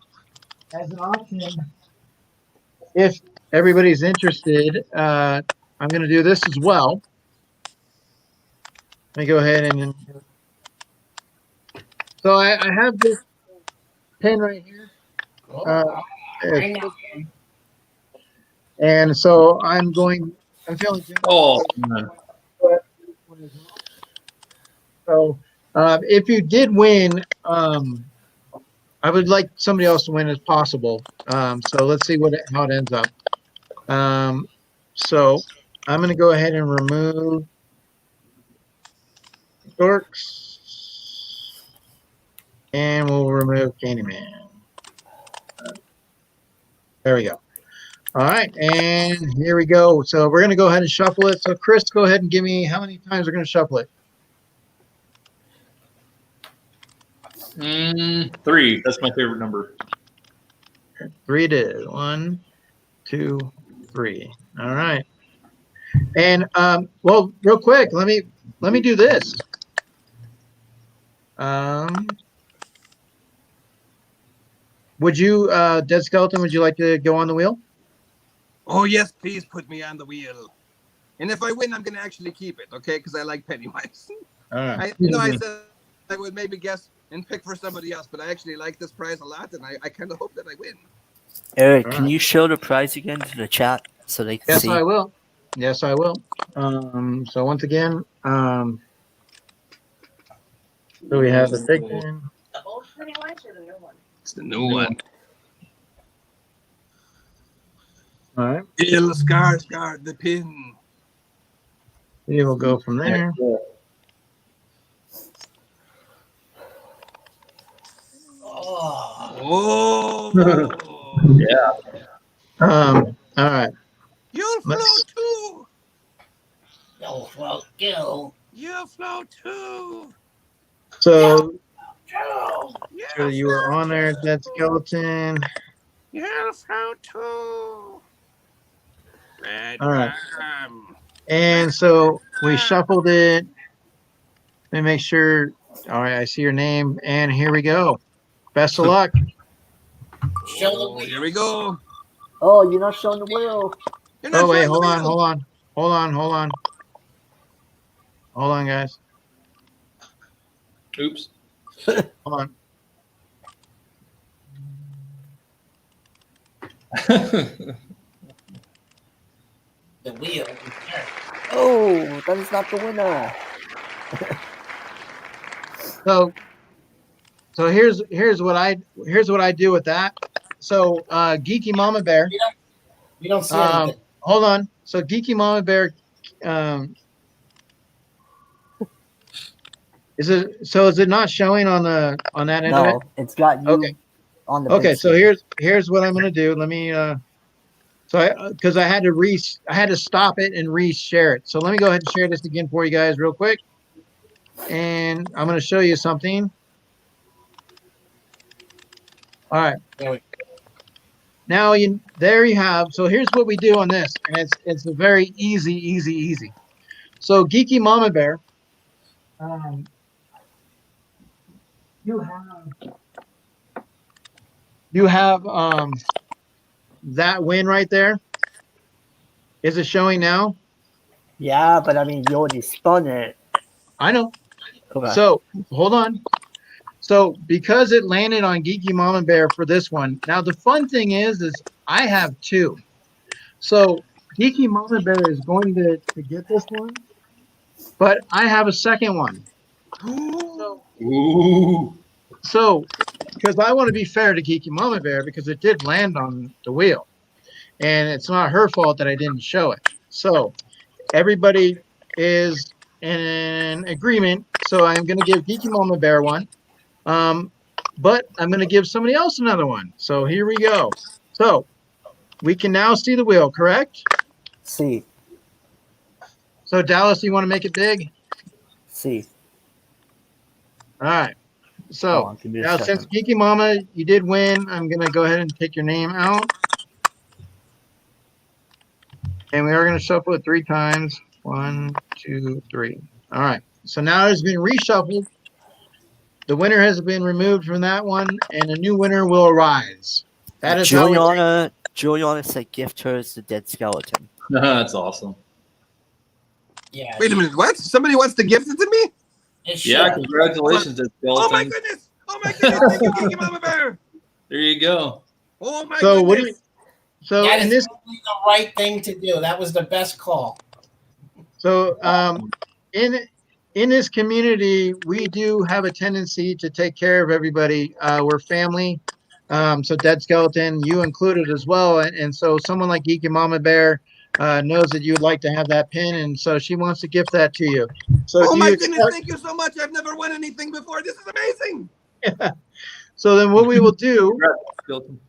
as an option, if everybody's interested, I'm going to do this as well. Let me go ahead and. So I have this pen right here. And so I'm feeling. Oh, man. So if you did win, I would like somebody else to win as possible. So let's see how it ends up. So I'm going to go ahead and remove Dorks, and we'll remove Candyman. There we go. All right, and here we go. So we're going to go ahead and shuffle it. So Chris, go ahead and give me how many times we're going to shuffle it. 3. That's my favorite number. 3 it is. 1, 2, 3. All right. And well, real quick, let me do this. Would you, Dead Skeleton? Would you like to go on the wheel? Oh yes, please put me on the wheel. And if I win, I'm gonna actually keep it, okay? Because I like Pennywise. All right. I said I would maybe guess and pick for somebody else, but I actually like this prize a lot, and I kind of hope that I win. Eric, All can right. you show the prize again to the chat so they can Yes, see? I will. Yes, I will. So once again, so we have the big pin. The old Pennywise or the new one? It's the new one. All right. Il Skarsgård, the pin. We will go from there. Oh. Yeah. All right. You'll float too. Oh, well, Gil. You'll float too. So Joe. sure you were on there, Dead Skeleton. You'll float too. Red All right. Ram. And so we shuffled it. Let me make sure. All right, I see your name, and here we go. Best of luck. Show the wheel. Here we go. Oh, you're not showing the wheel. You're not Oh wait, showing the hold wheel. on, guys. Oops. Hold on. The wheel. Oh, that is not the winner. So here's what I do with that. So Geeky Mama Bear. We don't see anything. Hold on. So Geeky Mama Bear, is it not showing on that end of it? No, it's got you Okay. on the Okay, big so screen. here's what I'm gonna do. Let me because I had to stop it and re-share it. So let me go ahead and share this again for you guys real quick. And I'm gonna show you something. All right. There we go. Now there you have. So here's what we do on this, and it's a very easy. So Geeky Mama Bear, you have that win right there. Is it showing now? Yeah, but I mean, you already spun it. I know. Okay. So hold on. So because it landed on Geeky Mama Bear for this one, now the fun thing is I have two. So Geeky Mama Bear is going to get this one, but I have a second one. Ooh. So because I want to be fair to Geeky Mama Bear because it did land on the wheel, and it's not her fault that I didn't show it. So everybody is in agreement. So I'm going to give Geeky Mama Bear one. But I'm going to give somebody else another one. So here we go. So we can now see the wheel, correct? See. So Dallas, you want to make it big? See. All right. So Hold on, give me a now second. since Geeky Mama, you did win, I'm going to go ahead and take your name out. And we are going to shuffle it 3 times. 1, 2, 3. All right. So now it's been reshuffled. The winner has been removed from that one, and a new winner will arise. That is how Juliana said gift hers the Dead Skeleton. That's awesome. Yeah. Wait a minute, what? Somebody wants to gift it to me? It Yeah, should. congratulations, Dead Oh my Skeleton. goodness! Oh my goodness! Thank you, Geeky Mama Bear! There you go. Oh my So what do goodness! you? So That in is this, probably the right thing to do. That was the best call. so in this community, we do have a tendency to take care of everybody. We're family. So Dead Skeleton, you included as well, and so someone like Geeky Mama Bear knows that you would like to have that pin, and so she wants to gift that to you. So Oh do my you goodness! accept? Thank you so much. I've never won anything before. This is amazing. So then what we will do. Congrats, Skeleton.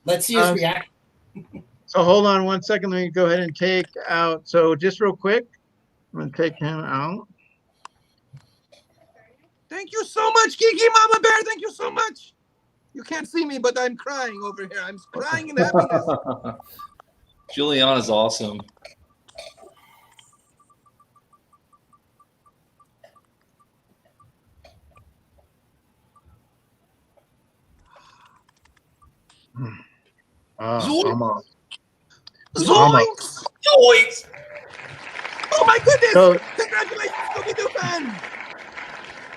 Let's see his reaction. So hold on 1 second. Let me go ahead and take out. So just real quick, I'm gonna take him out. Thank you so much, Geeky Mama Bear. Thank you so much. You can't see me, but I'm crying over here. I'm crying in happiness. Juliana's awesome. Almost. Zoinks! Zoinks! Oh my goodness! So, Congratulations, Scooby-Doo fan!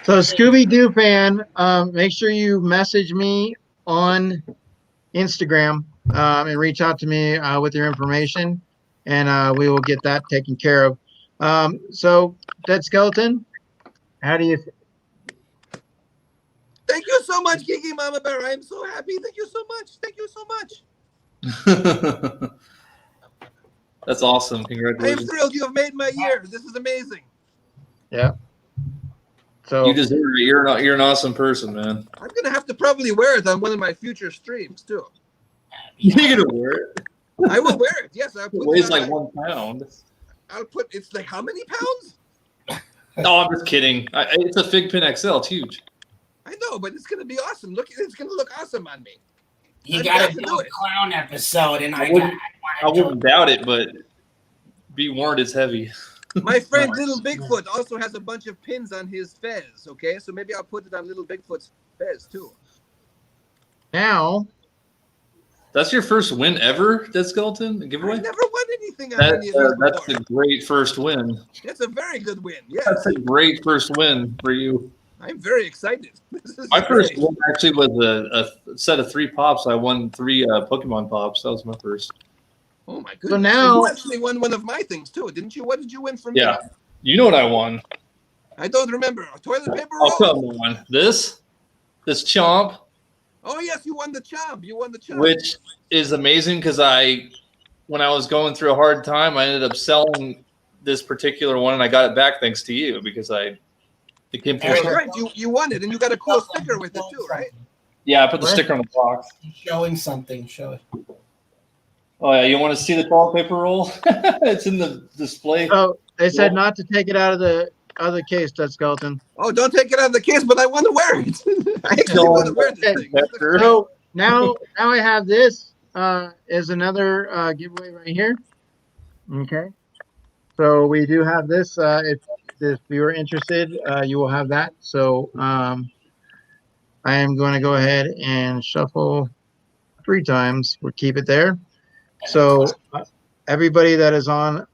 so Scooby-Doo fan, make sure you message me on Instagram and reach out to me with your information, and we will get that taken care of. So, Dead Skeleton, how do you? Thank you so much, Kiki Mama Bear. I am so happy. Thank you so much. Thank you so much. That's awesome. I am Congratulations. thrilled. You have made my year. This is amazing. Yeah. So You deserve it. You're an awesome person, man. I'm gonna have to probably wear it on one of my future streams too. You're gonna wear it. I will wear it. Yes, I'll It put weighs it on like my- 1 pound. I'll put. It's like how many pounds? No, I'm just kidding. It's a Fig Pin XL. It's huge. I know, but it's gonna be awesome. Look, it's gonna look awesome on me. You I've got got to to do do a it. clown episode, and I wouldn't- I wanted to. wouldn't doubt it, but be warned, it's heavy. My friend Little Bigfoot also has a bunch of pins on his fez. Okay, so maybe I'll put it on Little Bigfoot's fez too. now, That's your first win ever, Dead Skeleton? I Giveaway? never won anything on any of these That's before. a great first win. That's a very good win. Yes, That's a great first win for you. I'm very excited. This is My first great. win actually was a set of 3 pops. I won 3 Pokemon pops. That was my first. Oh my goodness! So now- you actually won one of my things too, didn't you? What did you win from me? Yeah. You know what I won? I don't remember. A toilet paper Oh, roll? come on. This Chomp, Oh yes, you won the chomp. You won the chomp. which is amazing because when I was going through a hard time, I ended up selling this particular one and I got it back thanks to you because it came full That's circle. right. You won it, and you got a cool sticker with it too, right? Yeah, I put the What? sticker on the box. Showing something. Show it. Oh yeah, you want to see the toilet paper roll? It's in the display. so they said Well- not to take it out of the case, Dead Skeleton. Oh, don't take it out of the case, but I want to wear it. I actually want to wear this thing. Better. So now I have this is another giveaway right here. Okay. So we do have this. If you're interested, you will have that. So I am going to go ahead and shuffle 3 times. We'll keep it there. So everybody that is on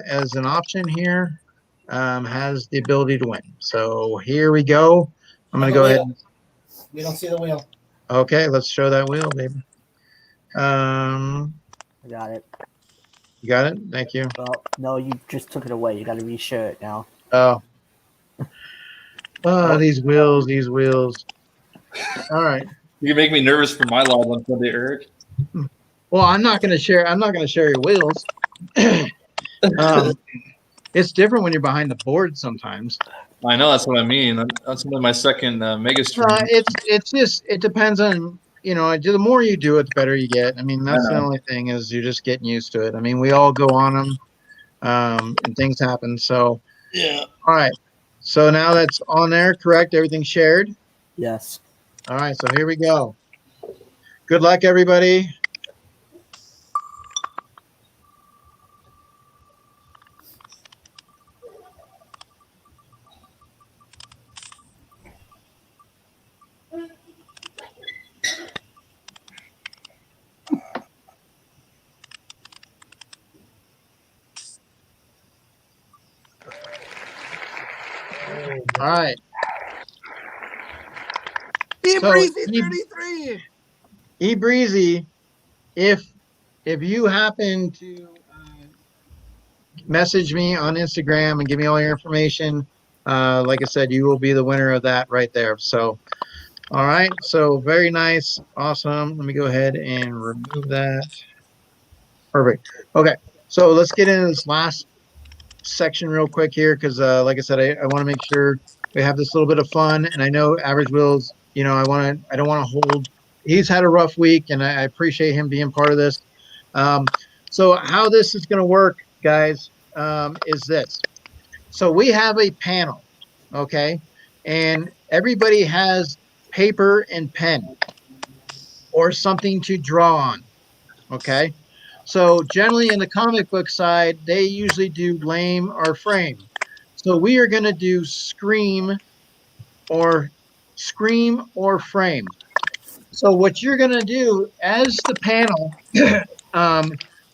as an option here has the ability to win. So here we go. I'm going to go ahead. We don't see the wheel. Okay, let's show that wheel, baby. I got it. You got it? Thank you. Well, no, you just took it away. You got to reshare it now. Oh, these wheels. All right. You can make me nervous for my live on Sunday, Eric. Well, I'm not going to share your wheels. It's different when you're behind the board sometimes. I know, that's what I mean. That's only my second mega stream. It depends on, the more you do it, the better you get. I mean, that's the only thing is you're just getting used to it. I mean, we all go on them and things happen. So, Yeah. all right. So now that's on there, correct? Everything's shared. Yes. All right. So here we go. Good luck, everybody. All right. Be So, Breezy you- 33. Breezy, if you happen to message me on Instagram and give me all your information, like I said, you will be the winner of that right there. So, all right. So very nice, awesome. Let me go ahead and remove that. Perfect. Okay. So let's get into this last section real quick here because, like I said, I want to make sure we have this little bit of fun. And I know Average Wills, I don't want to hold. He's had a rough week, and I appreciate him being part of this. So how this is going to work, guys, is this. So we have a panel, okay? And everybody has paper and pen or something to draw on, okay? So generally in the comic book side, they usually do lame or frame. So we are going to do or scream or frame. So what you're going to do as the panel,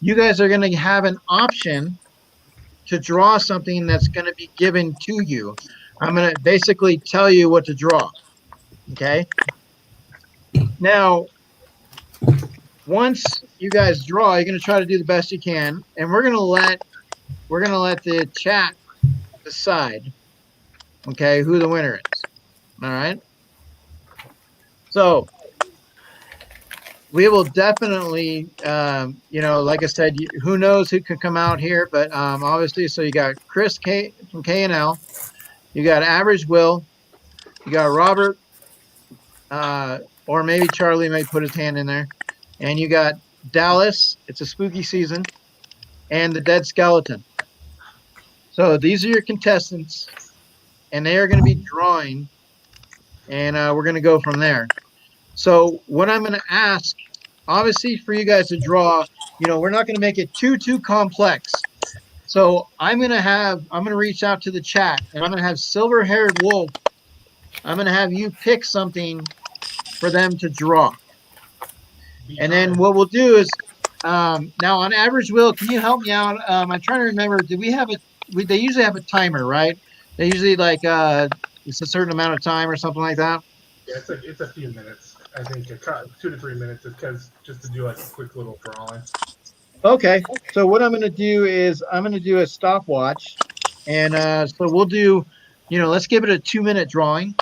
you guys are going to have an option to draw something that's going to be given to you. I'm going to basically tell you what to draw. Okay. Now, once you guys draw, you're going to try to do the best you can, and we're going to let the chat decide, okay, who the winner is. All right. So we will definitely, like I said, who knows who could come out here, but obviously, so you got Chris K from K&L, you got Average Will, you got Robert, or maybe Charlie may put his hand in there, and you got Dallas. It's a spooky season, and the Dead Skeleton. So these are your contestants, and they are going to be drawing, and we're going to go from there. So what I'm going to ask, obviously, for you guys to draw, we're not going to make it too complex. So I'm going to reach out to the chat, and I'm going to have Silver Haired Wolf. I'm going to have you pick something for them to draw. And then what we'll do is, now on Average Will, can you help me out? I'm trying to remember, do we have they usually have a timer, right? They usually it's a certain amount of time or something like that. Yeah, it's a few minutes. I think 2 to 3 minutes, because just to do like a quick little drawing. Okay, so what I'm going to do is I'm going to do a stopwatch, and so we'll do, let's give it a 2-minute drawing.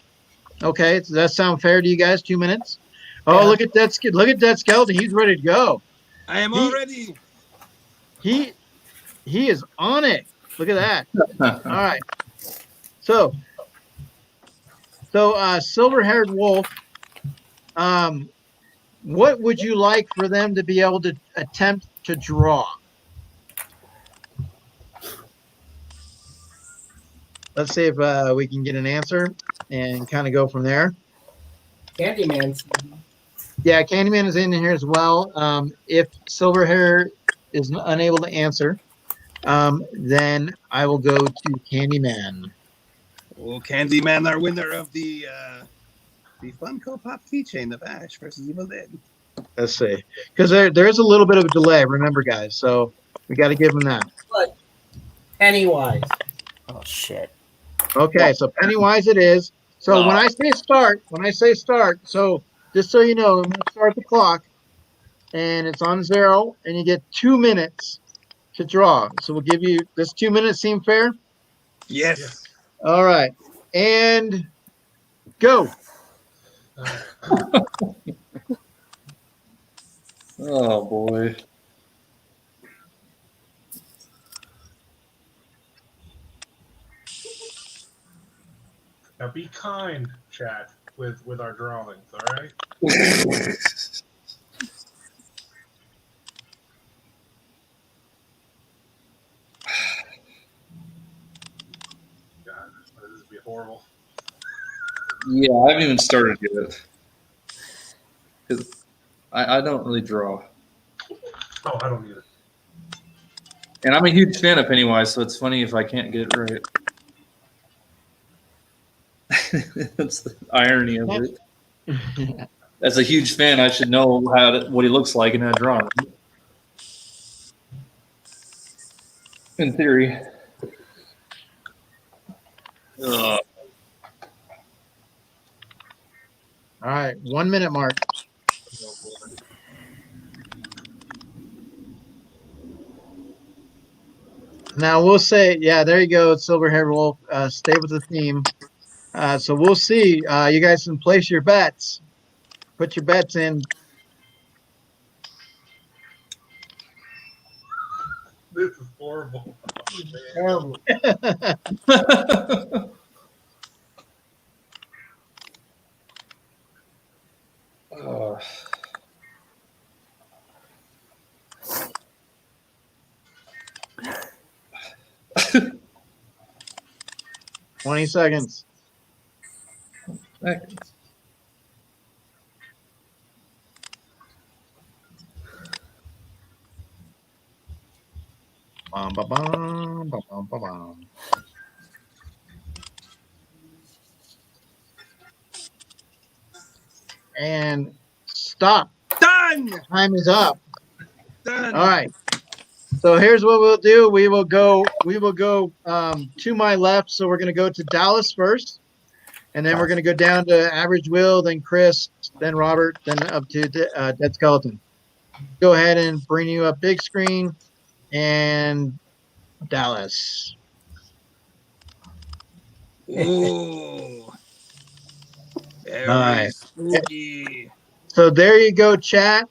Okay, does that sound fair to you guys? 2 minutes. Oh, Yeah. look at that! Look at that skeleton. He's ready to go. I am all ready. He is on it. Look at that. All right. So Silver-Haired Wolf. What would you like for them to be able to attempt to draw? Let's see if we can get an answer and kind of go from there. Candyman's. Yeah, Candyman is in here as well. If Silverhair is unable to answer, then I will go to Candyman. Oh, Candyman, our winner of the Funko Pop keychain of Ash versus Evil Dead. Let's see, because there is a little bit of a delay. Remember, guys, so we got to give them that. Pennywise. Oh shit. Okay, so Pennywise it is. So when I say start, so just so you know, I'm going to start the clock, and it's on 0, and you get 2 minutes to draw. So we'll give you this 2 minutes. Seem fair? Yes. All right, and go. Oh boy. Now be kind, chat, with our drawings, all right? God, this would be horrible. Yeah, I haven't even started yet. 'Cause I don't really draw. Oh, I don't either. And I'm a huge fan of Pennywise, so it's funny if I can't get it right. That's the irony of it. As a huge fan, I should know what he looks like and how to draw him. In theory. Ugh. All right, 1 minute mark. Now we'll say, yeah, there you go, Silver-Haired Wolf. Stay with the theme. So we'll see. You guys can place your bets. Put your bets in. This is horrible. Terrible. Ugh. 20 seconds. Seconds. Bum, ba, bum, ba, bum, ba, bum. And stop. Done. Time is up. Done. All right. So here's what we'll do. We will go to my left. So we're going to go to Dallas first. And then we're going to go down to Average Will, then Chris, then Robert, then up to Dead Skeleton. Go ahead and bring you up big screen and Dallas. Ooh. Very Nice. spooky. So there you go, chat.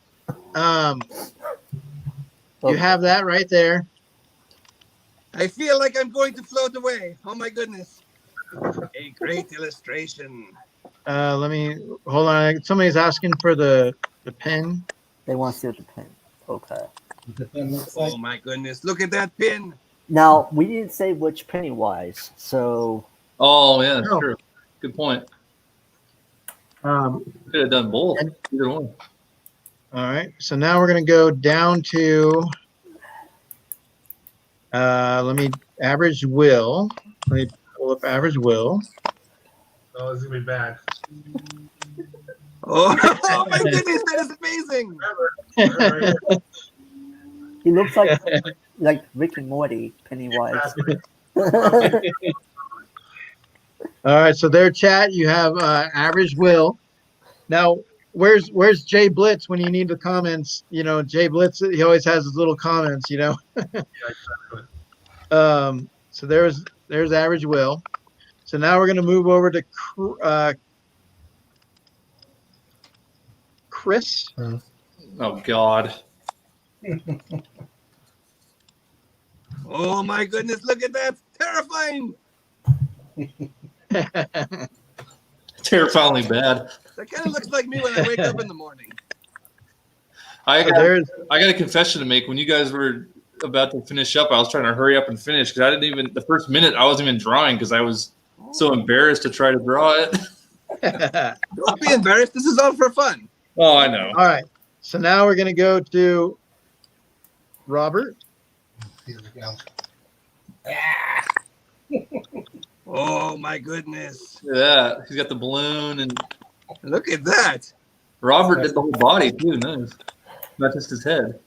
You Okay. have that right there. I feel like I'm going to float away. Oh my goodness. A great illustration. Let me hold on. Somebody's asking for the pin. They want to see what the pin. Okay. The pen looks like. Oh my goodness. Look at that pin. Now we didn't say which Pennywise, so Oh yeah, Oh. true. Good point. All Could have done both. Either one. right. So now we're going to go down to Average Will. Let me pull up Average Will. Oh, this is gonna be bad. Oh, oh my goodness, that is amazing. he looks like Rick and Morty Pennywise. All right, so there, chat. You have Average Will. Now, where's Jay Blitz when you need the comments? You know, Jay Blitz. He always has his little comments. You know. Yeah, exactly. So there's Average Will. So now we're gonna move over to Chris. Oh God. Oh my goodness, look at that. Terrifying. Terrifyingly bad. That kind of looks like me when I wake up in the morning. I So got there's a confession to make. When you guys were about to finish up, I was trying to hurry up and finish because I didn't even the first minute I wasn't even drawing because I was so embarrassed to try to draw it. Don't be embarrassed. This is all for fun. Oh, I know. all right. So now we're gonna go to Robert. Here we go. Oh my goodness. Yeah, he's got the balloon and Look at that. Robert did the whole body too. Nice, not just his head.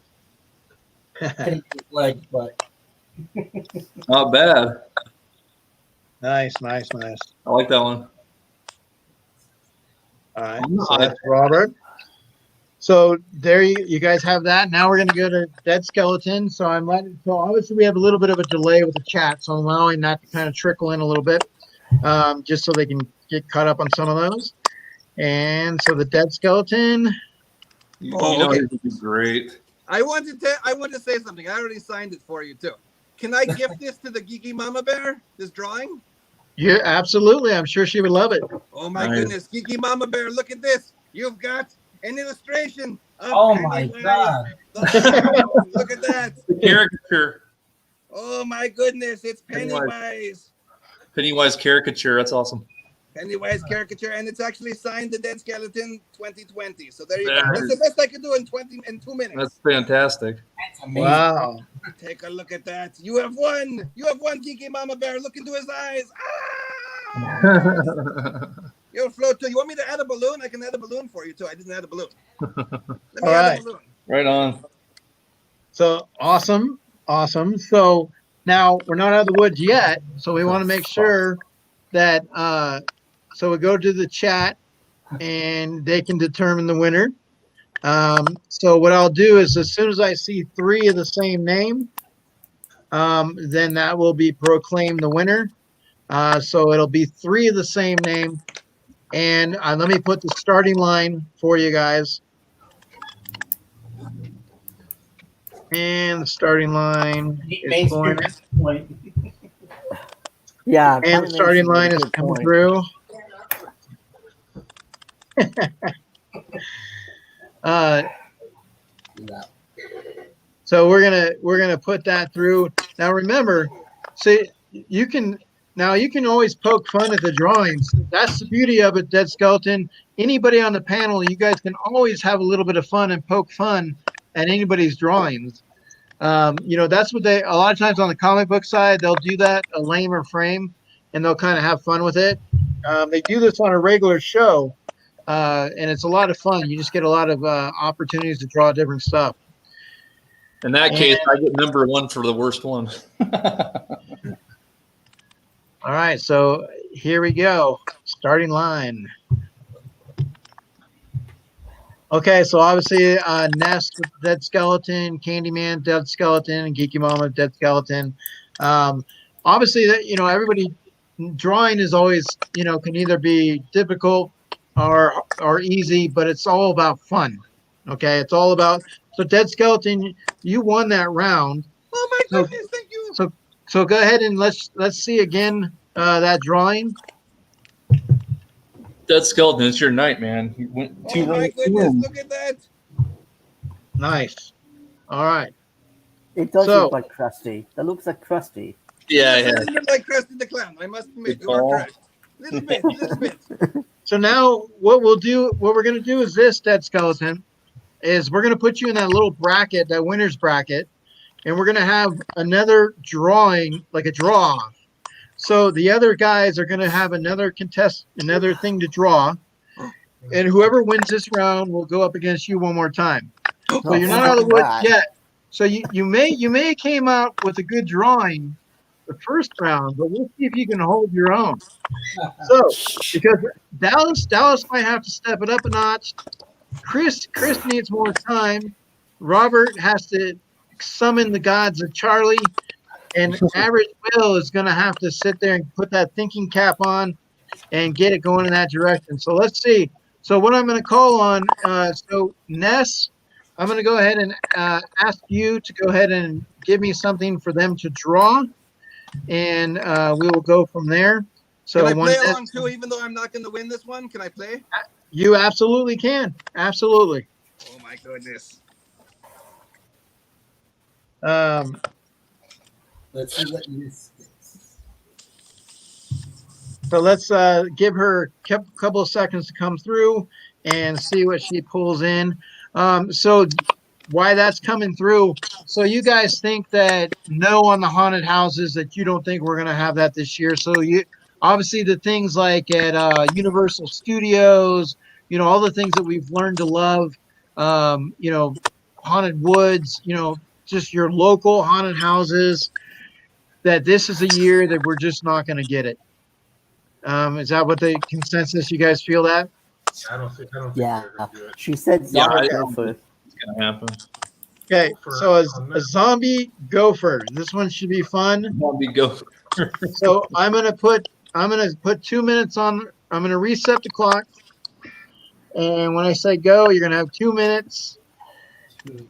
Like, but Not bad. Nice. I like that one. All right, so that's Robert. So there you guys have that. Now we're going to go to Dead Skeleton. So so obviously we have a little bit of a delay with the chat, so I'm allowing that to kind of trickle in a little bit, just so they can get caught up on some of those. And so the Dead Skeleton. You Oh, know okay. he's gonna be great. I want to say something. I already signed it for you too. Can I gift this to the Geeky Mama Bear? This drawing? Yeah, absolutely. I'm sure she would love it. Oh my Nice. goodness, Geeky Mama Bear, look at this. You've got an illustration of oh my Pennywise. god. Look at that. The caricature, Oh my goodness, it's Pennywise. Pennywise caricature. That's awesome. Pennywise caricature, and it's actually signed the Dead Skeleton 2020. So there you go. That That's the is- best I could do in 2 minutes. That's fantastic. That's amazing. Wow. Take a look at that. You have won. You have won, Geeky Mama Bear. Look into his eyes. Ah! You'll float too. You want me to add a balloon? I can add a balloon for you too. I didn't add a balloon. Let me All add right. a balloon. Right on. So awesome. So now we're not out of the woods yet. So we want to make sure that so we go to the chat and they can determine the winner. So what I'll do is as soon as I see 3 of the same name, then that will be proclaimed the winner. So it'll be 3 of the same name. And let me put the starting line for you guys. And the starting line is going, Yeah. and the starting line is coming through. So we're gonna put that through. Now remember, see, you can always poke fun at the drawings. That's the beauty of it, Dead Skeleton. Anybody on the panel, you guys can always have a little bit of fun and poke fun at anybody's drawings. That's what a lot of times on the comic book side, they'll do that, a lamer frame, and they'll kind of have fun with it. They do this on a regular show, and it's a lot of fun. You just get a lot of opportunities to draw different stuff. In that case, I get number one for the worst one. All right, so here we go. Starting line. Okay, so obviously Ness with Dead Skeleton, Candyman, Dead Skeleton, and Geeky Mama, Dead Skeleton. Obviously, that everybody drawing is always can either be difficult or easy, but it's all about fun. Okay, it's all about Dead Skeleton. You won that round. Oh my goodness! Thank you. So go ahead and let's see again that drawing. Dead Skeleton, it's your night, man. You went Oh my goodness! Look at that. Nice. All right. It does look like Krusty. That looks like Krusty. Yeah, It doesn't look like Krusty the Clown. I must admit, you are correct. Little bit. So now what we're going to do is this, Dead Skeleton, is we're going to put you in that little bracket, that winner's bracket, and we're going to have another drawing, like a draw-off. So the other guys are going to have another thing to draw, and whoever wins this round will go up against you one more time. So you're not out of the woods yet. So you may came out with a good drawing the first round, but we'll see if you can hold your own. So because Dallas might have to step it up a notch. Chris needs more time. Robert has to summon the gods of Charlie. And Average Will is going to have to sit there and put that thinking cap on and get it going in that direction. So let's see. So what I'm going to call on, Ness, I'm going to go ahead and ask you to go ahead and give me something for them to draw, and we will go from there. So can I play along too, even though I'm not going to win this one? Can I play? You absolutely can. Absolutely. Oh my goodness. Let's see what Ness thinks. So let's give her a couple of seconds to come through and see what she pulls in. So why that's coming through. So you guys think that no on the haunted houses, that you don't think we're going to have that this year. So you obviously the things like at Universal Studios, all the things that we've learned to love, Haunted Woods, just your local haunted houses, that this is a year that we're just not going to get it. Is that what the consensus? You guys feel that? I don't think Yeah. they're gonna do it. She said Yeah, zombie I don't gopher. think it's gonna happen. Okay, Gopher so on a this. zombie gopher. This one should be fun. Zombie Gopher. So I'm gonna put 2 minutes on. I'm gonna reset the clock, and when I say go, you're gonna have 2 minutes,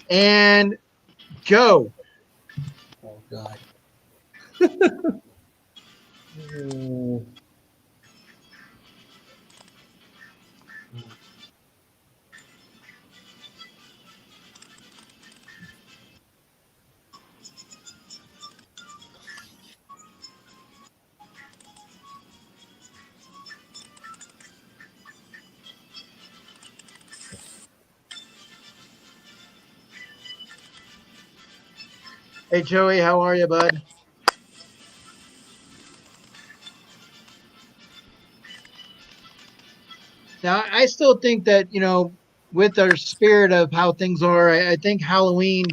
and go. Oh God. Hey Joey, how are you, bud? Now I still think that with our spirit of how things are, I think Halloween.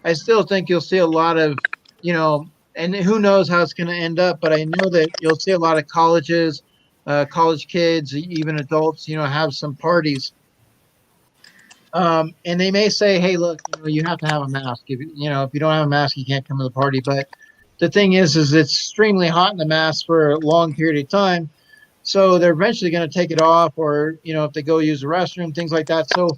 I still think you'll see a lot of and who knows how it's going to end up, but I know that you'll see a lot of colleges, college kids, even adults, have some parties. And they may say, hey, look, you have to have a mask. If you don't have a mask, you can't come to the party. But the thing is it's extremely hot in the mask for a long period of time. So they're eventually going to take it off, or, if they go use the restroom, things like that. So,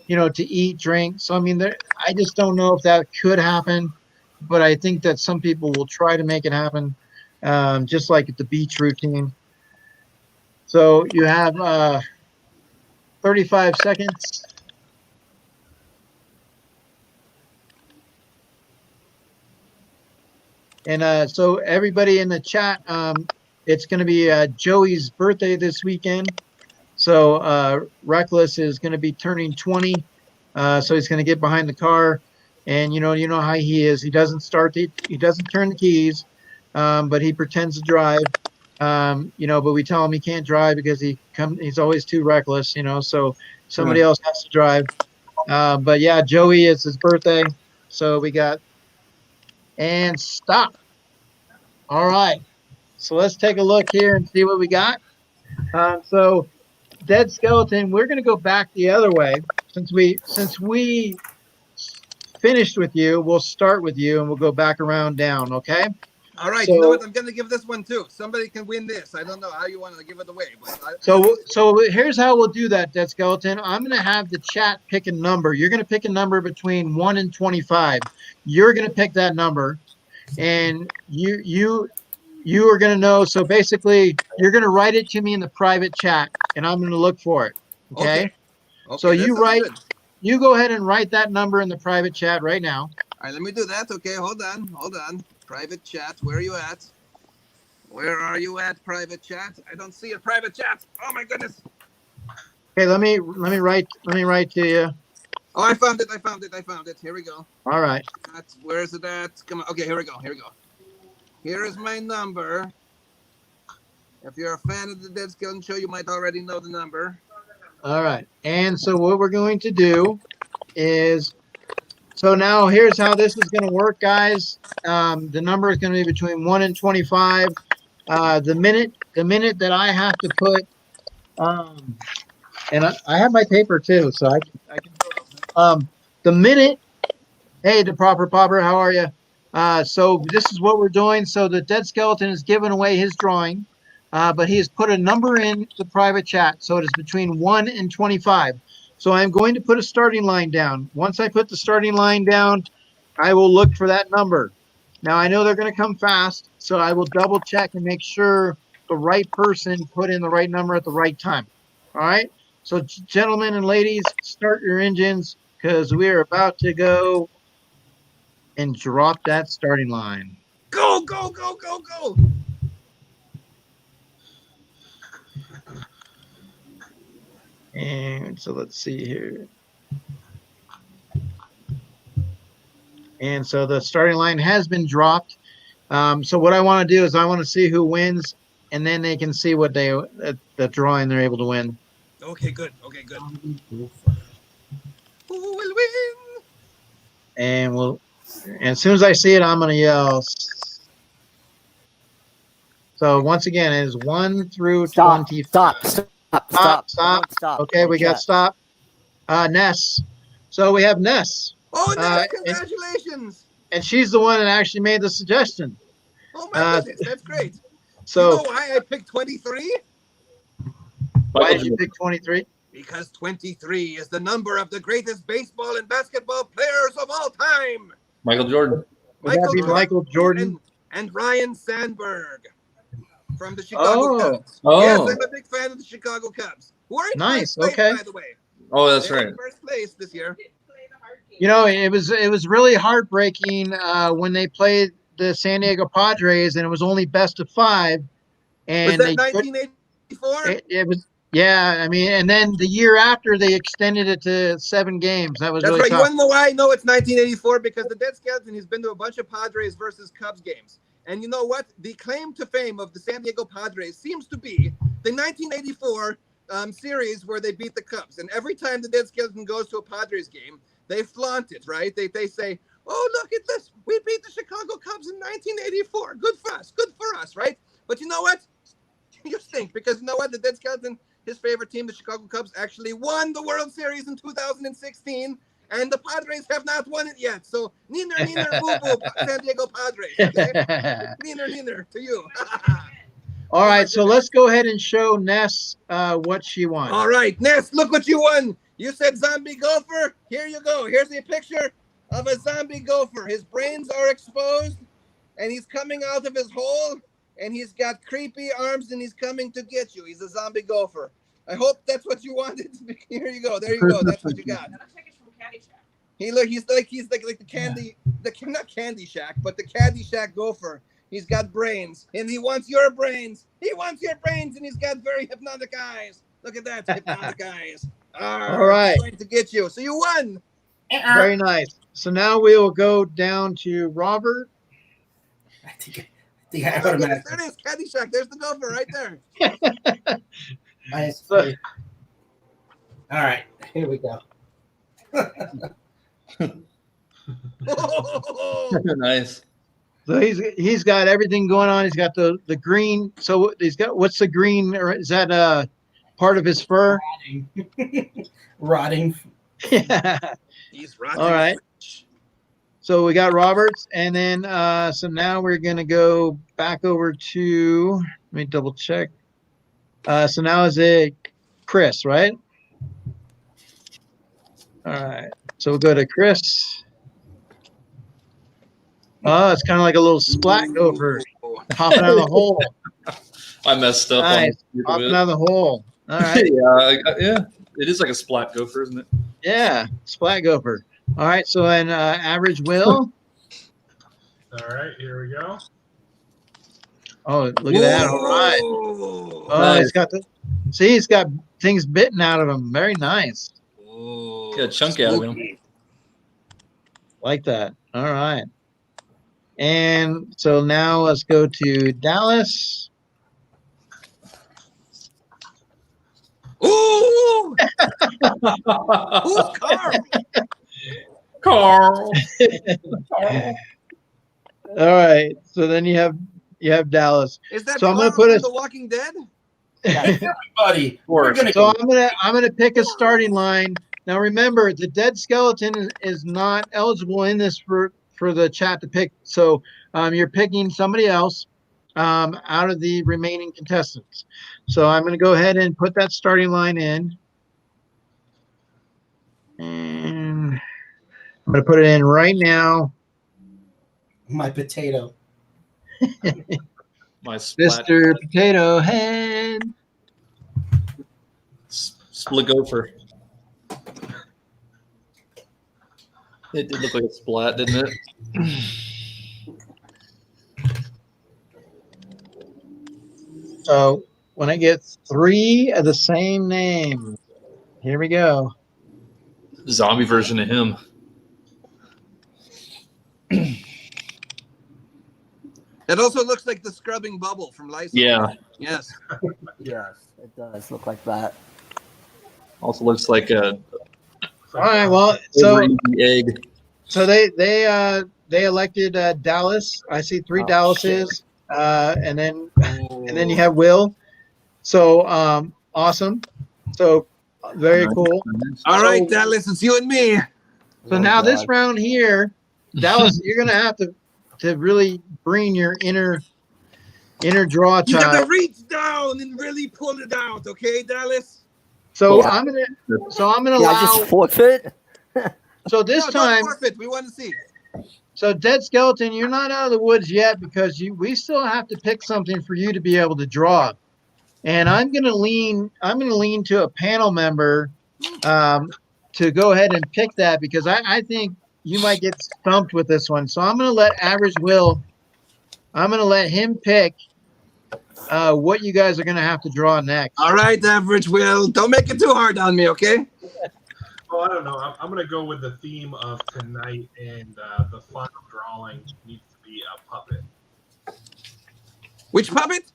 to eat, drink. So, I mean, I just don't know if that could happen, but I think that some people will try to make it happen, just like at the beach routine. So you have 35 seconds. And so everybody in the chat, it's going to be Joey's birthday this weekend. So Reckless is going to be turning 20. So he's going to get behind the car. and you know how he is. He doesn't turn the keys, but he pretends to drive. But we tell him he can't drive because he's always too reckless. So somebody Right. else has to drive. But yeah, Joey, it's his birthday, so we got and stop. All right, so let's take a look here and see what we got. So dead skeleton. We're gonna go back the other way since we finished with you. We'll start with you and we'll go back around down. Okay. All right, you know So what? I'm gonna give this one too. Somebody can win this. I don't know how you want to give it away, but so here's how we'll do that, Dead Skeleton. I'm gonna have the chat pick a number. You're gonna pick a number between 1 and 25. You're gonna pick that number, and you are gonna know. So basically, you're gonna write it to me in the private chat, and I'm gonna look for it. Okay. okay. So Okay, that sounds good. you go ahead and write that number in the private chat right now. All right, let me do that. Okay, hold on. Private chat, where are you at? Where are you at, private chat? I don't see a private chat. Oh my goodness. Okay, let me write to you. Oh, I found it. Here we go. All right. Where is it at? Come on. Okay, here we go. Here is my number. If you're a fan of the Dead Skeleton Show, you might already know the number. All right. And so what we're going to do is, so now here's how this is going to work, guys. The number is going to be between 1 and 25. The minute that I have to put, and I have my paper too, so I can the minute. Hey, the proper popper, how are you? So this is what we're doing. So the Dead Skeleton is giving away his drawing, but he has put a number in the private chat. So it is between 1 and 25. So I'm going to put a starting line down. Once I put the starting line down, I will look for that number. Now I know they're going to come fast, so I will double check and make sure the right person put in the right number at the right time. All right. So gentlemen and ladies, start your engines because we are about to go and drop that starting line. Go. And so let's see here. And so the starting line has been dropped. So what I want to do is I want to see who wins, and then they can see what the drawing they're able to win. Okay, good. Who will win? And as soon as I see it, I'm gonna yell. So once again, it is 1 through 20. Stop. Okay, we got stop. Ness. So we have Ness. Oh, Ness, congratulations. And she's the one that actually made the suggestion. Oh my goodness, that's great. So you know why I picked 23? Why did you pick 23? Because 23 is the number of the greatest baseball and basketball players of all time. Michael Jordan. Michael Jordan and Ryan Sandberg from the Chicago Cubs. Oh. Yes, I'm a big fan of the Chicago Cubs. Who are in nice. first place, by the way. Oh, that's right. First place this year. You know, it was really heartbreaking when they played the San Diego Padres, and it was only best of 5. And was that 1984? It was, yeah. I mean, and then the year after they extended it to 7 games. That was That's really right. tough. You want to know why I know it's 1984? Because the Dead Skeleton has been to a bunch of Padres versus Cubs games. And you know what? The claim to fame of the San Diego Padres seems to be the 1984 series where they beat the Cubs. And every time the Dead Skeleton goes to a Padres game, they flaunt it, right? They say, oh, look at this. We beat the Chicago Cubs in 1984. Good for us, right? But you know what? You stink, because you know what? The Dead Skeleton, his favorite team, the Chicago Cubs, actually won the World Series in 2016, and the Padres have not won it yet. So, neener, boo-boo, San Diego Padres, okay? Neener to you. All right, so let's go ahead and show Ness what she won. All right, Ness, look what you won. You said zombie gopher. Here you go. Here's a picture of a zombie gopher. His brains are exposed, and he's coming out of his hole, and he's got creepy arms, and he's coming to get you. He's a zombie gopher. I hope that's what you wanted. Here you go. There you go. That's what you got. He's like the candy, not Candy Shack, but the Candy Shack gopher. He's got brains, and he wants your brains. He wants your brains, and he's got very hypnotic eyes. Look at that, hypnotic eyes. All right. He's trying to get you. So you won. Very nice. So now we will go down to Robert. I think I Oh my goodness, automatically. there it is, Caddyshack. There's the gopher right there. Nice. So- All right, here we go. Nice. So he's got everything going on. He's got the green. So he's got what's the green? Or is that part of his fur? Rotting. Yeah. He's rotten. All right. So we got Roberts, and then so now we're gonna go back over to. Let me double check. So now is it Chris, right? All right. So we'll go to Chris. Oh, it's kind of like a little splat gopher hopping out of the hole. I messed up Nice. on Hopping out of the hole. All right. yeah. It is like a splat gopher, isn't it? Yeah, splat gopher. All right. So then average Will. All right, here we go. Oh, look at that. All right. Oh, he's got he's got things bitten out of him. Very nice. Got a chunk out of him. Like that. All right. And so now let's go to Dallas. Ooh! Who's Carl? Carl. All right. So then you have Dallas. Is that So I'm gonna Carl put from a- The Walking Dead? Everybody, we're gonna So I'm gonna pick a starting line. Now remember, the dead skeleton is not eligible in this for the chat to pick. So you're picking somebody else out of the remaining contestants. So I'm gonna go ahead and put that starting line in, and I'm gonna put it in right now. my potato. My splat. Mr. Potato Head. Split gopher. It did look like a splat, didn't it? So when I get 3 of the same name, here we go. Zombie version of him. It also looks like the scrubbing bubble from Lysol. Yeah. Yes. Yes, it does look like that. Also looks like a All right. Well, so egg. so they elected Dallas. I see 3 Oh, Dallases, and then you have Will. So awesome. So very cool. All right, Dallas, it's you and me. So Oh, now this God. round here, Dallas, you're gonna have to really bring your inner draw You got tie. to reach down and really pull it out, okay, Dallas? So Yeah. I'm gonna Can I allow. just forfeit? So this No, time, don't forfeit. We want to see. so dead skeleton, you're not out of the woods yet because we still have to pick something for you to be able to draw. And I'm gonna lean to a panel member to go ahead and pick that because I think you might get stumped with this one. So I'm gonna let average Will. I'm gonna let him pick what you guys are gonna have to draw next. All right, Average Will. Don't make it too hard on me, okay? Well, I don't know. I'm going to go with the theme of tonight, and the final drawing needs to be a puppet. Which puppet?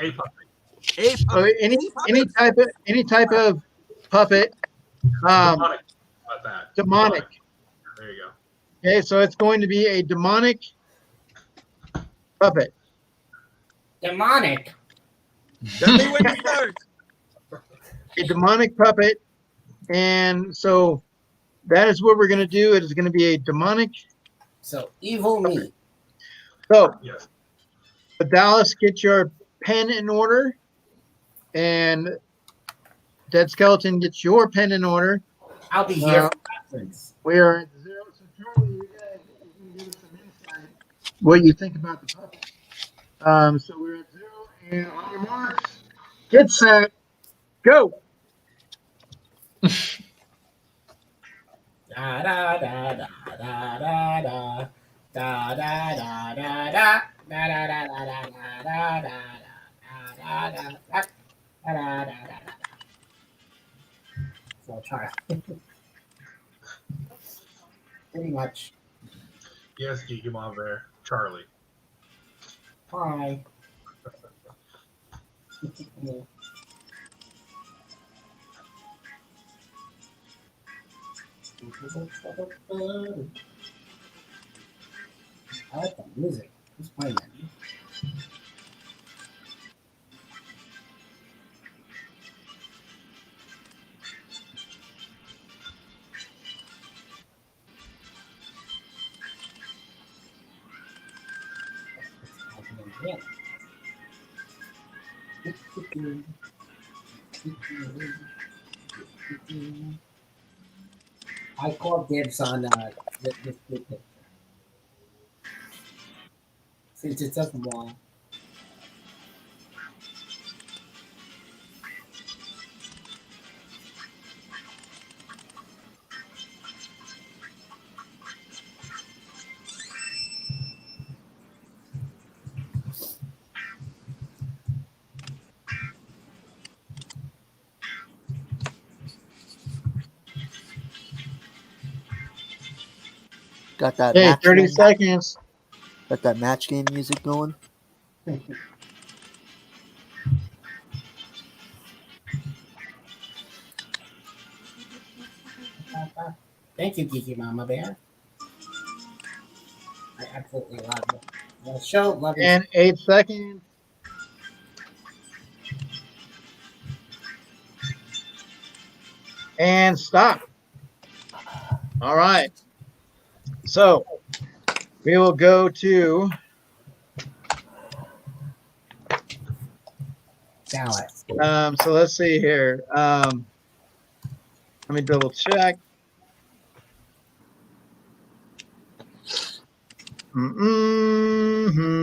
A puppet. A So puppet. any type of puppet. Demonic. About that. Demonic. There you go. Okay, so it's going to be a demonic puppet. Demonic. Tell me when to start. A demonic puppet. And so that is what we're going to do. It is going to be a demonic. So evil me. So, Yes. Dallas, get your pen in order. And Dead Skeleton, get your pen in order. I'll be here for reference. We are at 0. So, Charlie, you guys can give us some insight what you think about the puppet. So, we're at 0. And on your marks, get set, go. Da da da da da da da da da da da da da da da da da da da. So I'll try. Pretty much. Yes, Geeky Mom Bear. Charlie. Hi. I like the music. Who's playing that? I call dibs on this blue picture since it doesn't belong. Got that Okay, match 30 game. seconds. Got that match game music going. Thank you, Geeky Mama Bear. I absolutely love it. The show, love it. And 8 seconds. And stop. All right. So we will go to Dallas. so let's see here. Let me double check.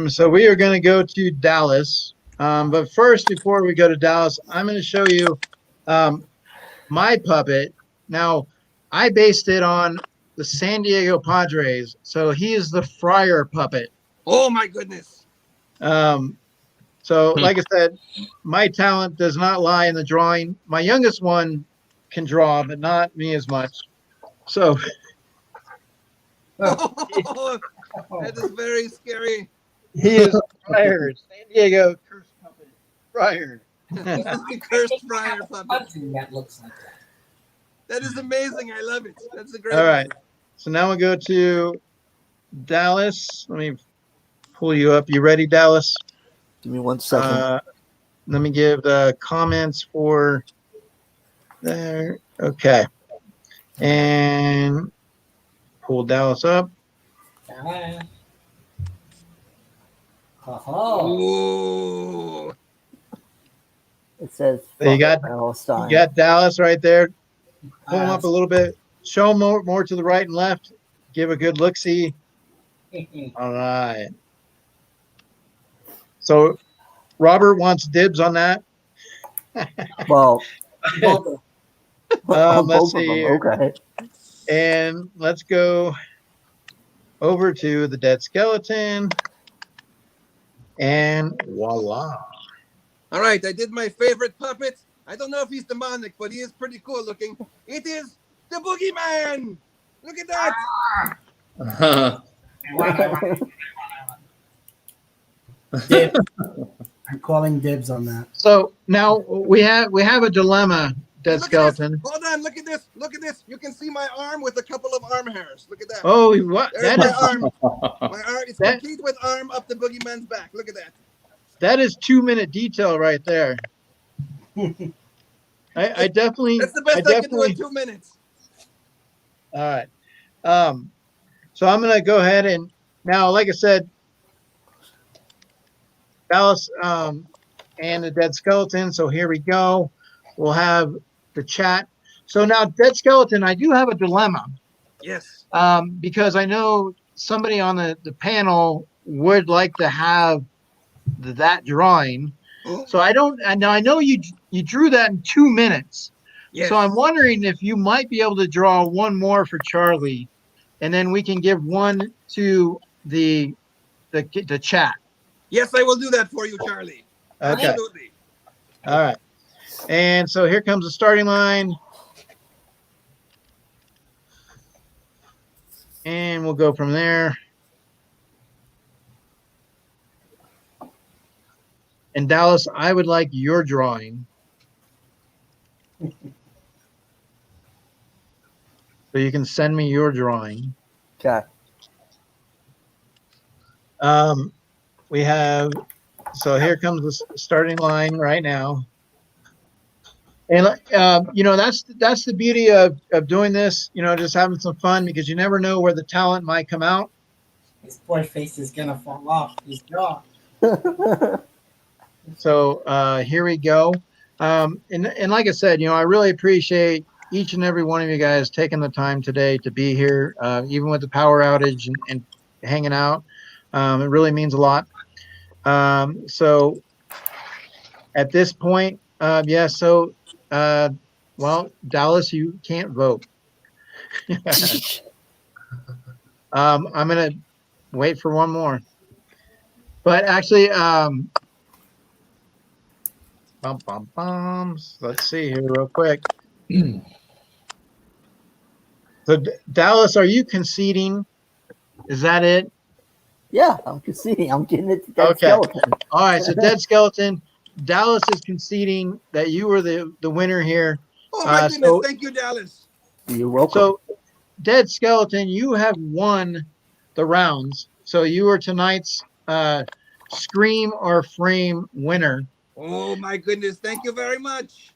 So we are going to go to Dallas. But first, before we go to Dallas, I'm going to show you my puppet. Now, I based it on the San Diego Padres. So he is the Friar puppet. Oh my goodness. So like I said, my talent does not lie in the drawing. My youngest one can draw, but not me as much. So Oh, that is very scary. he is Friar, San Diego Curse Puppet. Friar. This is the cursed friar puppet. That looks like that. That is amazing. I love it. That's a great All right. one. So now we'll go to Dallas. Let me pull you up. You ready, Dallas? Give me 1 second. Let me give the comments for there. Okay. And pull Dallas up. Dallas. Oh, Ooh. It says So you got Palestine. You got Dallas right there. Pull him up a little bit. Show him more to the right and left. Give a good look-see. All right. So Robert wants dibs on that. Well, both on Let's both of see them. here. Okay. And let's go over to the dead skeleton. And voila. All right, I did my favorite puppet. I don't know if he's demonic, but he is pretty cool looking. It is the Boogeyman. Look at that. Dibs. I'm calling dibs on that. So now we have a dilemma, dead Look skeleton. At this. Hold on, look at this. Look at this. You can see my arm with a couple of arm hairs. Look at that. Oh, what? There's That my is arm. My arm is that- complete with arm up the Boogeyman's back. Look at that. that is 2-minute detail right there. I definitely. That's the best I can do in 2 minutes. All right. So I'm gonna go ahead and now, like I said, Dallas and the dead skeleton. So here we go. We'll have the chat. So now, dead skeleton, I do have a dilemma. Yes. Because I know somebody on the panel would like to have that drawing. So I don't. And I know you drew that in 2 minutes. Yes. So I'm wondering if you might be able to draw one more for Charlie, and then we can give one to the chat. Yes, I will do that for you, Charlie. Okay. Absolutely. All right. And so here comes the starting line. And we'll go from there. And Dallas, I would like your drawing. So you can send me your drawing. Okay. We have, so here comes the starting line right now. And that's the beauty of doing this, just having some fun, because you never know where the talent might come out. His poor face is gonna fall off his jaw. So here we go. And like I said, I really appreciate each and every one of you guys taking the time today to be here, even with the power outage and hanging out. It really means a lot. So at this point, well, Dallas, you can't vote. I'm going to wait for one more. But actually, let's see here real quick. So Dallas, are you conceding? Is that it? Yeah, I'm conceding. I'm getting it to Dead Okay. Skeleton. All right, so Dead Skeleton, Dallas is conceding that you were the winner here. Oh my goodness! so- Thank you, Dallas. You're welcome. So, Dead Skeleton, you have won the rounds. So you are tonight's Scream or Frame winner. Oh my goodness! Thank you very much.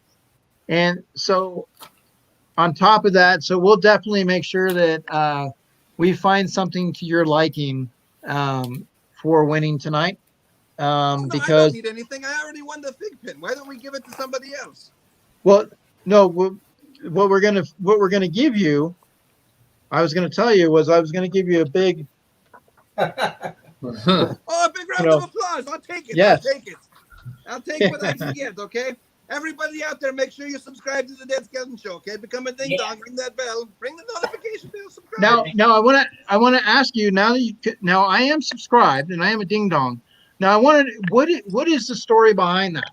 And so on top of that, so we'll definitely make sure that we find something to your liking for winning tonight. Oh, no, I don't Because, need anything. I already won the fig pin. Why don't we give it to somebody else? well, no, what we're gonna give you, I was gonna tell you was I was gonna give you a big, Oh, a big round of applause. I'll take it. Yes. I'll take it. I'll take what I can get, okay? Everybody out there, make sure you subscribe to the Dead Skeleton Show, okay? Become a ding dong, ring that bell, ring the notification bell, subscribe. now I wanna ask you, now I am subscribed and I am a ding dong. Now I wanted, what is the story behind that?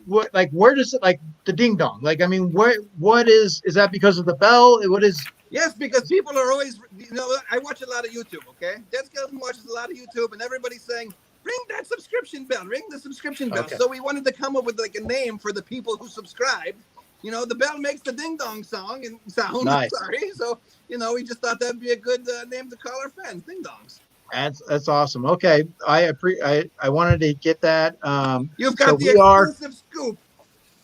Where does it, like, the ding dong? Like, I mean, what is that because of the bell? What is? Yes, because people are always, I watch a lot of YouTube, okay? Dead Skeleton watches a lot of YouTube, and everybody's saying, ring that subscription bell, ring the subscription bell. Okay. So we wanted to come up with like a name for the people who subscribed. The bell makes the ding dong sound. Nice. Sorry. So, we just thought that'd be a good name to call our fans, ding dongs. That's awesome. Okay, I wanted to get that. You've got so the exclusive scoop.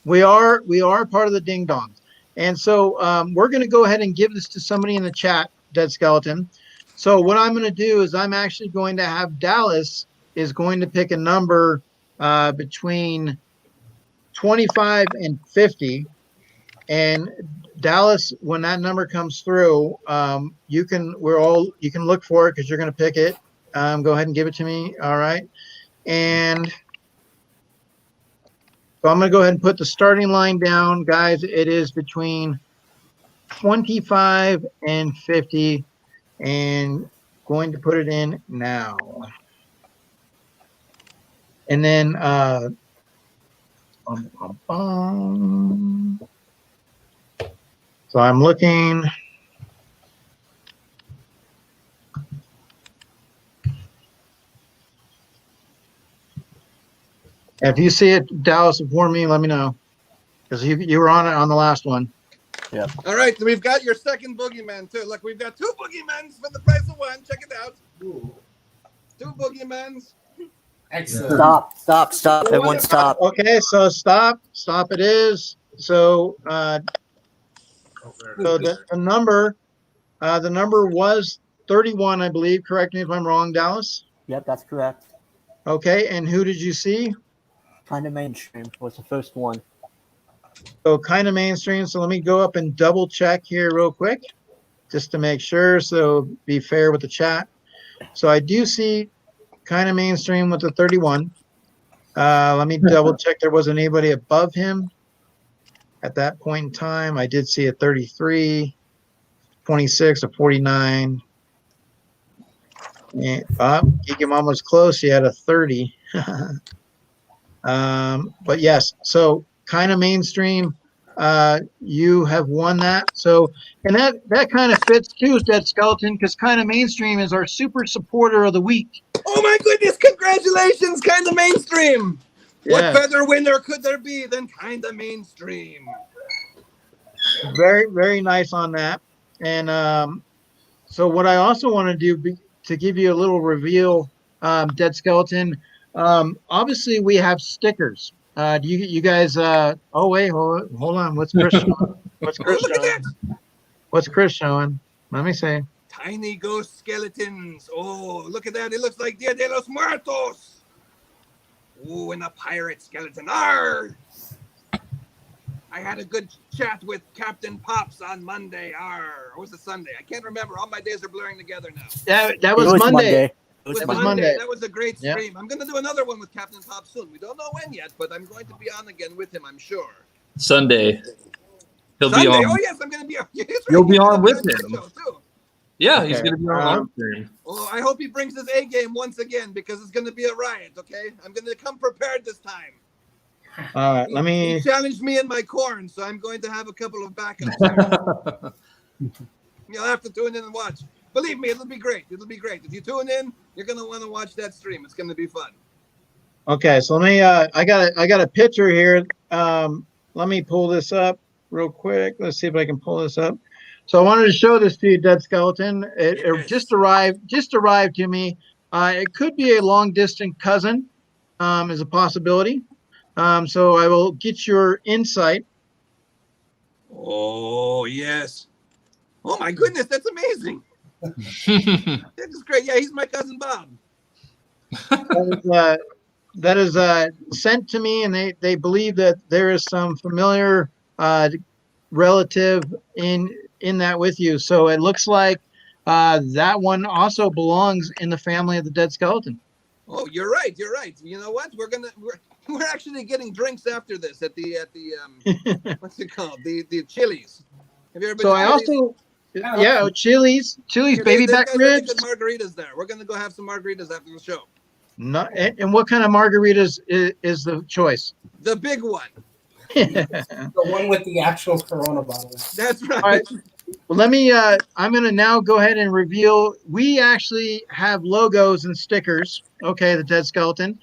We are part of the ding dongs, and so we're going to go ahead and give this to somebody in the chat, Dead Skeleton. So what I'm going to do is I'm actually going to have Dallas is going to pick a number between 25 and 50, and Dallas, when that number comes through, you can look for it because you're going to pick it. Go ahead and give it to me. All right. And so I'm going to go ahead and put the starting line down, guys. It is between 25 and 50, and going to put it in now. And then, so I'm looking. If you see it, Dallas, before me, let me know, because you were on it on the last one. Yeah. All right, so we've got your second boogeyman too. Look, we've got two boogeymans for the price of one. Check it out. Ooh, Two boogeymans. excellent. Stop. Everyone stop. Okay, so stop it is. So Oh, there it so is. the number was 31, I believe. Correct me if I'm wrong, Dallas. Yep, that's correct. Okay, and who did you see? Kind of mainstream was the first one. So kind of mainstream. So let me go up and double check here real quick, just to make sure. So be fair with the chat. So I do see kind of mainstream with the 31. Let me double check. There wasn't anybody above him at that point in time. I did see a 33, 26, a 49. And Geeky Mom was close. He had a 30. But yes, so kind of mainstream. you have won that. So, and that kind of fits too, Dead Skeleton, because Kind of Mainstream is our super supporter of the week. Oh my goodness! Congratulations, Kind of Mainstream. What Yes. better winner could there be than Kind of Mainstream? Very, very nice on that. And so what I also want to do to give you a little reveal, Dead Skeleton, obviously we have stickers. Do you guys, oh wait, hold on. What's Chris showing? What's Chris Look at showing? that! What's Chris showing? Let me see. Tiny ghost skeletons. Oh, look at that. It looks like Dia de los Muertos. Oh, and a pirate skeleton. Arr! I had a good chat with Captain Pops on Monday. Arr! Or was it Sunday? I can't remember. All my days are blurring together now. That was Monday. It was It was Monday. Monday. That was a great Yeah. stream. I'm going to do another one with Captain Pops soon. We don't know when yet, but I'm going to be on again with him, I'm sure. Sunday. He'll Sunday. be on. Oh, yes, I'm going to be on. You'll be on with the him. show, too. Yeah, he's Okay. going to be on our stream. Oh, I hope he brings his A game once again because it's going to be a riot, okay? I'm going to come prepared this time. Let me. He challenged me in my corn, so I'm going to have a couple of backups. You'll have to tune in and watch. Believe me, it'll be great. It'll be great. If you tune in, you're going to want to watch that stream. It's going to be fun. Okay, so let me. I got a picture here. Let me pull this up real quick. Let's see if I can pull this up. So I wanted to show this to you, Dead Skeleton. It Yes. just arrived to me. It could be a long distance cousin, is a possibility. So I will get your insight. Oh, yes. Oh, my goodness. That's amazing. That's great. Yeah, he's my cousin Bob. That is sent to me, and they believe that there is some familiar relative in that with you. So it looks like that one also belongs in the family of the Dead Skeleton. Oh, you're right. You're right. You know what? We're actually getting drinks after this at the what's it called? The Chili's. Have you ever been So to I Chili's? also Chili's Yeah, baby they've back got really ribs. good margaritas there. We're gonna go have some margaritas after the show. And what kind of margaritas is the choice? The big one. The one with the actual Corona bottle. That's right. All right. Well, let me. I'm going to now go ahead and reveal. We actually have logos and stickers. Okay, the Dead Skeleton.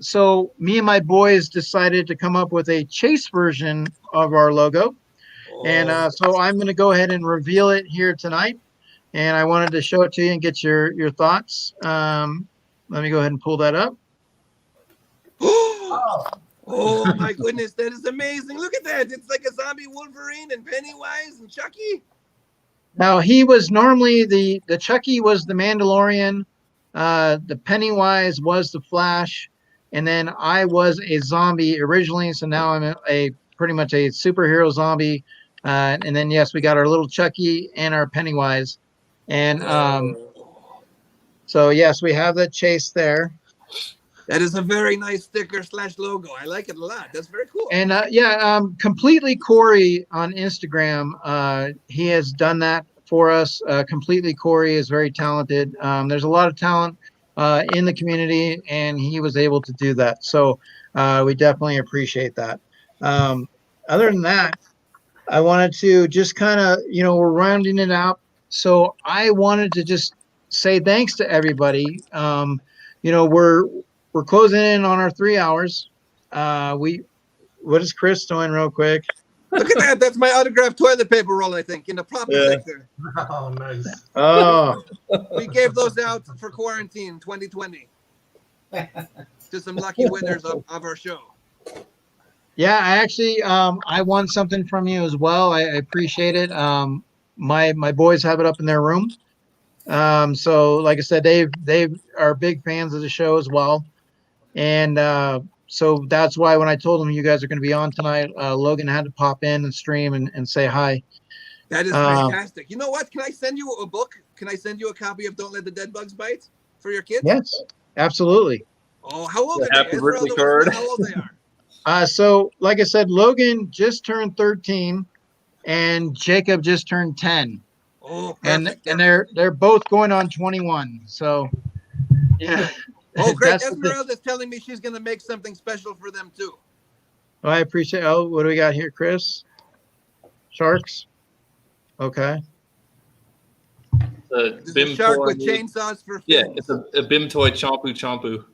So me and my boys decided to come up with a chase version of our logo, and so I'm going to go ahead and reveal it here tonight. And I wanted to show it to you and get your thoughts. Let me go ahead and pull that up. Oh my goodness, that is amazing! Look at that. It's like a zombie Wolverine and Pennywise and Chucky. Now he was normally the Chucky was the Mandalorian, the Pennywise was the Flash, and then I was a zombie originally. So now I'm a pretty much a superhero zombie, and then yes, we got our little Chucky and our Pennywise, and so yes, we have the chase there. That is a very nice sticker / logo. I like it a lot. That's very cool. And completely Corey on Instagram. He has done that for us. Completely Corey is very talented. There's a lot of talent in the community, and he was able to do that. So we definitely appreciate that. Other than that, I wanted to just kind of, we're rounding it out. So I wanted to just say thanks to everybody. We're closing in on our 3 hours. What is Chris doing real quick? Look at that. That's my autographed toilet paper roll, I think, in the proper sector. Oh, nice. Oh, We gave those out for quarantine 2020 to some lucky winners of our show. yeah. I actually, I won something from you as well. I appreciate it. My boys have it up in their room. So like I said, they are big fans of the show as well. And so that's why when I told them you guys are going to be on tonight, Logan had to pop in and stream and say hi. That is fantastic. You know what? Can I send you a book? Can I send you a copy of Don't Let the Dead Bugs Bite for your kids? Yes, absolutely. Oh, how old are Happy they? birthday Ezra, card. How old they are? So like I said, Logan just turned 13 and Jacob just turned 10. Oh, And perfect. they're both going on 21. So yeah. Oh, great. That's the thing. Esmeralda's telling me she's going to make something special for them, too. Oh, I appreciate. Oh, what do we got here, Chris? Sharks. Okay. The This is a Bim shark toy. with chainsaws for Yeah, fins. it's a Bim toy Chompu Chompu.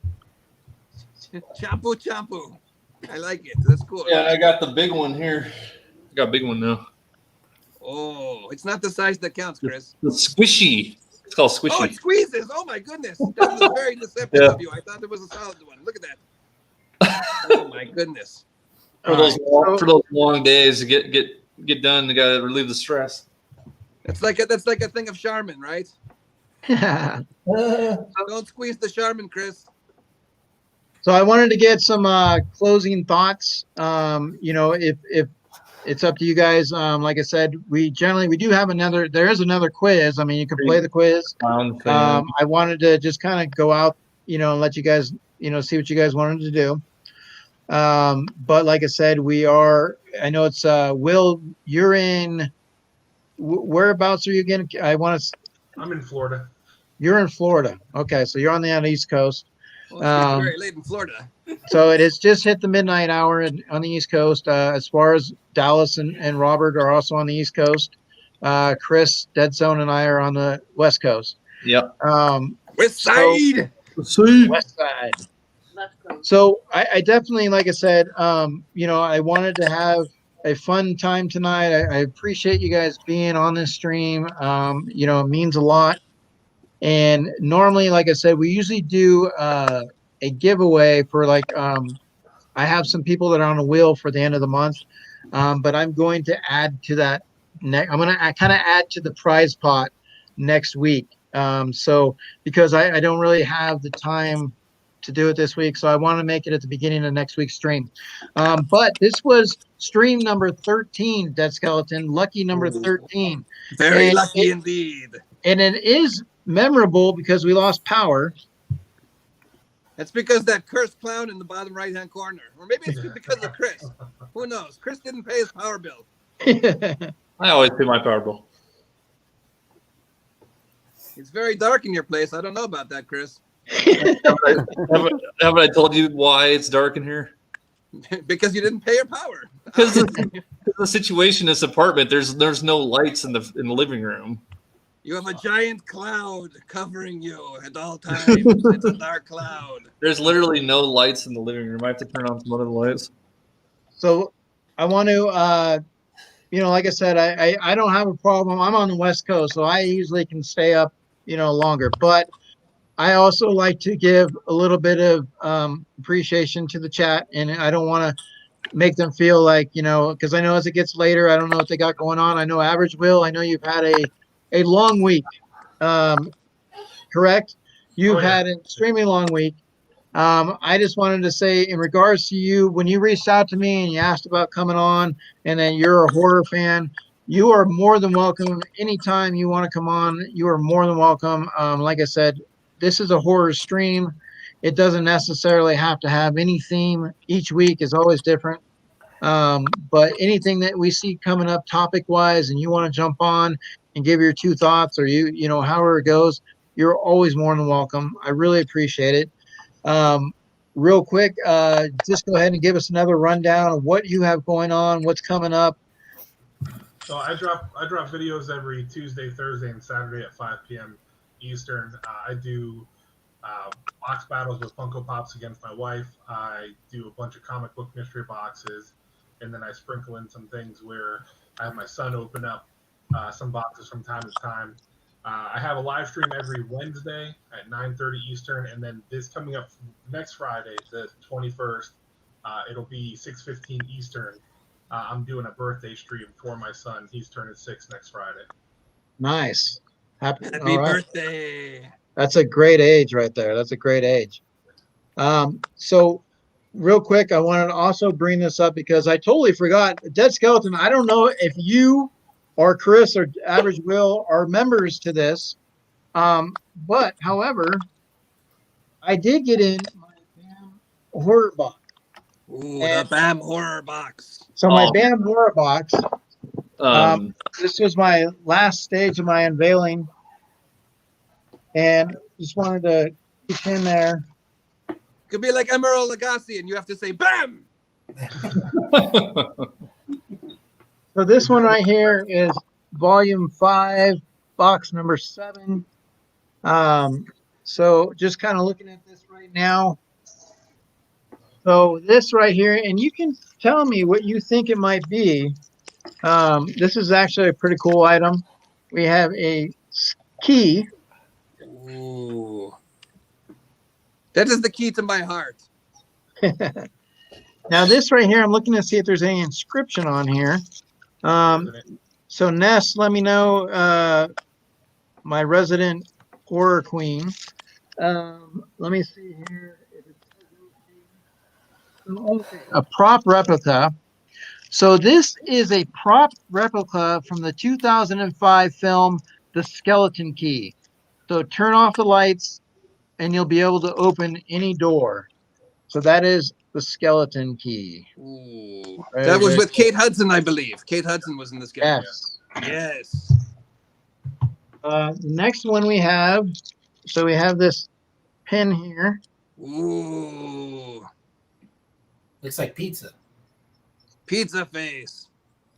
Champu champu. I like it. That's cool. Yeah, I got the big one here. I got a big one now. Oh, it's not the size that counts, Chris. The squishy. It's called Oh, squishy. it squeezes. Oh my goodness. That was very deceptive Yeah. of you. I thought it was a solid one. Look at that. Oh my goodness. For those long days to get done, you gotta relieve the stress. That's like a thing of Charmin, right? Don't squeeze the Charmin, Chris. So I wanted to get some closing thoughts. If it's up to you guys. Like I said, we do have there is another quiz. I mean, you can play the quiz. I wanted to just kind of go out, and let you guys, see what you guys wanted to do. But like I said, I know it's Will, you're in whereabouts are you again? I'm in Florida. You're in Florida. Okay, so you're on the East Coast. Oh, it's getting very late in Florida. So it has just hit the midnight hour on the East Coast. As far as Dallas and Robert are also on the East Coast. Chris, Dead Zone, and I are on the West Coast. Yep. West Side. West Side. So I definitely, like I said, I wanted to have a fun time tonight. I appreciate you guys being on this stream. It means a lot. And normally, like I said, we usually do a giveaway for I have some people that are on a wheel for the end of the month, but I'm going to add to that. I'm going to kind of add to the prize pot next week. So because I don't really have the time to do it this week, so I want to make it at the beginning of next week's stream. But this was stream number 13, Dead Skeleton, lucky number 13. Very lucky indeed. And it is memorable because we lost power. That's because that cursed clown in the bottom right-hand corner. Or maybe it's because of Chris. Who knows? Chris didn't pay his power bill. I always pay my power bill. It's very dark in your place. I don't know about that, Chris. Haven't I told you why it's dark in here? Because you didn't pay your power. Because the situation in this apartment, there's no lights in the living room. You have a giant cloud covering you at all times. It's a dark cloud. There's literally no lights in the living room. I have to turn on some other lights. So I want to, like I said, I don't have a problem. I'm on the West Coast, so I usually can stay up, longer. But I also like to give a little bit of appreciation to the chat, and I don't want to make them feel like, because I know as it gets later, I don't know what they got going on. I know Average Will, I know you've had a long week, correct? You've had an extremely long week. I just wanted to say, in regards to you, when you reached out to me and you asked about coming on, and then you're a horror fan, you are more than welcome. Anytime you want to come on, you are more than welcome. Like I said, this is a horror stream. It doesn't necessarily have to have any theme. Each week is always different. But anything that we see coming up topic-wise and you want to jump on and give your two thoughts, or however it goes, you're always more than welcome. I really appreciate it. Real quick, just go ahead and give us another rundown of what you have going on, what's coming up. So I drop videos every Tuesday, Thursday, and Saturday at 5 p.m. Eastern. I do box battles with Funko Pops against my wife. I do a bunch of comic book mystery boxes, and then I sprinkle in some things where I have my son open up some boxes from time to time. I have a live stream every Wednesday at 9:30 Eastern, and then this coming up next Friday, the 21st, it'll be 6:15 Eastern. I'm doing a birthday stream for my son. He's turning 6 next Friday. Nice. Happy birthday. That's a great age right there. That's a great age. So real quick, I wanted to also bring this up because I totally forgot. Dead Skeleton, I don't know if you or Chris or Average Will are members to this. But however, I did get in my BAM horror box. Ooh, the BAM horror box. So my BAM horror box, Um, this was my last stage of my unveiling. And just wanted to keep in there. Could be like Emerald Lagasse, and you have to say BAM. So this one right here is volume 5, box number 7. So just kind of looking at this right now. So this right here, and you can tell me what you think it might be. This is actually a pretty cool item. We have a key. Ooh. That is the key to my heart. Now this right here, I'm looking to see if there's any inscription on here. So Ness, let me know, my resident horror queen. Let me see here. Okay, a prop replica. So this is a prop replica from the 2005 film, The Skeleton Key. So turn off the lights and you'll be able to open any door. So that is the skeleton key. Ooh. Very, That was very with cool. Kate Hudson, I believe. Kate Hudson was in this game. Yes. Yes. The next one we have, so we have this pin here. Ooh. Looks like pizza. Pizza face.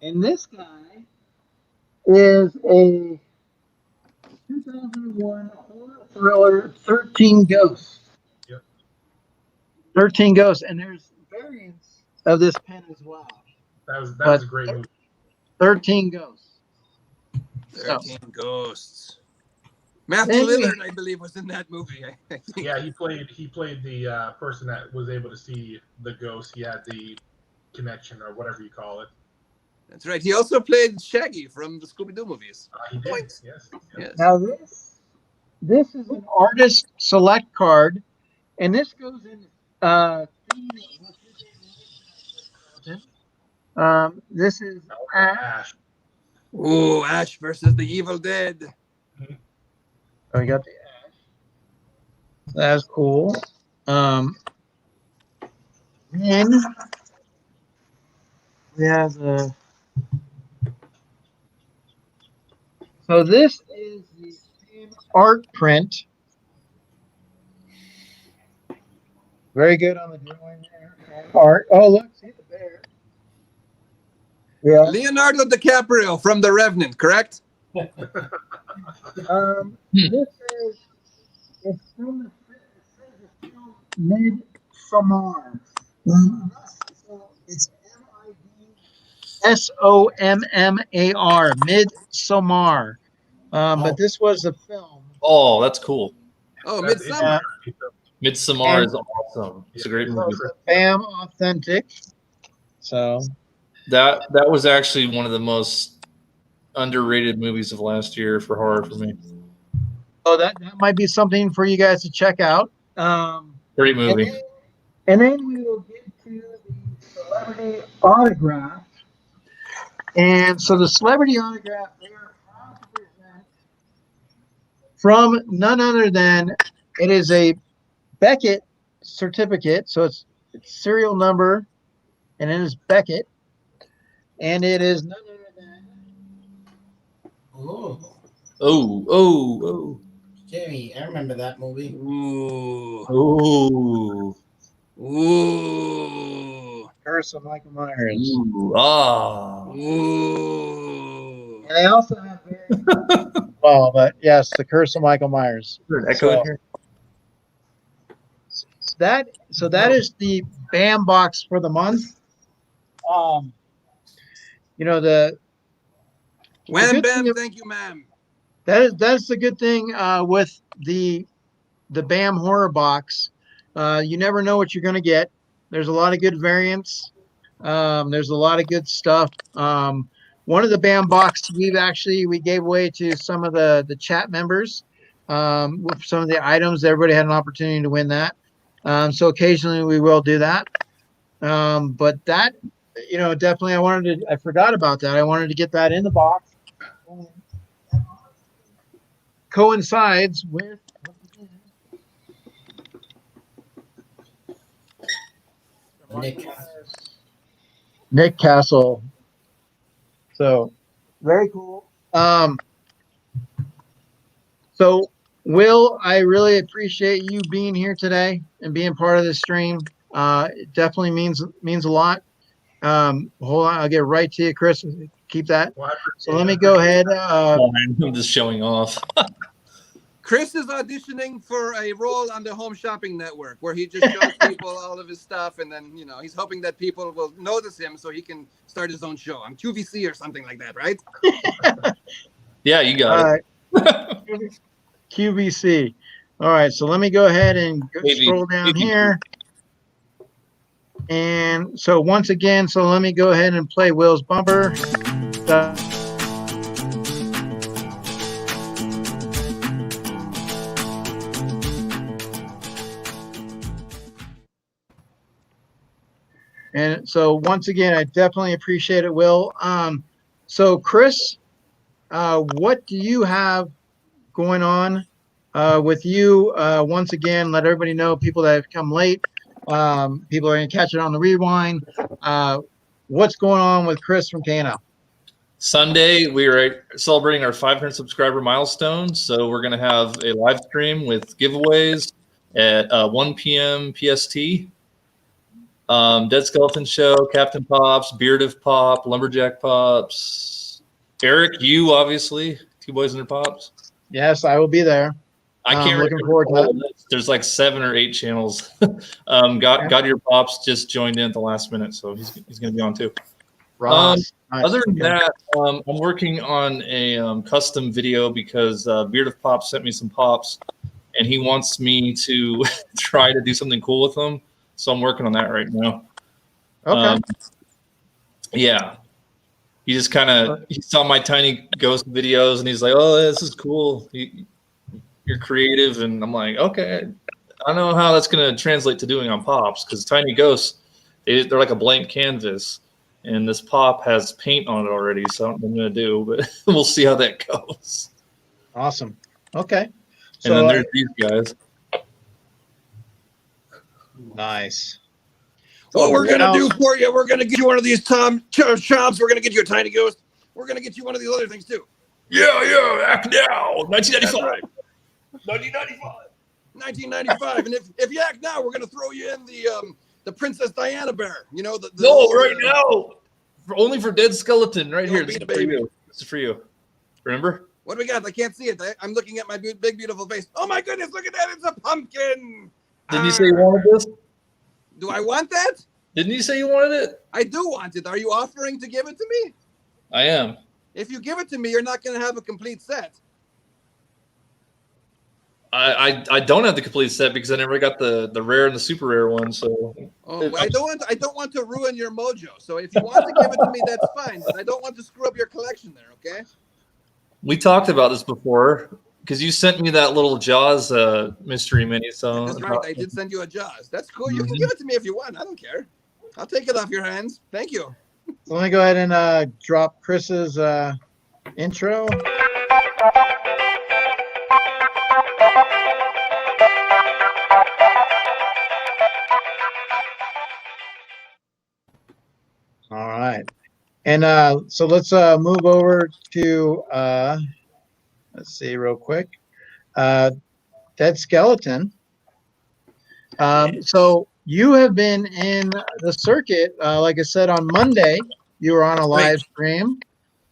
And this guy is a 2001 horror thriller, 13 Ghosts. Yep. 13 Ghosts. And there's variants of this pen as well. That was a great movie. 13 Ghosts. 13 Ghosts. Matthew Then we- Lillard, I believe, was in that movie. I think. Yeah, he played the person that was able to see the ghost. He had the connection or whatever you call it. That's right. He also played Shaggy from the Scooby-Doo movies. He did. Points. Yes. Yes. Now this is an artist select card, and this goes in this is Ash. Ash. Ooh, Ash versus the Evil Dead. Oh, we got the Ash. That's cool. Then we have the. So this is the same art print. Very good on the drawing there. And art. Oh, look, see the bear. Yeah. Leonardo DiCaprio from The Revenant, correct? This is it's from the film Midsommar. So it's Midsommar, Midsommar. But this was a film. Oh, that's cool. Oh, That's Midsummer. Midsommar is awesome. It's a great So movie. it's a BAM authentic. So That was actually one of the most underrated movies of last year for horror for me. that might be something for you guys to check out. Great movie. And then we will get to the celebrity autograph. And so the celebrity autograph, they are proud to present from none other than it is a Beckett certificate. So it's serial number, and it is Beckett. And it is none other than Oh. Jamie, I remember that movie. Ooh. Ooh. Curse of Michael Myers. Ooh. Ah. Ooh. And they also have very well, but yes, the Curse of Michael Myers. Is there an echo in here? That is the BAM box for the month. Wham good bam, thing- thank you, ma'am. That's the good thing with the BAM horror box. You never know what you're going to get. There's a lot of good variants. There's a lot of good stuff. One of the BAM box we gave away to some of the chat members with some of the items. Everybody had an opportunity to win that. So occasionally we will do that. But that, definitely I forgot about that. I wanted to get that in the box. Coincides with Nick Castle. So very cool. So Will, I really appreciate you being here today and being part of this stream. It definitely means a lot. Hold on, I'll get right to you, Chris. Keep that. Well, So let me go ahead. I'm just showing off. Chris is auditioning for a role on the Home Shopping Network where he just shows people all of his stuff, and then he's hoping that people will notice him so he can start his own show on QVC or something like that, right? Yeah, you got it. QVC. All right, so let me go ahead and scroll down maybe. here. And so once again, so let me go ahead and play Will's bumper. And so once again, I definitely appreciate it, Will. So Chris, what do you have going on with you? Once again, let everybody know, people that have come late, people are going to catch it on the rewind. What's going on with Chris from KNL? Sunday, we are celebrating our 500 subscriber milestone. So we're going to have a live stream with giveaways at 1 p.m. PST. Dead Skeleton Show, Captain Pops, Beard of Pop, Lumberjack Pops. Eric, you obviously, Two Boys and Their Pops. Yes, I will be there. I can't looking forward to that. There's like 7 or 8 channels. God Your Pops just joined in at the last minute, so he's going to be on too. Ross. Other than that, I'm working on a custom video because Beard of Pop sent me some pops, and he wants me to try to do something cool with them. So I'm working on that right now. Okay. Yeah. He just he saw my tiny ghost videos and he's like, "Oh, this is cool. You're creative." And I'm like, "Okay." I don't know how that's going to translate to doing on pops, because tiny ghosts, they're like a blank canvas, and this pop has paint on it already. So I don't know what I'm going to do, but we'll see how that goes. Awesome. Okay. And then there's these guys. Nice. What we're going to do for you, we're going to get you one of these chomps. We're going to get you a tiny ghost. We're going to get you one of these other things too. Yeah, act now. 1995. Right. 1995. 1995. And if you act now, we're going to throw you in the Princess Diana bear. Now. Only for Dead Skeleton right here. This is for you. This is for you. Remember? What do we got? I can't see it. I'm looking at my big, beautiful face. Oh my goodness, look at that. It's a pumpkin. Didn't you say you wanted this? Do I want that? Didn't you say you wanted it? I do want it. Are you offering to give it to me? I am. If you give it to me, you're not going to have a complete set. I don't have the complete set because I never got the rare and the super rare one. So I don't want to ruin your mojo. So if you want to give it to me, that's fine. But I don't want to screw up your collection there. Okay? We talked about this before because you sent me that little Jaws mystery mini. So that's right. I did send you a Jaws. That's cool. You can give it to me if you want. I don't care. I'll take it off your hands. Thank you. So let me go ahead and drop Chris's intro. All right. And so let's move over to, let's see real quick, Dead Skeleton. So you have been in the circuit, like I said, on Monday, you were on a live stream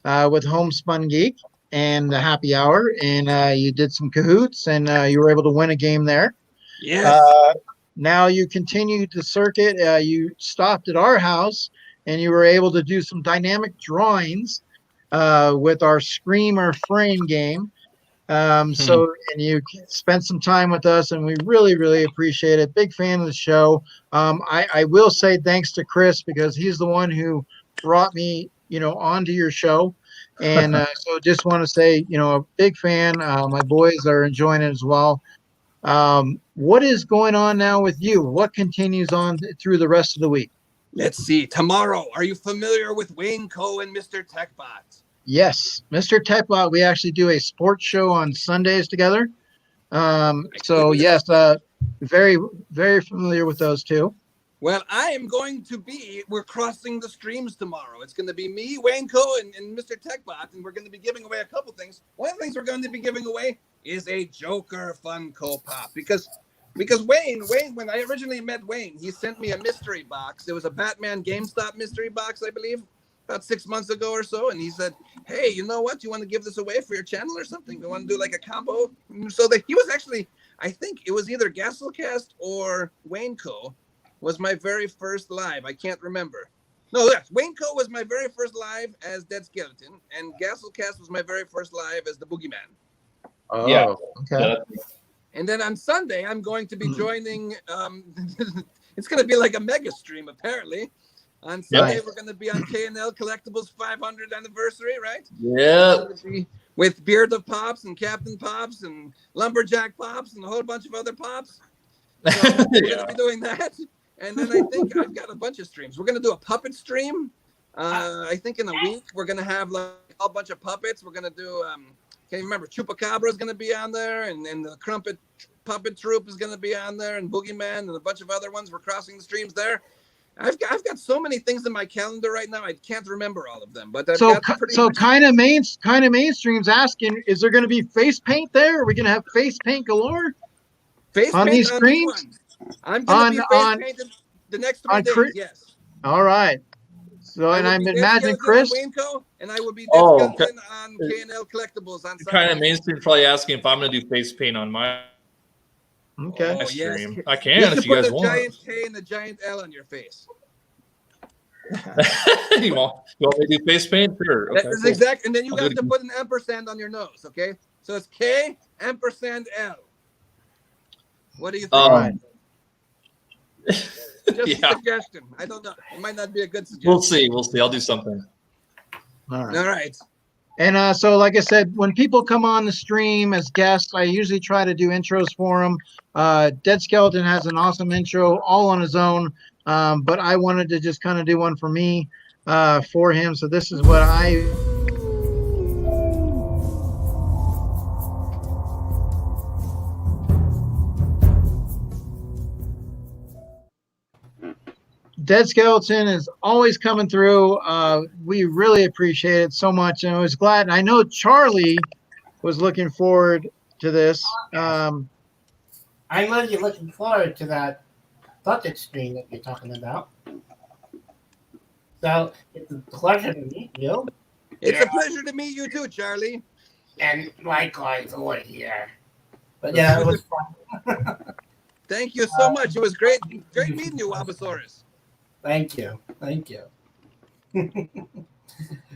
with Homespun Geek and the Happy Hour, and you did some cahoots, and you were able to win a game there. Yes. Now you continued the circuit. You stopped at our house, and you were able to do some dynamic drawings with our Screamer frame game. So, and you spent some time with us, and we really, really appreciate it. Big fan of the show. I will say thanks to Chris, because he's the one who brought me, onto your show. And so just want to say, a big fan. My boys are enjoying it as well. What is going on now with you? What continues on through the rest of the week? Let's see. Tomorrow, are you familiar with Wayne Coe and Mr. Techbot? Yes, Mr. Techbot. We actually do a sports show on Sundays together. So yes, very, very familiar with those two. Well, we're crossing the streams tomorrow. It's going to be me, Wayne Coe, and Mr. Techbot, and we're going to be giving away a couple things. One of the things we're going to be giving away is a Joker Funko Pop, because Because Wayne, when I originally met Wayne, he sent me a mystery box. It was a Batman GameStop mystery box, I believe, about 6 months ago or so. And he said, "Hey, you know what? You want to give this away for your channel or something? You want to do like a combo?" So that he was actually, I think it was either Gasolcast or Wayneco was my very first live. I can't remember. No, yes, Wayneco was my very first live as Dead Skeleton, and Gasolcast was my very first live as the Boogeyman. Oh, Yeah. okay. Yeah. And then on Sunday, I'm going to be joining. It's going to be like a mega stream, apparently. On Sunday, Nice. we're going to be on K L Collectibles 500 anniversary, right? Yeah. With Beard of Pops and Captain Pops and Lumberjack Pops and a whole bunch of other Pops. So we're going to be doing that. And then I think I've got a bunch of streams. We're going to do a puppet stream. I think in a week, we're going to have like a bunch of puppets. We're going to do, can't you remember, Chupacabra is going to be on there, and the Crumpet Puppet Troupe is going to be on there, and Boogeyman and a bunch of other ones. We're crossing the streams there. I've got so many things in my calendar right now. I can't remember all of them, but I've got pretty much... kind of mainstream's asking, is there going to be face paint there? Are we going to have face paint galore face on paint these on screens? I'm going to be face painted the next 3 days. Yes. All right. So, and I'm imagining Chris. And I will be Oh, on K L Collectibles on Sunday. Kind of mainstream probably asking if I'm going to do face paint on my Okay. stream. I can if you guys want. Put a giant K and a giant L on your face. you want me to do face paint? Sure. Okay, That's cool. exact. And then you I'll have do to it. put an ampersand on your nose. Okay. So it's K ampersand L. What do you think? Just a suggestion. I don't know. It might not be a good suggestion. We'll see. We'll see. I'll do something. All right. All right. And so, like I said, when people come on the stream as guests, I usually try to do intros for them. Dead Skeleton has an awesome intro all on his own, but I wanted to just kind of do one for me, for him. So this is what I... Dead Skeleton is always coming through. We really appreciate it so much, and I was glad. I know Charlie was looking forward to this. I'm really looking forward to that bucket stream that you're talking about. So it's a pleasure to meet you. It's a pleasure to meet you too, Charlie. And likewise over here. But yeah, it was fun. Thank you so much. It was great meeting you, Wabasaurus. Thank you.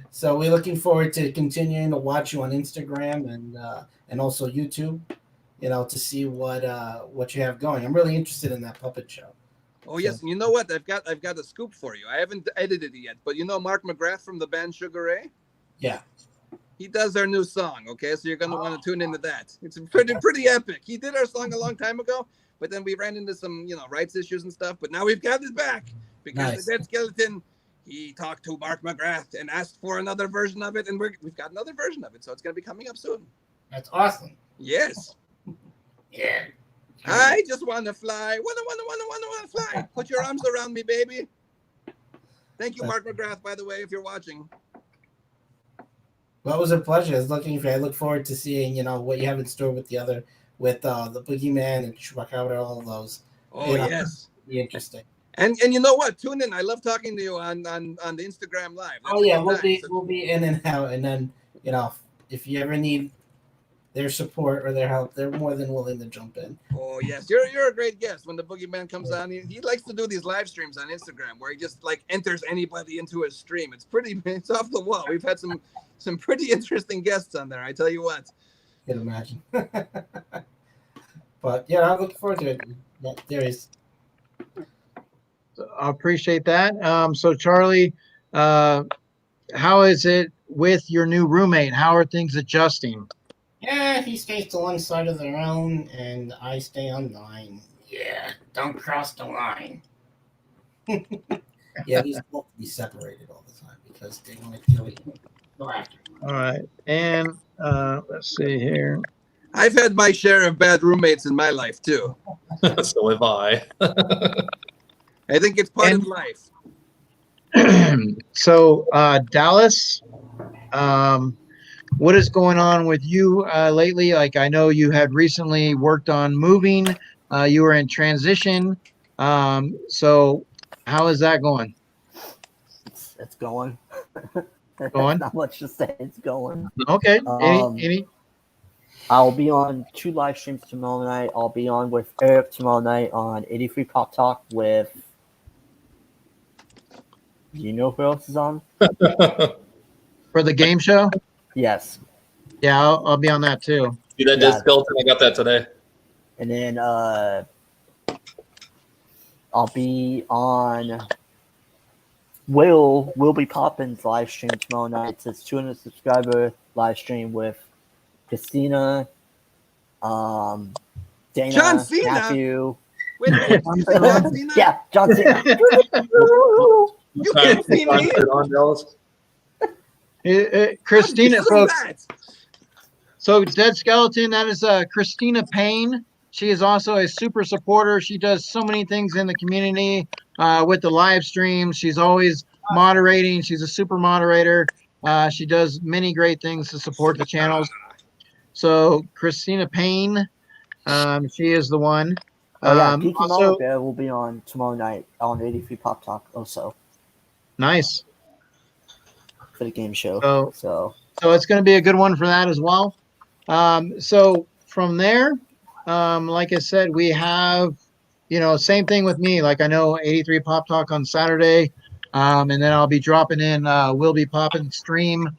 So we're looking forward to continuing to watch you on Instagram and also YouTube, to see what you have going. I'm really interested in that puppet show. Oh yes, and you know what? I've got a scoop for you. I haven't edited it yet, but you know Mark McGrath from the band Sugar Ray? Yeah. He does our new song, okay? So you're gonna want to tune into that. It's pretty epic. He did our song a long time ago, but then we ran into some rights issues and stuff. But now we've got it back because the Dead Skeleton, he talked to Mark McGrath and asked for another version of it, and we've got another version of it, so it's gonna be coming up soon. That's awesome. Yes. Yeah. I just want to fly. Wanna fly. Put your arms around me, baby. Thank you, Mark McGrath, by the way, if you're watching. Well, it was a pleasure. I look forward to seeing, what you have in store with the Boogeyman and Chupacabra, all of those. Oh, yes. Be interesting. And you know what? Tune in. I love talking to you on the Instagram Live. That's we'll be in and out. And then, if you ever need their support or their help, they're more than willing to jump in. Oh yes, you're a great guest. When the Boogeyman comes on, he likes to do these live streams on Instagram where he just like enters anybody into his stream. It's off the wall. We've had some pretty interesting guests on there. I tell you what. I can imagine. But yeah, I look forward to it. Yeah, there is. I appreciate that. So Charlie, how is it with your new roommate? How are things adjusting? Yeah, he stays to one side of the room, and I stay on mine. Yeah, don't cross the line. Yeah, these both be separated all the time because they want to kill you. Go after him. All right, and let's see here. I've had my share of bad roommates in my life too. So have I. I think it's part of life. So Dallas, what is going on with you lately? Like I know you had recently worked on moving. You were in transition. So how is that going? It's going. Going? Not much to say. It's going. Okay. Um, Any? I'll be on 2 live streams tomorrow night. I'll be on with Eric tomorrow night on 83 Pop Talk with. You know who else is on? For the game show? Yes. Yeah, I'll be on that too. See that Yeah. dead skeleton? I got that today. And then I'll be on Will be Poppin's live stream tomorrow night. It's his 200 subscriber live stream with Christina, Dana, John Cena? Matthew. Wait a minute. You say John Cena? Yeah, John Cena. You can't see me. Christina, Who's folks. that? So Dead Skeleton, that is Christina Payne. She is also a super supporter. She does so many things in the community with the live streams. She's always moderating. She's a super moderator. She does many great things to support the channels. So Christina Payne, she is the one. Oh yeah, Geeky also, Mama Bear will be on tomorrow night on 83 Pop Talk also nice. for the game show. So it's going to be a good one for that as well. So from there, like I said, we have, same thing with me. Like I know 83 Pop Talk on Saturday, and then I'll be dropping in Will Be Poppin' stream,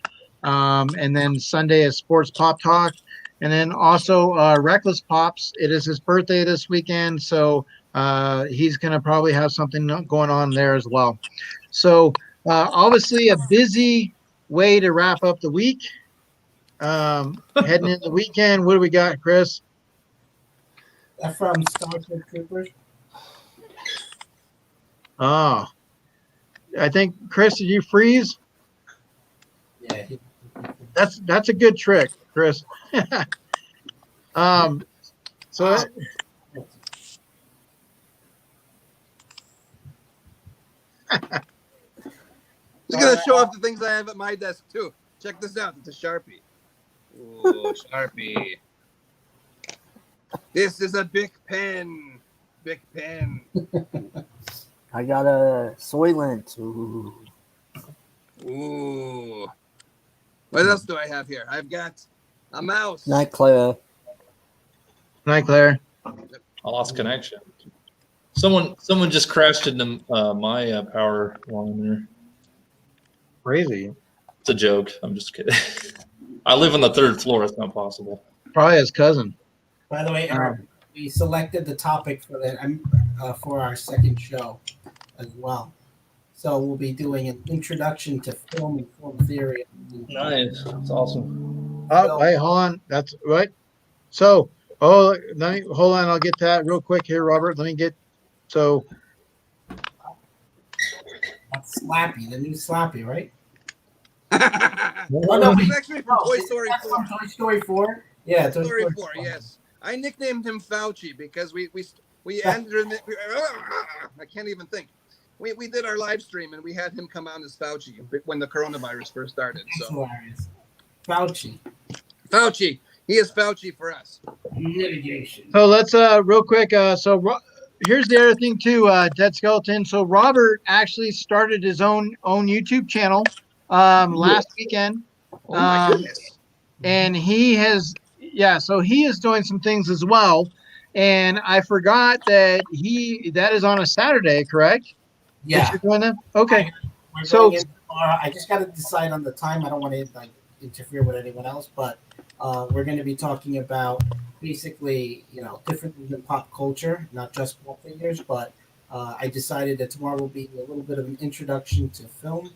and then Sunday is Sports Pop Talk, and then also Reckless Pops. It is his birthday this weekend, so he's going to probably have something going on there as well. So obviously a busy way to wrap up the week. Heading in the weekend, what do we got, Chris? That from Starship Troopers. Oh, I think Chris, did you freeze? Yeah. That's a good trick, Chris. So Just gonna show off the things I have at my desk too. Check this out. It's a Sharpie. Ooh, Sharpie. This is a big pen. Big pen. I got a Soylent. Ooh. Ooh. What else do I have here? I've got a mouse. Night Claire. Night, Claire. I lost connection. Someone just crashed into my power line there. Crazy. It's a joke. I'm just kidding. I live on the 3rd floor. It's not possible. Probably his cousin. By the way, Eric, we selected the topic for our second show as well. So we'll be doing an introduction to film and film theory. Nice. That's awesome. Oh, wait, hold on. That's right. So, hold on. I'll get that real quick here, Robert. Let me get. So, That's Slappy, the new Slappy, right? Oh, no, it's actually from Toy Story 4. Toy Story 4? Yeah, Toy Story 4, yes. I nicknamed him Fauci because we ended. I can't even think. We did our live stream and we had him come out as Fauci when the coronavirus first started. That's So hilarious. Fauci. He is Fauci for us. Mitigation. So let's real quick. Here's the other thing too, Dead Skeleton. So Robert actually started his own YouTube channel last weekend. Oh my goodness. And he has, so he is doing some things as well. And I forgot that that is on a Saturday, correct? Yeah. That you're doing that? Okay. We're So- going in tomorrow. I just got to decide on the time. I don't want to interfere with anyone else, but we're going to be talking about basically, different in pop culture, not just pop figures, but I decided that tomorrow will be a little bit of an introduction to film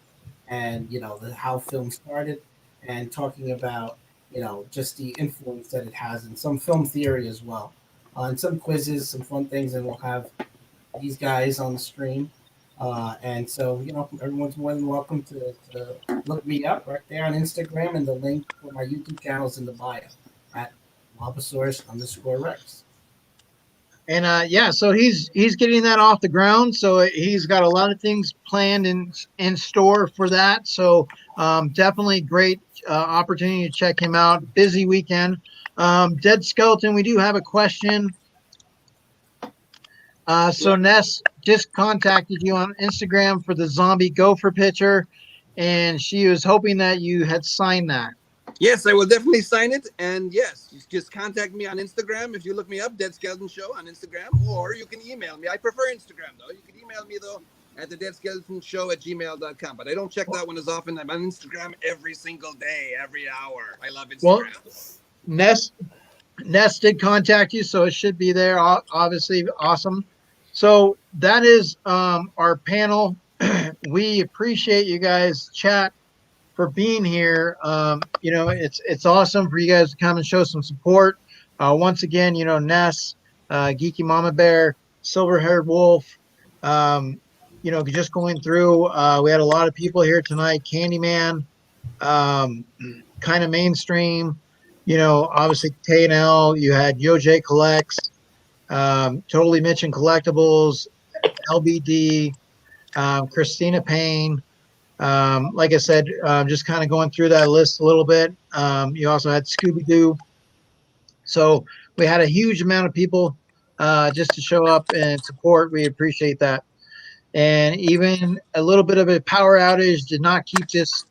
and, how film started and talking about, just the influence that it has and some film theory as well. And some quizzes, some fun things, and we'll have these guys on the stream. And so, everyone's more than welcome to look me up right there on Instagram, and the link for my YouTube channel is in the bio at Lobosaurus_Rex. And so he's getting that off the ground. So he's got a lot of things planned in store for that. So definitely great opportunity to check him out. Busy weekend. Dead Skeleton, we do have a question. So Ness just contacted you on Instagram for the zombie gopher picture, and she was hoping that you had signed that. Yes, I will definitely sign it. And yes, just contact me on Instagram. If you look me up, Dead Skeleton Show on Instagram, or you can email me. I prefer Instagram, though. You can email me, though, at the Dead Skeleton Show at gmail.com. But I don't check that one as often. I'm on Instagram every single day, every hour. I love Instagram. Well, Ness did contact you, so it should be there. Obviously, awesome. So that is our panel. We appreciate you guys, chat, for being here. It's awesome for you guys to come and show some support. Once again, Ness, Geeky Mama Bear, Silver Haired Wolf. Just going through. We had a lot of people here tonight. Candyman, kind of mainstream. Obviously K&L. You had Yo-J Collects, Totally Mitch and Collectibles, LBD, Christina Payne. Like I said, just kind of going through that list a little bit. You also had Scooby Doo. So we had a huge amount of people just to show up and support. We appreciate that. And even a little bit of a power outage did not keep this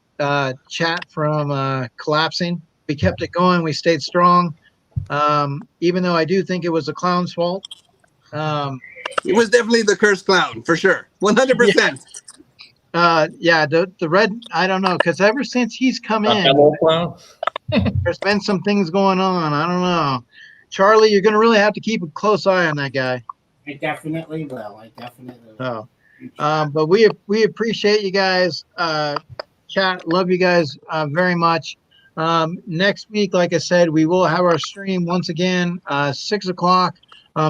chat from collapsing. We kept it going. We stayed strong. Even though I do think it was the clown's fault. It was definitely the cursed clown, for sure. 100%. Yeah, the red, I don't know, because ever since he's come in, there's been some things going on. I don't know. Charlie, you're going to really have to keep a close eye on that guy. I definitely will. Oh. But we appreciate you guys. Chat, love you guys very much. Next week, like I said, we will have our stream once again, 6 o'clock.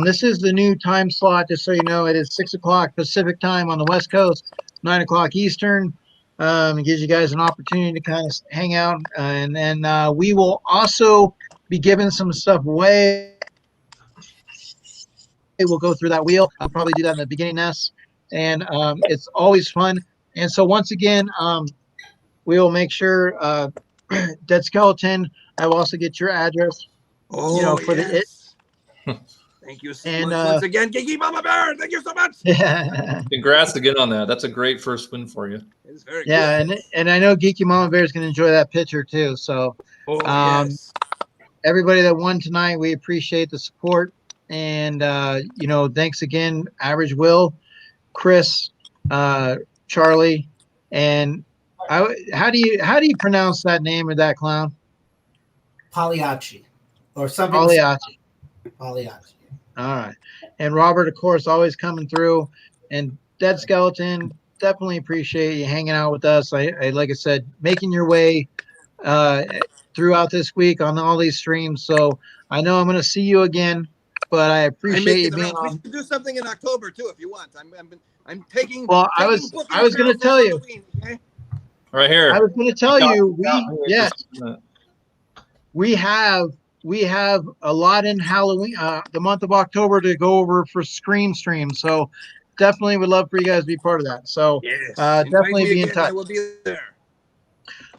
This is the new time slot, just so you know. It is 6 o'clock Pacific time on the West Coast, 9 o'clock Eastern. It gives you guys an opportunity to kind of hang out. And then we will also be giving some stuff away. We'll go through that wheel. I'll probably do that in the beginning, Ness. And it's always fun. And so once again, we will make sure Dead Skeleton, I will also get your address. Oh, for yes. Thank you so much once again, Geeky Mama Bear. Thank you so much. Congrats again on that. That's a great first win for you. It's very good. And I know Geeky Mama Bear is going to enjoy that picture too. So, yes. Everybody that won tonight, we appreciate the support. And thanks again, Average Will, Chris, Charlie, and how do you pronounce that name of that clown? Pagliacci or something. Pagliacci. All right. And Robert, of course, always coming through. And Dead Skeleton, definitely appreciate you hanging out with us. I like I said, making your way throughout this week on all these streams. So I know I'm going to see you again, but I appreciate you being on. We should do something in October too, if you want. I'm taking. Well, I was going to tell you. Okay? Right here. I was going to tell you. We have a lot in Halloween, the month of October, to go over for Scream Stream. So definitely would love for you guys to be part of that. So definitely be in touch. I will be there.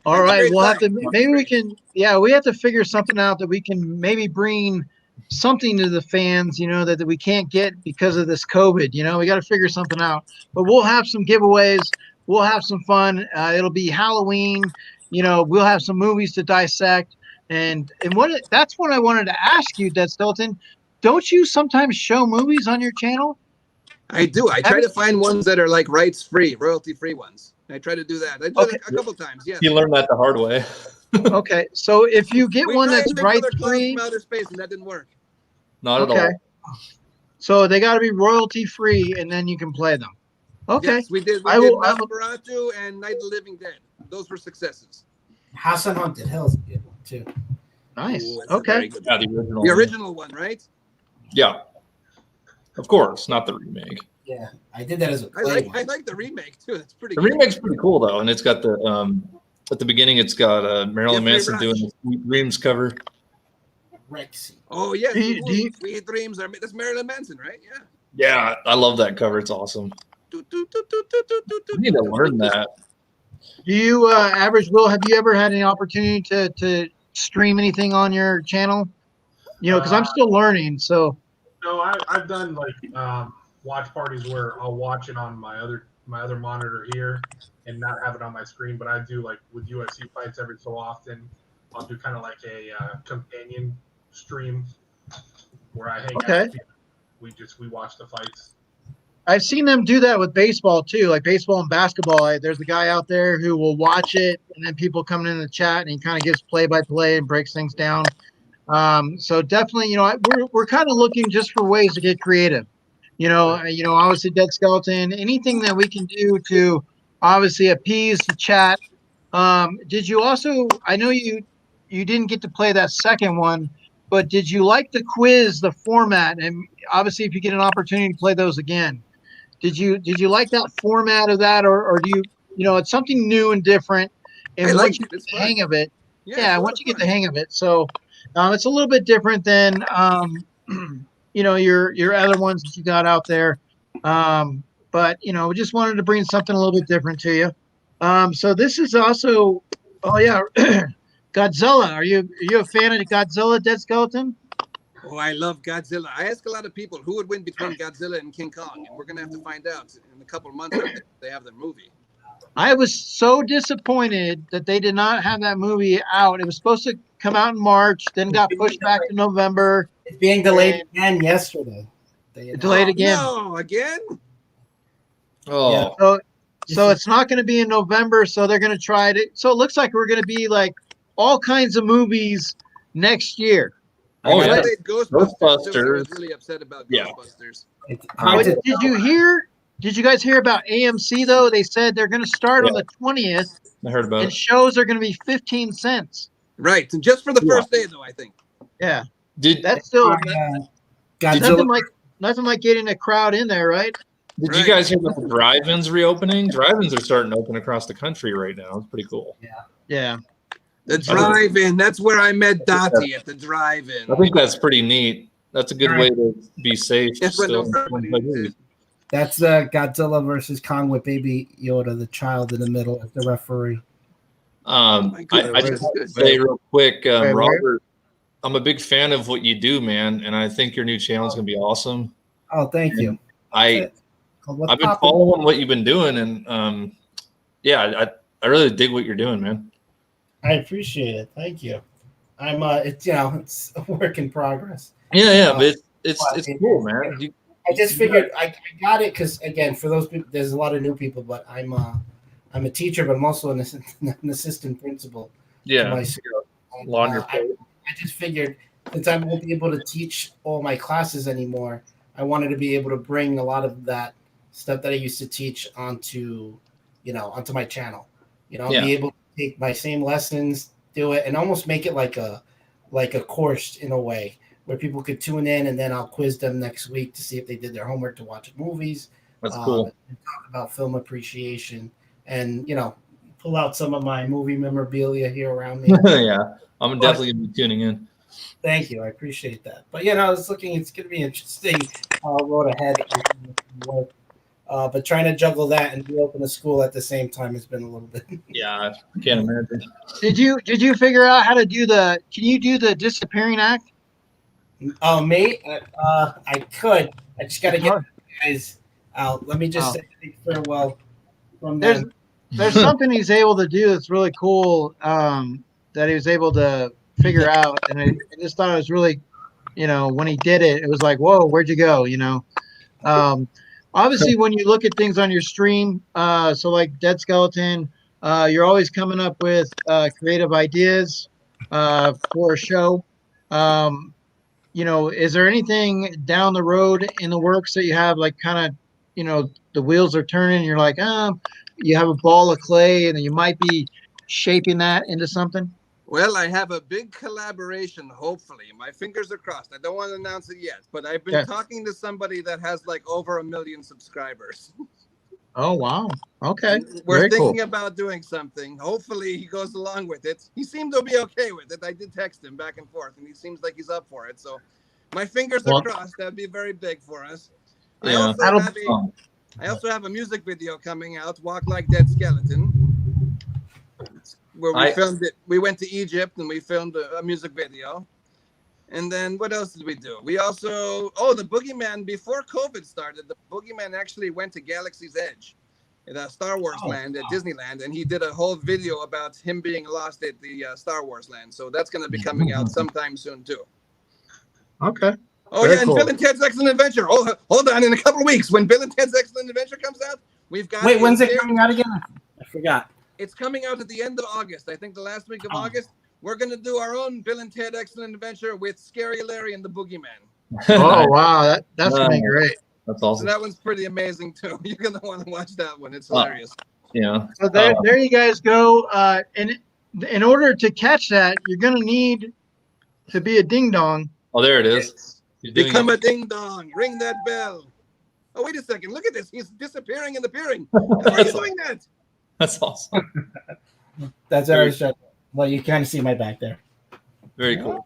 All right, we'll have to. Maybe we can. Yeah, we have to figure something out that we can maybe bring something to the fans. That we can't get because of this COVID. We got to figure something out. But we'll have some giveaways. We'll have some fun. It'll be Halloween. We'll have some movies to dissect. And that's what I wanted to ask you, Dead Skeleton. Don't you sometimes show movies on your channel? I do. I try to find ones that are like rights free, royalty free ones. I try to do that. I did it a couple times. Yeah. You learned that the hard way. Okay, so if you get one that's rights free, from outer space, and that didn't work. Not at all. So they got to be royalty free, and then you can play them. Okay. Yes, we did. We did Nosferatu and Night of the Living Dead. Those were successes. House on Haunted Hills, good one too. Nice. Ooh, okay. Yeah, the original one, right? Yeah. Of course, not the remake. Yeah, I did that as a play. I like the remake too. That's pretty. The remake's pretty cool though, and it's got the at the beginning it's got Marilyn Manson doing the Sweet Dreams cover. Rexy. Oh yeah, Sweet Dreams are that's Marilyn Manson, right? Yeah. Yeah, I love that cover. It's awesome. I need to learn that. Do you, Average Will, have you ever had any opportunity to stream anything on your channel? Because I'm still learning. So. No, I've done like watch parties where I'll watch it on my other monitor here and not have it on my screen. But I do, like with UFC fights, every so often I'll do kind of like a companion stream where I hang Okay. out. We watch the fights. I've seen them do that with baseball too, like baseball and basketball. There's a guy out there who will watch it, and then people coming in the chat, and he kind of gives play by play and breaks things down. So definitely, we're kind of looking just for ways to get creative. Obviously, Dead Skeleton, anything that we can do to obviously appease the chat. Did you also? I know you didn't get to play that second one, but did you like the quiz, the format, and obviously, if you get an opportunity to play those again? Did you like that format of that, or do it's something new and different? And I once liked you it. get It's the fun. hang of it, Yeah, once you get the hang of it, so it's a little bit different than your other ones that you got out there. But we just wanted to bring something a little bit different to you. So this is also, oh yeah, Godzilla. Are you a fan of Godzilla, Dead Skeleton? Oh, I love Godzilla. I ask a lot of people who would win between Godzilla and King Kong, and we're gonna have to find out in a couple of months after they have their movie. I was so disappointed that they did not have that movie out. It was supposed to come out in March, then got pushed back to November. It's being delayed again yesterday. Delayed again. No, again? Oh, Yeah. So it's not going to be in November. So they're going to try it. So it looks like we're going to be like all kinds of movies next year. Oh, I yeah. played Ghostbusters. I was Ghostbusters. really upset about Yeah. Ghostbusters. It's But hard to did you hear? Did you guys hear about AMC though? They said they're going to start on the 20th, I heard about and it. shows are going to be 15 cents. Right, and just for the Yeah. first day, though, I think. Yeah, Did that's still Godzilla. nothing like getting a crowd in there, right? you Right. guys hear about the drive-ins reopening? Drive-ins are starting to open across the country right now. It's pretty cool. Yeah. The drive-in. That's where I met Dottie, at the drive-in. I think that's pretty neat. That's a good way to be safe. That's what still. That's Godzilla versus Kong with Baby Yoda, the child in the middle, as the referee. my goodness, I just that's want to good. say real quick, Wait, Robert, I'm a big fan of what you do, man, and I think your new channel is going to be awesome. Oh, thank you. I've What's been poppin'? following what you've been doing, and I really dig what you're doing, man. I appreciate it. Thank you. I'm it's it's a work in progress. Yeah, but it's cool, man. I just figured I got it because again, for those people, there's a lot of new people, but I'm a teacher, but I'm also an assistant principal. Yeah, to my school. laundry. I just figured since I won't be able to teach all my classes anymore, I wanted to be able to bring a lot of that stuff that I used to teach onto my channel. Be able to take my same lessons, do it, and almost make it like a course in a way where people could tune in, and then I'll quiz them next week to see if they did their homework to watch movies. That's cool. And talk about film appreciation, and pull out some of my movie memorabilia here around me. Yeah, I'm definitely gonna be tuning in. Thank you, I appreciate that. But I was looking; it's going to be interesting road ahead. But trying to juggle that and reopen the school at the same time has been a little bit. Yeah, I can't imagine. Did you figure out how to do can you do the disappearing act? Oh, me? I could. I just got to get you guys out. Let me just say a big farewell from them. There's something he's able to do that's really cool that he was able to figure out, and I just thought it was really, when he did it, it was like, whoa, where'd you go? Obviously, when you look at things on your stream, so like Dead Skeleton, you're always coming up with creative ideas for a show. Is there anything down the road in the works that you have, like kind of, the wheels are turning, and you're like, you have a ball of clay, and then you might be shaping that into something? Well, I have a big collaboration, hopefully. My fingers are crossed. I don't want to announce it yet, but I've been talking to somebody that has like over 1 million subscribers. Oh, wow. Okay. We're Very thinking cool. about doing something. Hopefully he goes along with it. He seemed to be okay with it. I did text him back and forth, and he seems like he's up for it. So my fingers are crossed. That'd be very big for us. Yeah, I also have a music video coming out, Walk Like Dead Skeleton, where we filmed it. We went to Egypt and we filmed a music video. And then what else did we do? We also, oh, the Boogeyman, before COVID started, the Boogeyman actually went to Galaxy's Edge, in Star Wars land at Disneyland, and he did a whole video about him being lost at the Star Wars land. So that's going to be coming out sometime soon too. Okay. Oh Very yeah, and cool. Bill and Ted's Excellent Adventure. Oh, hold on, in a couple of weeks, when Bill and Ted's Excellent Adventure comes out, we've got. Wait, when's it coming out again? I forgot. It's coming out at the end of August. I think the last week of August. We're going to do our own Bill and Ted Excellent Adventure with Scary Larry and the Boogeyman. Oh, wow. That's going to be great. That's So awesome. that one's pretty amazing, too. You're going to want to watch that one. It's hilarious. Yeah. So there you guys go. And in order to catch that, you're going to need to be a ding dong. Oh, there it is. Become a ding-dong. Ring that bell. Oh, wait a second. Look at this. He's disappearing and appearing. How are you doing that? That's awesome. That's what I was trying. Well, you kind of see my back there. Very cool.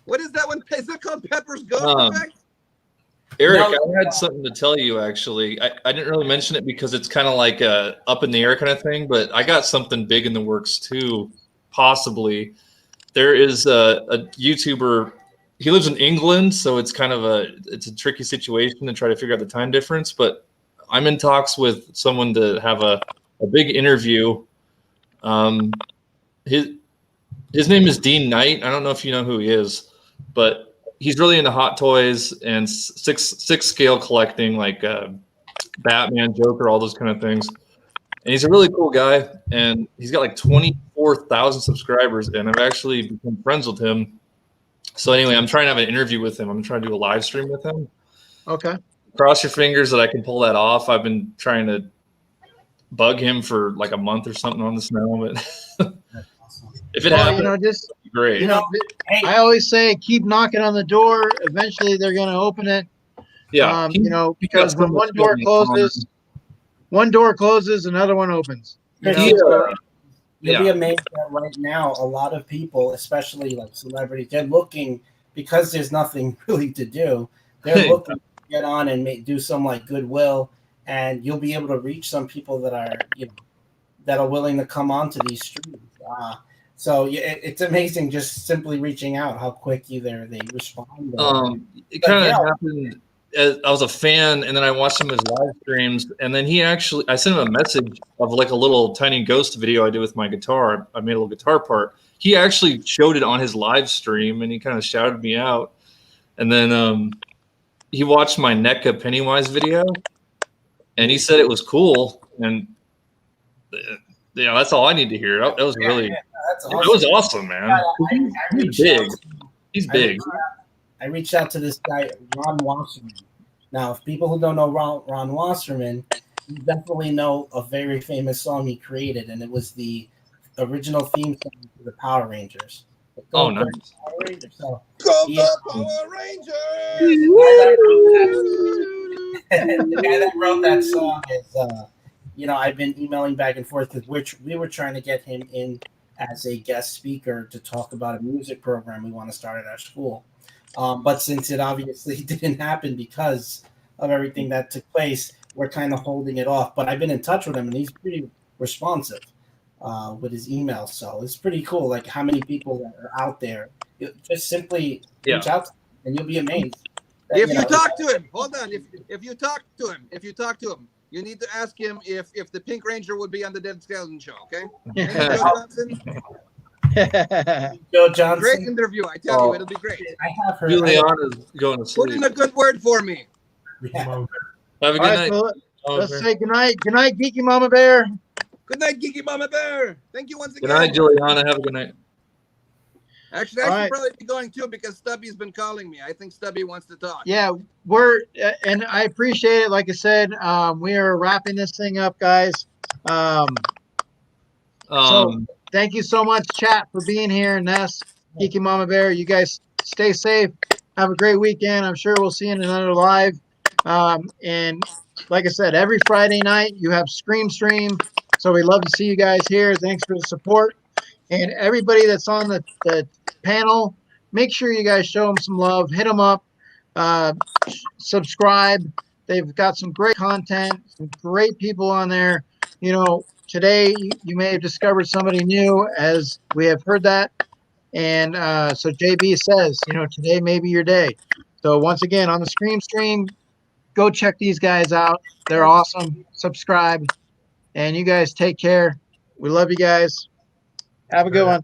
What is that one? Is that called Pepper's Ghost Effect? Eric, No. I had something to tell you, actually. I didn't really mention it because it's kind of like a up in the air kind of thing, but I got something big in the works, too, possibly. There is a YouTuber. He lives in England, so it's kind of a tricky situation to try to figure out the time difference, but I'm in talks with someone to have a big interview. His name is Dean Knight. I don't know if you know who he is, but he's really into hot toys and six scale collecting, like Batman, Joker, all those kind of things. And he's a really cool guy, and he's got like 24,000 subscribers, and I've actually become friends with him. So anyway, I'm trying to have an interview with him. I'm trying to do a live stream with him. Okay. Cross your fingers that I can pull that off. I've been trying to bug him for like a month or something on this now, but if it happens, just great. Hey. I always say keep knocking on the door. Eventually, they're going to open it. Yeah, Because when one door closes, another one opens. You'll Yeah. be amazed that right now a lot of people, especially like celebrities, they're looking because there's nothing really to do. They're looking to get on and do some like goodwill, and you'll be able to reach some people that are that are willing to come onto these streams. So it's amazing just simply reaching out how quick either they respond. It kind of happened. I was a fan, and then I watched some of his live streams, and then I sent him a message of like a little tiny ghost video I did with my guitar. I made a little guitar part. He actually showed it on his live stream, and he kind of shouted me out. And then he watched my NECA Pennywise video, and he said it was cool. And that's all I need to hear. That was really, that's awesome. that was awesome, man. He's big. He's big. I reached out to this guy, Ron Wasserman. Now, if people who don't know Ron Wasserman, you definitely know a very famous song he created, and it was the original theme song for the Power Rangers. Oh, nice. Power Rangers. So, Go yeah. Power Rangers! The guy that wrote that song is, I've been emailing back and forth because we were trying to get him in as a guest speaker to talk about a music program we want to start at our school. But since it obviously didn't happen because of everything that took place, we're kind of holding it off. But I've been in touch with him, and he's pretty responsive with his email. So it's pretty cool, like how many people that are out there. Just simply reach out to him, and you'll be amazed. If you talk to him, hold on. If you talk to him, you need to ask him if the Pink Ranger would be on the Dead Skeleton Show, okay? Thank you, Joe Johnson. Joe Johnson. Great interview, I tell you, it'll be great. I have heard. Juliana's going to Put sleep. in a good word for me. Yeah. Have a All good right, night. so Oh, let's okay. say goodnight. Good night, Geeky Mama Bear. Good night, Geeky Mama Bear. Thank you once Good again. night, Juliana. Have a good night. Actually, All I should right. probably be going too because Stubby's been calling me. I think Stubby wants to talk. Yeah, and I appreciate it. Like I said, we are wrapping this thing up, guys. So thank you so much, chat, for being here. Ness, Geeky Mama Bear, you guys stay safe. Have a great weekend. I'm sure we'll see you in another live. And like I said, every Friday night you have Scream Stream. So we love to see you guys here. Thanks for the support. And everybody that's on the panel, make sure you guys show them some love. Hit them up. Subscribe. They've got some great content, some great people on there. Today you may have discovered somebody new, as we have heard that. And so JB says, today may be your day. So once again, on the stream, go check these guys out. They're awesome. Subscribe. And you guys take care. We love you guys. Have a good one.